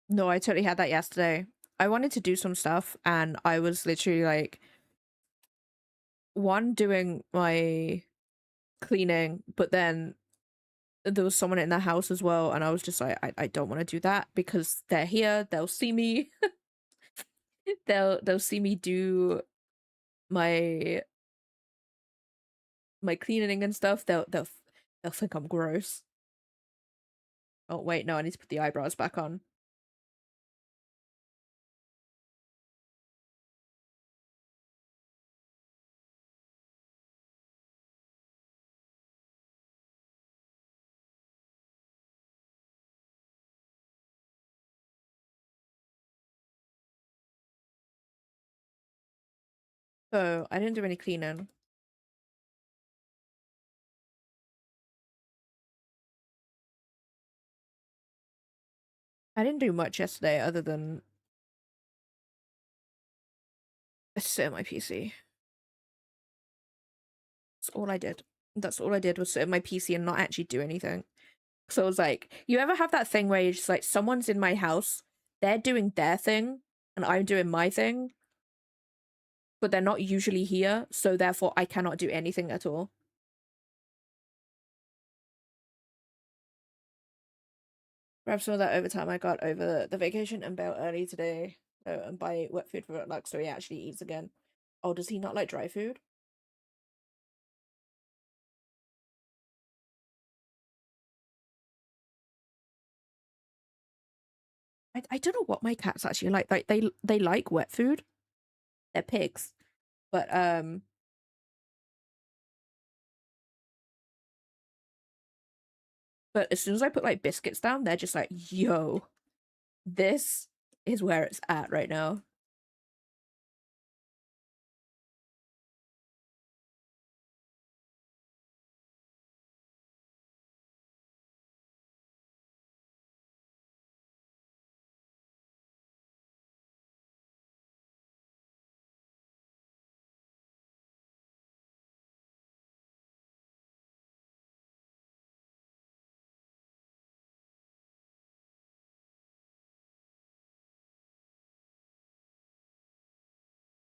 No, I totally had that yesterday. I wanted to do some stuff and I was literally like, one, doing my cleaning, but then there was someone in the house as well, and I was just like, I don't want to do that because they're here, they'll see me. They'll see me do my cleaning and stuff. They'll think I'm gross. Oh wait, no, I need to put the eyebrows back on. So I didn't do any cleaning. I didn't do much yesterday other than sit at my PC. That's all I did. That's all I did was sit at my PC and not actually do anything. So it was like, you ever have that thing where you're just like, someone's in my house, they're doing their thing, and I'm doing my thing, but they're not usually here, so therefore I cannot do anything at all. Grab some of that overtime I got over the vacation and bail early today. And buy wet food for luck so he actually eats again. Oh, does he not like dry food? I don't know what my cats actually like. Like they like wet food. They're pigs. But as soon as I put like biscuits down, they're just like, yo, this is where it's at right now.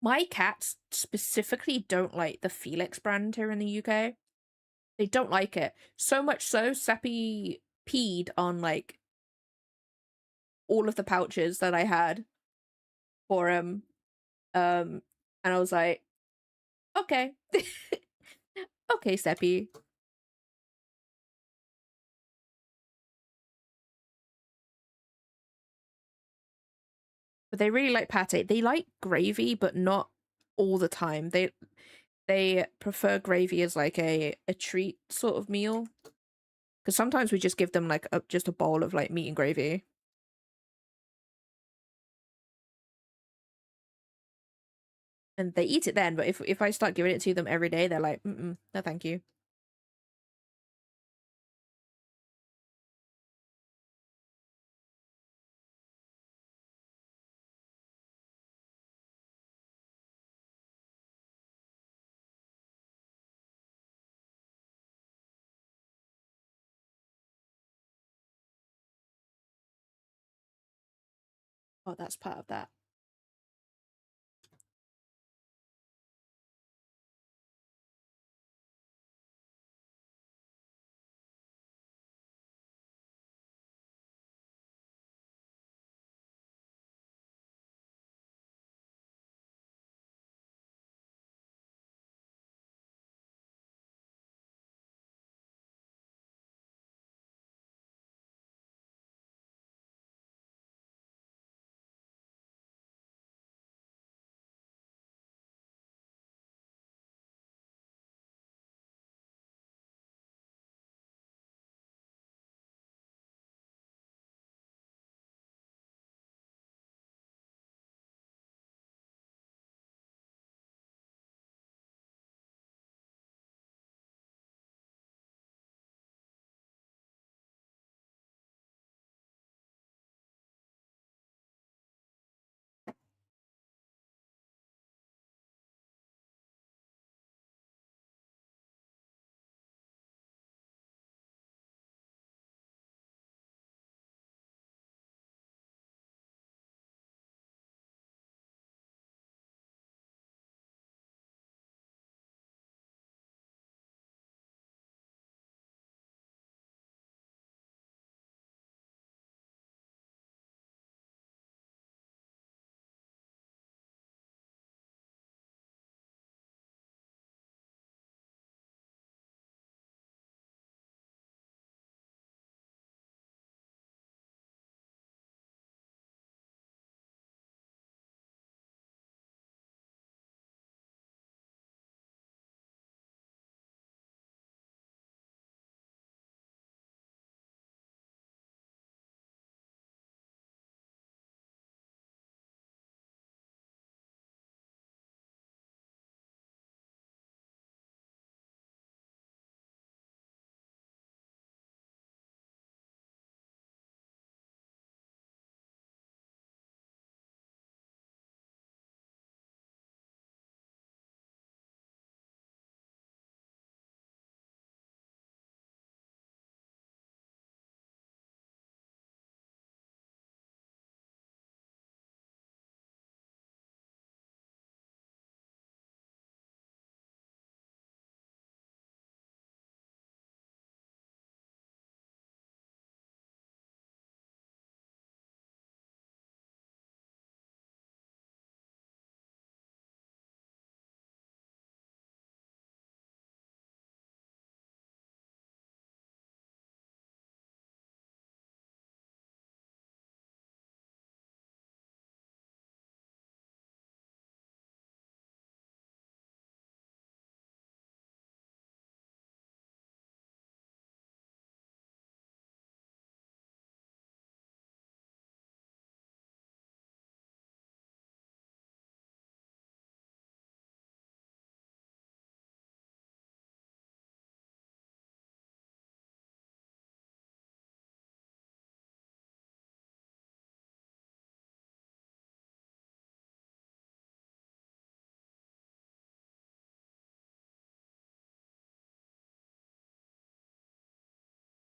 My cats specifically don't like the Felix brand here in the UK. They don't like it. So much so, Seppi peed on like all of the pouches that I had for him. And I was like, okay. Okay, Seppi. But they really like pate. They like gravy, but not all the time. They prefer gravy as like a treat sort of meal. Because sometimes we just give them like just a bowl of like meat and gravy. And they eat it then, but if I start giving it to them every day, they're like, no, thank you. Oh, that's part of that.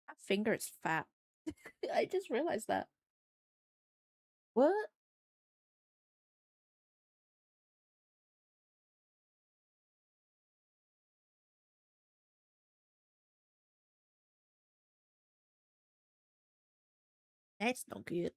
That finger is fat. I just realized that. What? That's not good.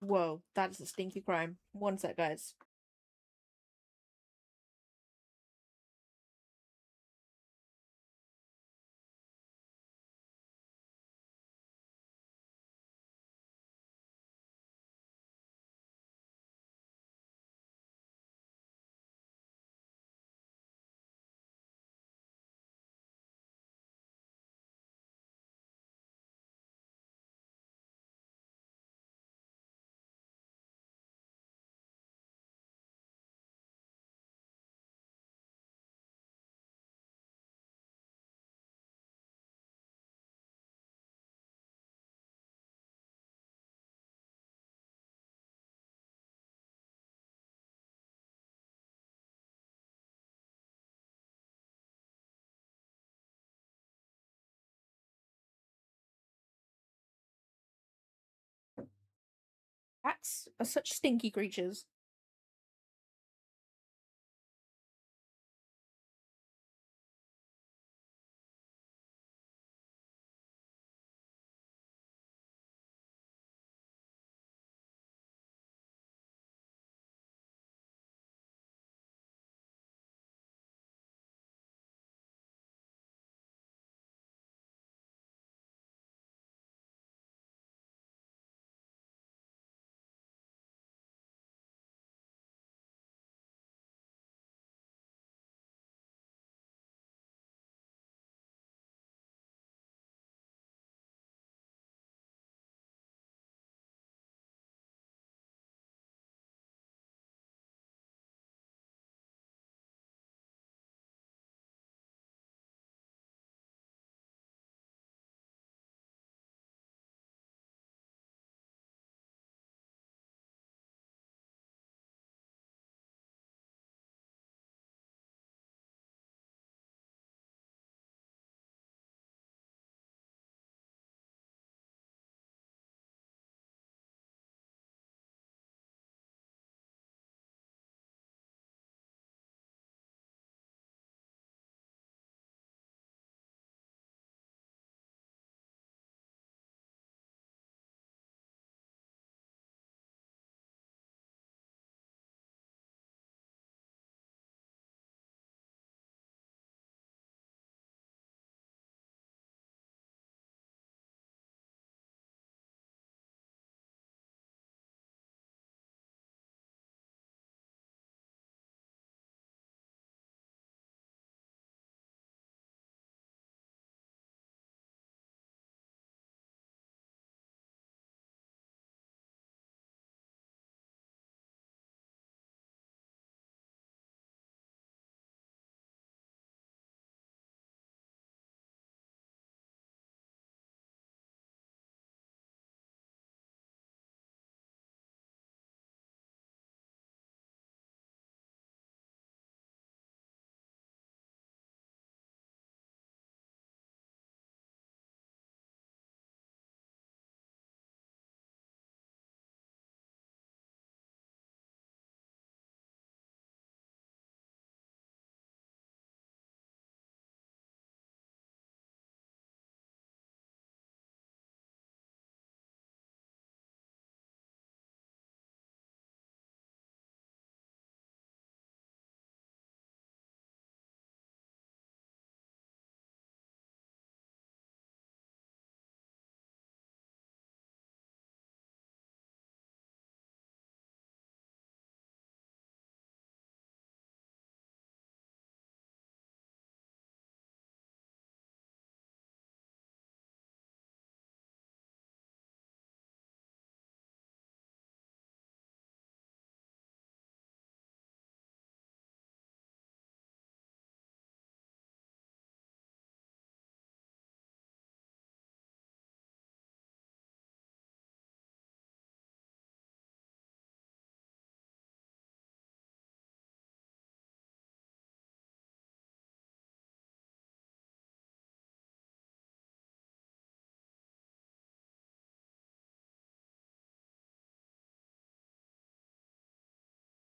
Whoa, that is a stinky crime. One sec, guys. Cats are such stinky creatures.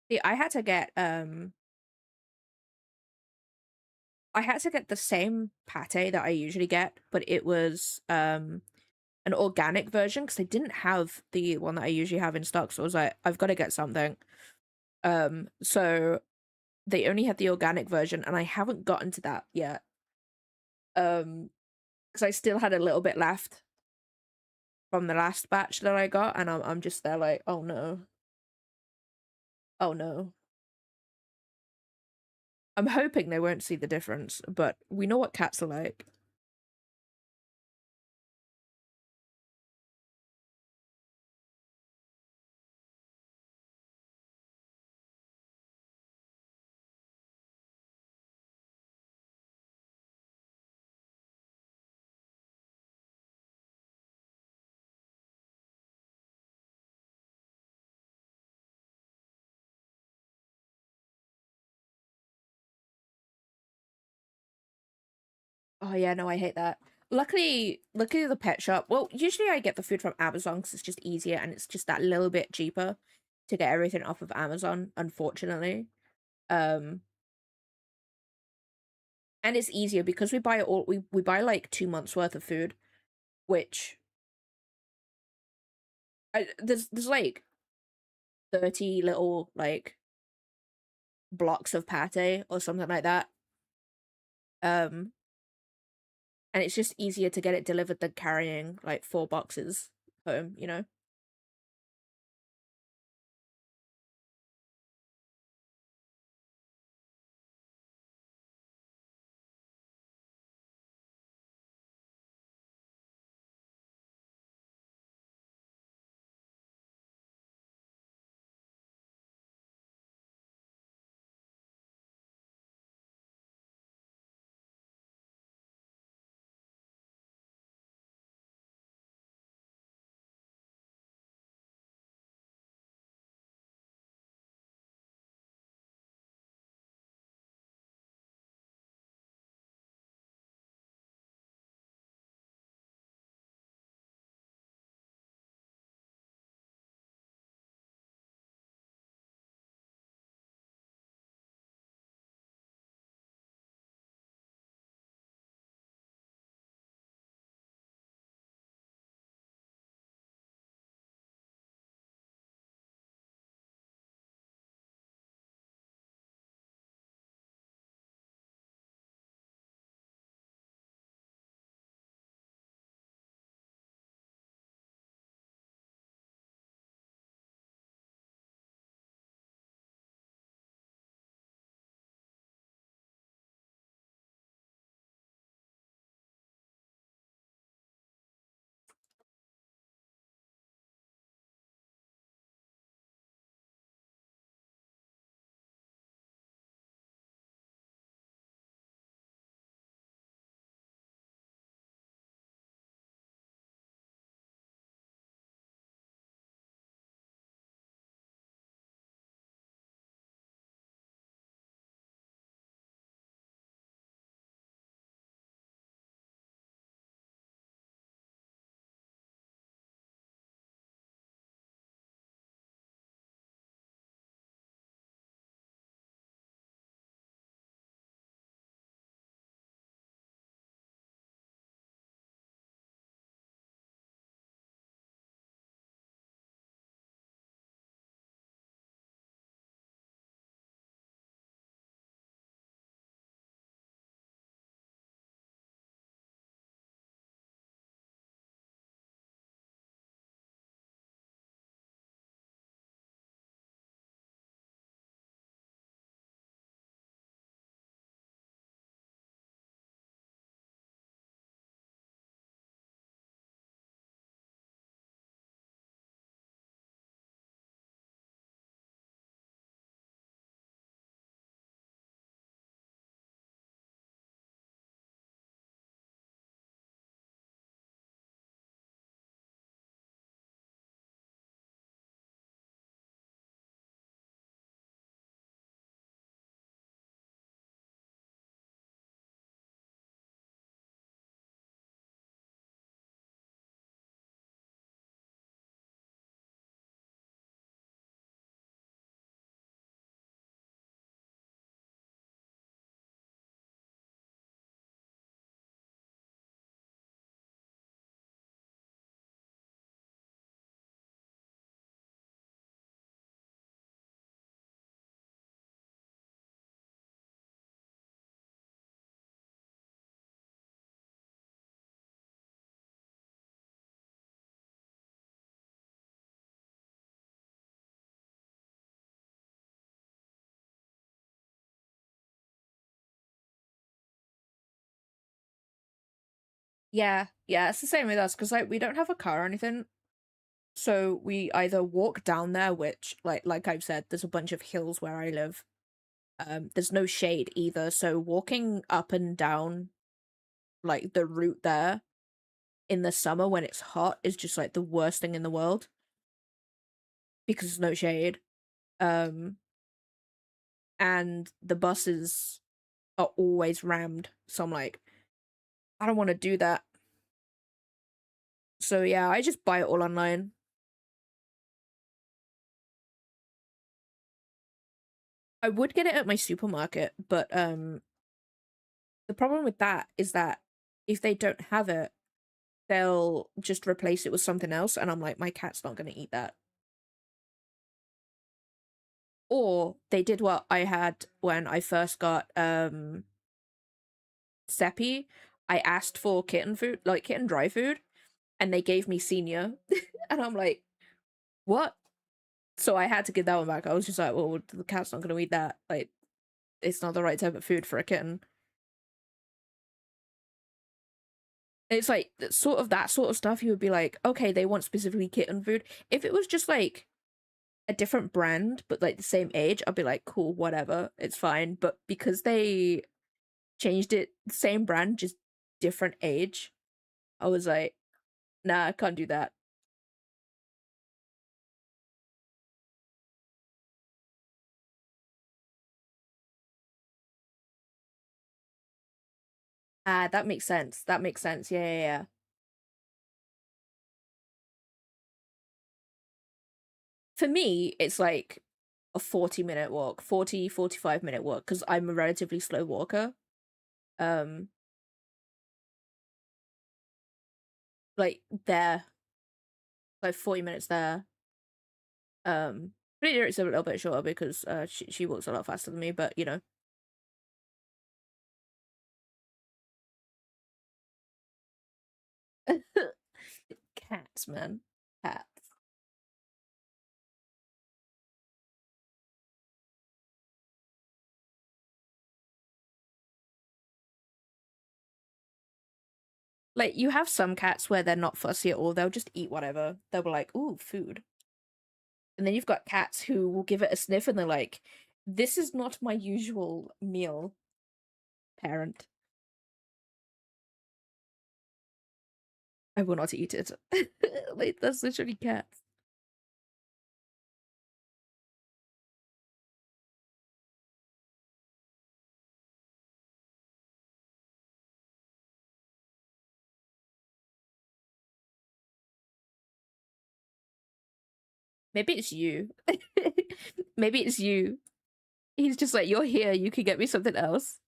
See, I had to get the same pate that I usually get, but it was an organic version because I didn't have the one that I usually have in stock. So I was like, I've got to get something. So they only had the organic version, and I haven't gotten to that yet. Because I still had a little bit left from the last batch that I got, and I'm just there like, oh no. Oh no. I'm hoping they won't see the difference, but we know what cats are like. Oh yeah, no, I hate that. Luckily the pet shop. Well, usually I get the food from Amazon because it's just easier and it's just that little bit cheaper to get everything off of Amazon, unfortunately. Um, and it's easier because we buy all we buy like 2 months worth of food, which there's like 30 little like blocks of pate or something like that. Um, and it's just easier to get it delivered than carrying like 4 boxes home, you know? Yeah, yeah, it's the same with us because like we don't have a car or anything. So we either walk down there, which like I've said, there's a bunch of hills where I live. There's no shade either, so walking up and down like the route there in the summer when it's hot is just like the worst thing in the world because there's no shade. Um, and the buses are always rammed. So I'm like, I don't want to do that. So yeah, I just buy it all online. I would get it at my supermarket, but the problem with that is that if they don't have it, they'll just replace it with something else, and I'm like, my cat's not gonna eat that. Or they did what I had when I first got Seppi. I asked for kitten food, like kitten dry food, and they gave me senior. And I'm like, what? So I had to give that one back. I was just like, well, the cat's not gonna eat that. Like, it's not the right type of food for a kitten. It's like sort of that sort of stuff. You would be like, okay, they want specifically kitten food. If it was just like a different brand but like the same age, I'd be like, cool, whatever, it's fine. But because they changed it, same brand, just different age, I was like, nah, I can't do that. Ah, that makes sense. That makes sense. Yeah, yeah, yeah. For me, it's like a 40-minute walk, 45-minute walk, because I'm a relatively slow walker. Um, like there, like 40 minutes there. Pretty it's a little bit shorter because she walks a lot faster than me, but you know. Cats, man. Cats. Like you have some cats where they're not fussy at all. They'll just eat whatever. They'll be like, "Ooh, food." And then you've got cats who will give it a sniff and they're like, "This is not my usual meal, parent. I will not eat it." Like that's literally cats. Maybe it's you. Maybe it's you. He's just like, "You're here. You can get me something else."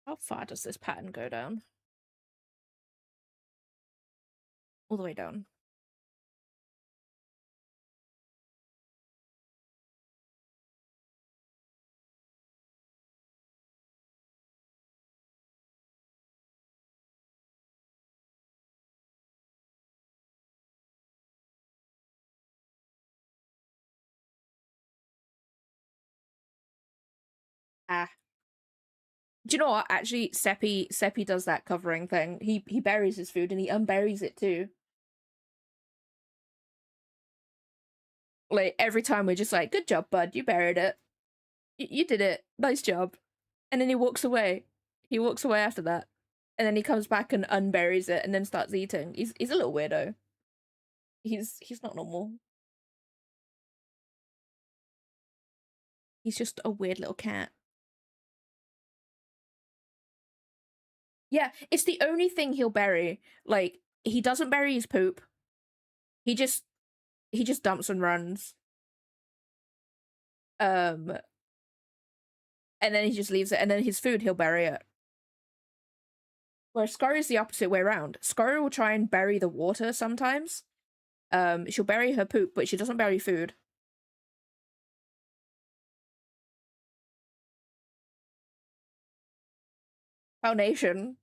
How far does this pattern go down? All the way down. Ah. Do you know what? Actually, Seppi does that covering thing. He buries his food and he unburies it too. Like every time we're just like, "Good job, bud. You buried it. You did it. Nice job." And then he walks away. He walks away after that, and then he comes back and unburies it and then starts eating. He's a little weirdo. He's not normal. He's just a weird little cat. Yeah, it's the only thing he'll bury. Like, he doesn't bury his poop. He just dumps and runs. And then he just leaves it, and then his food he'll bury it. Whereas Scurry's the opposite way around. Scurry will try and bury the water sometimes. She'll bury her poop, but she doesn't bury food. Foundation.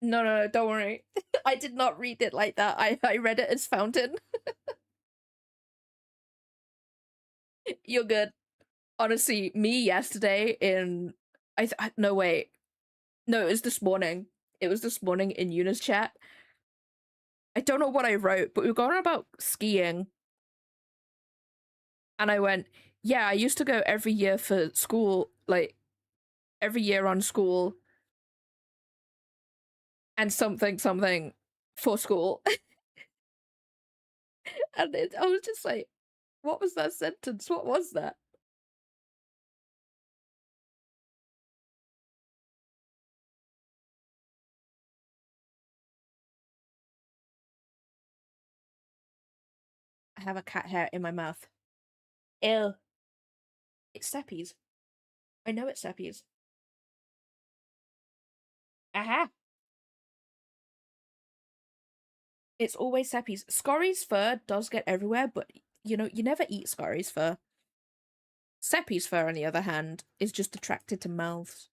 No, don't worry. I did not read it like that. I read it as fountain. You're good. Honestly, me yesterday in no wait. No, it was this morning. It was this morning in Yuna's chat. I don't know what I wrote, but we were going on about skiing. And I went, yeah, I used to go every year for school, like every year on school and something for school. And I was just like, what was that sentence? What was that? I have a cat hair in my mouth. Ew. It's Seppi's. I know it's Seppi's. Aha! It's always Seppi's. Scurry's fur does get everywhere, but you know, you never eat Scurry's fur. Seppi's fur, on the other hand, is just attracted to mouths.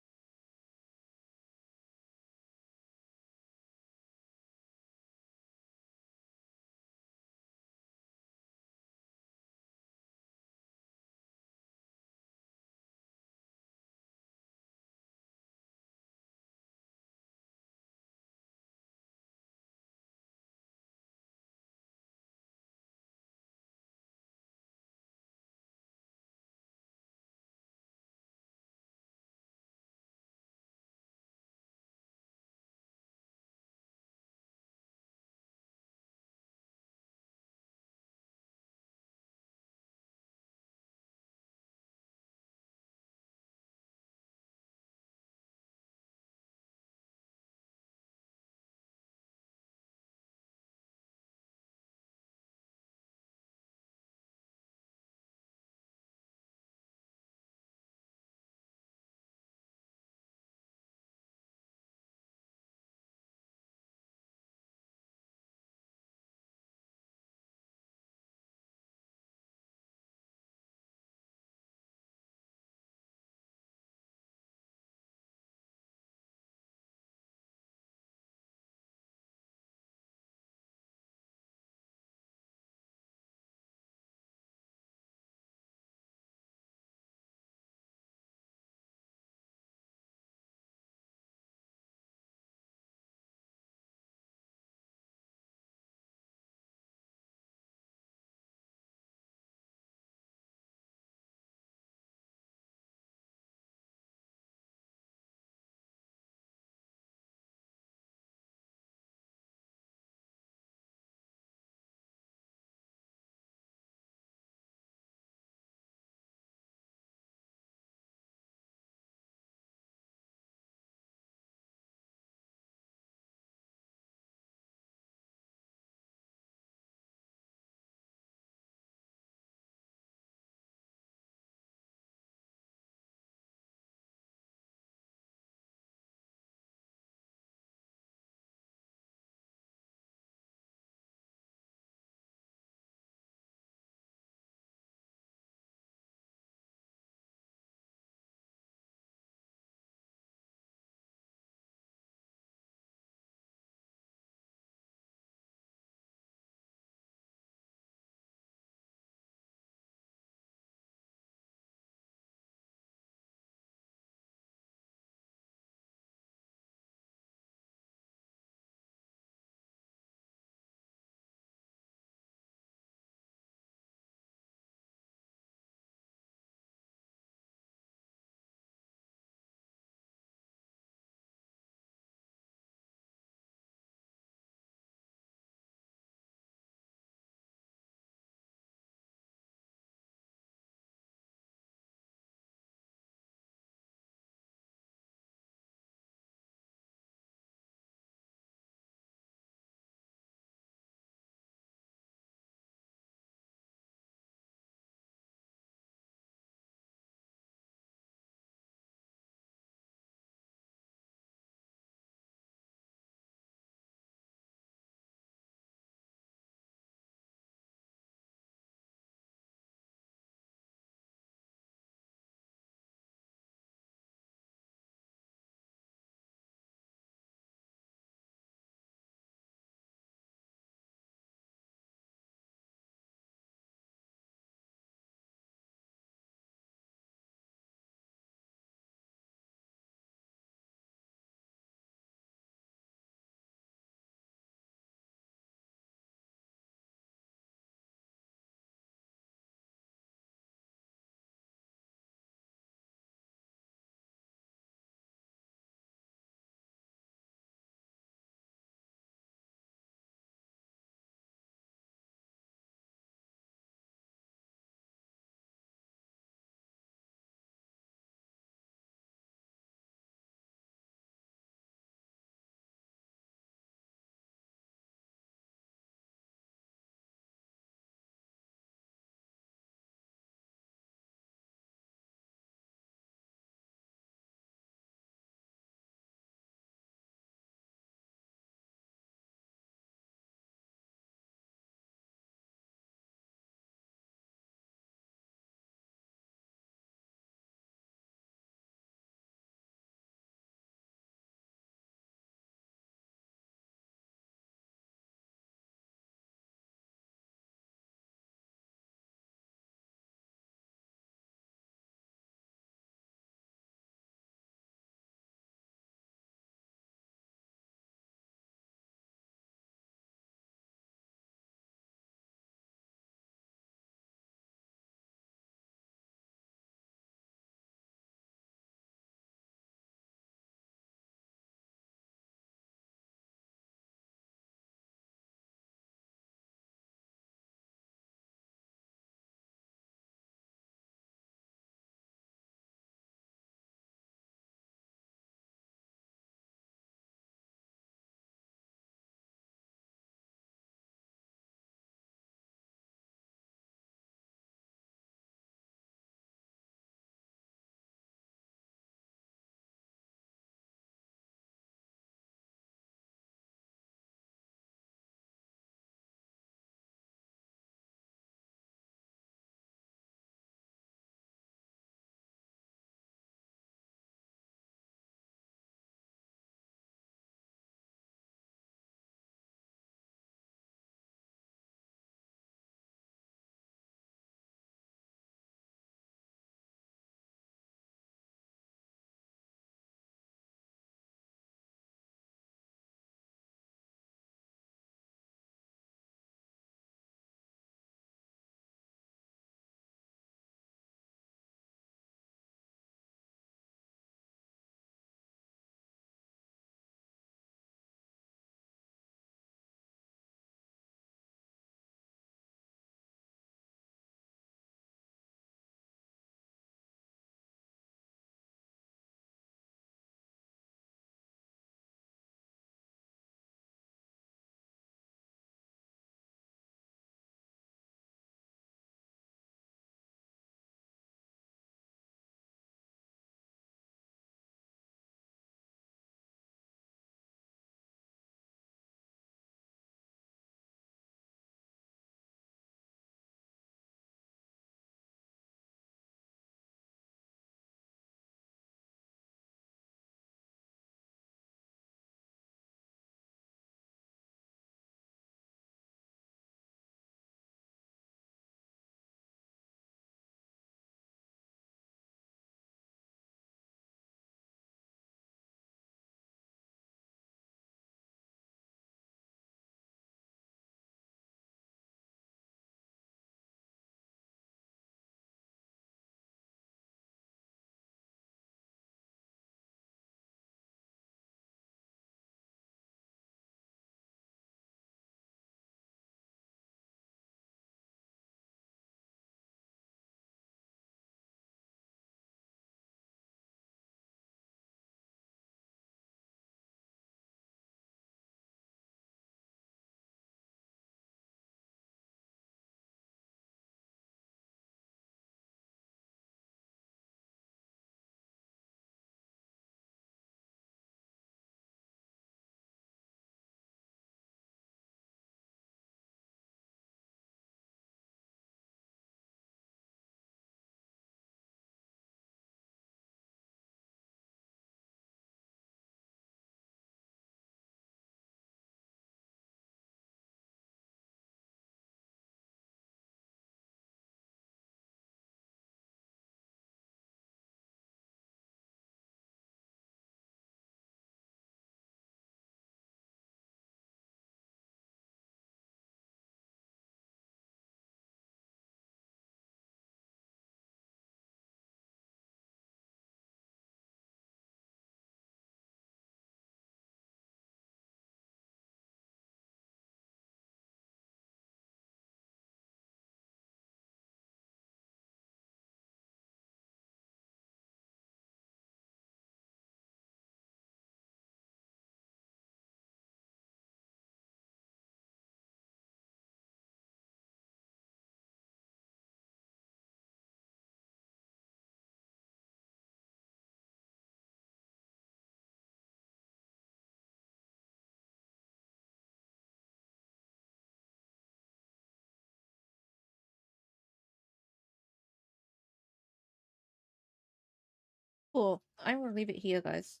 Cool. I'm gonna leave it here, guys.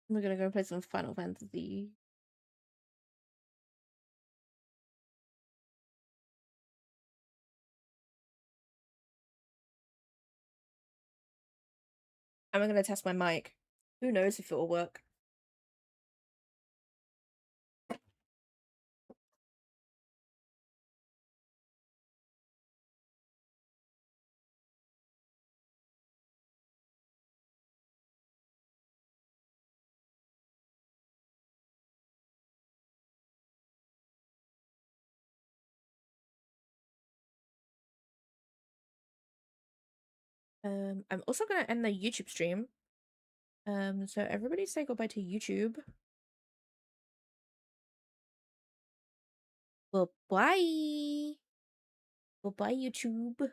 We're gonna go play some Final Fantasy. And we're gonna test my mic. Who knows if it'll work. I'm also gonna end the YouTube stream. So everybody say goodbye to YouTube. Bye-bye. Bye-bye, YouTube.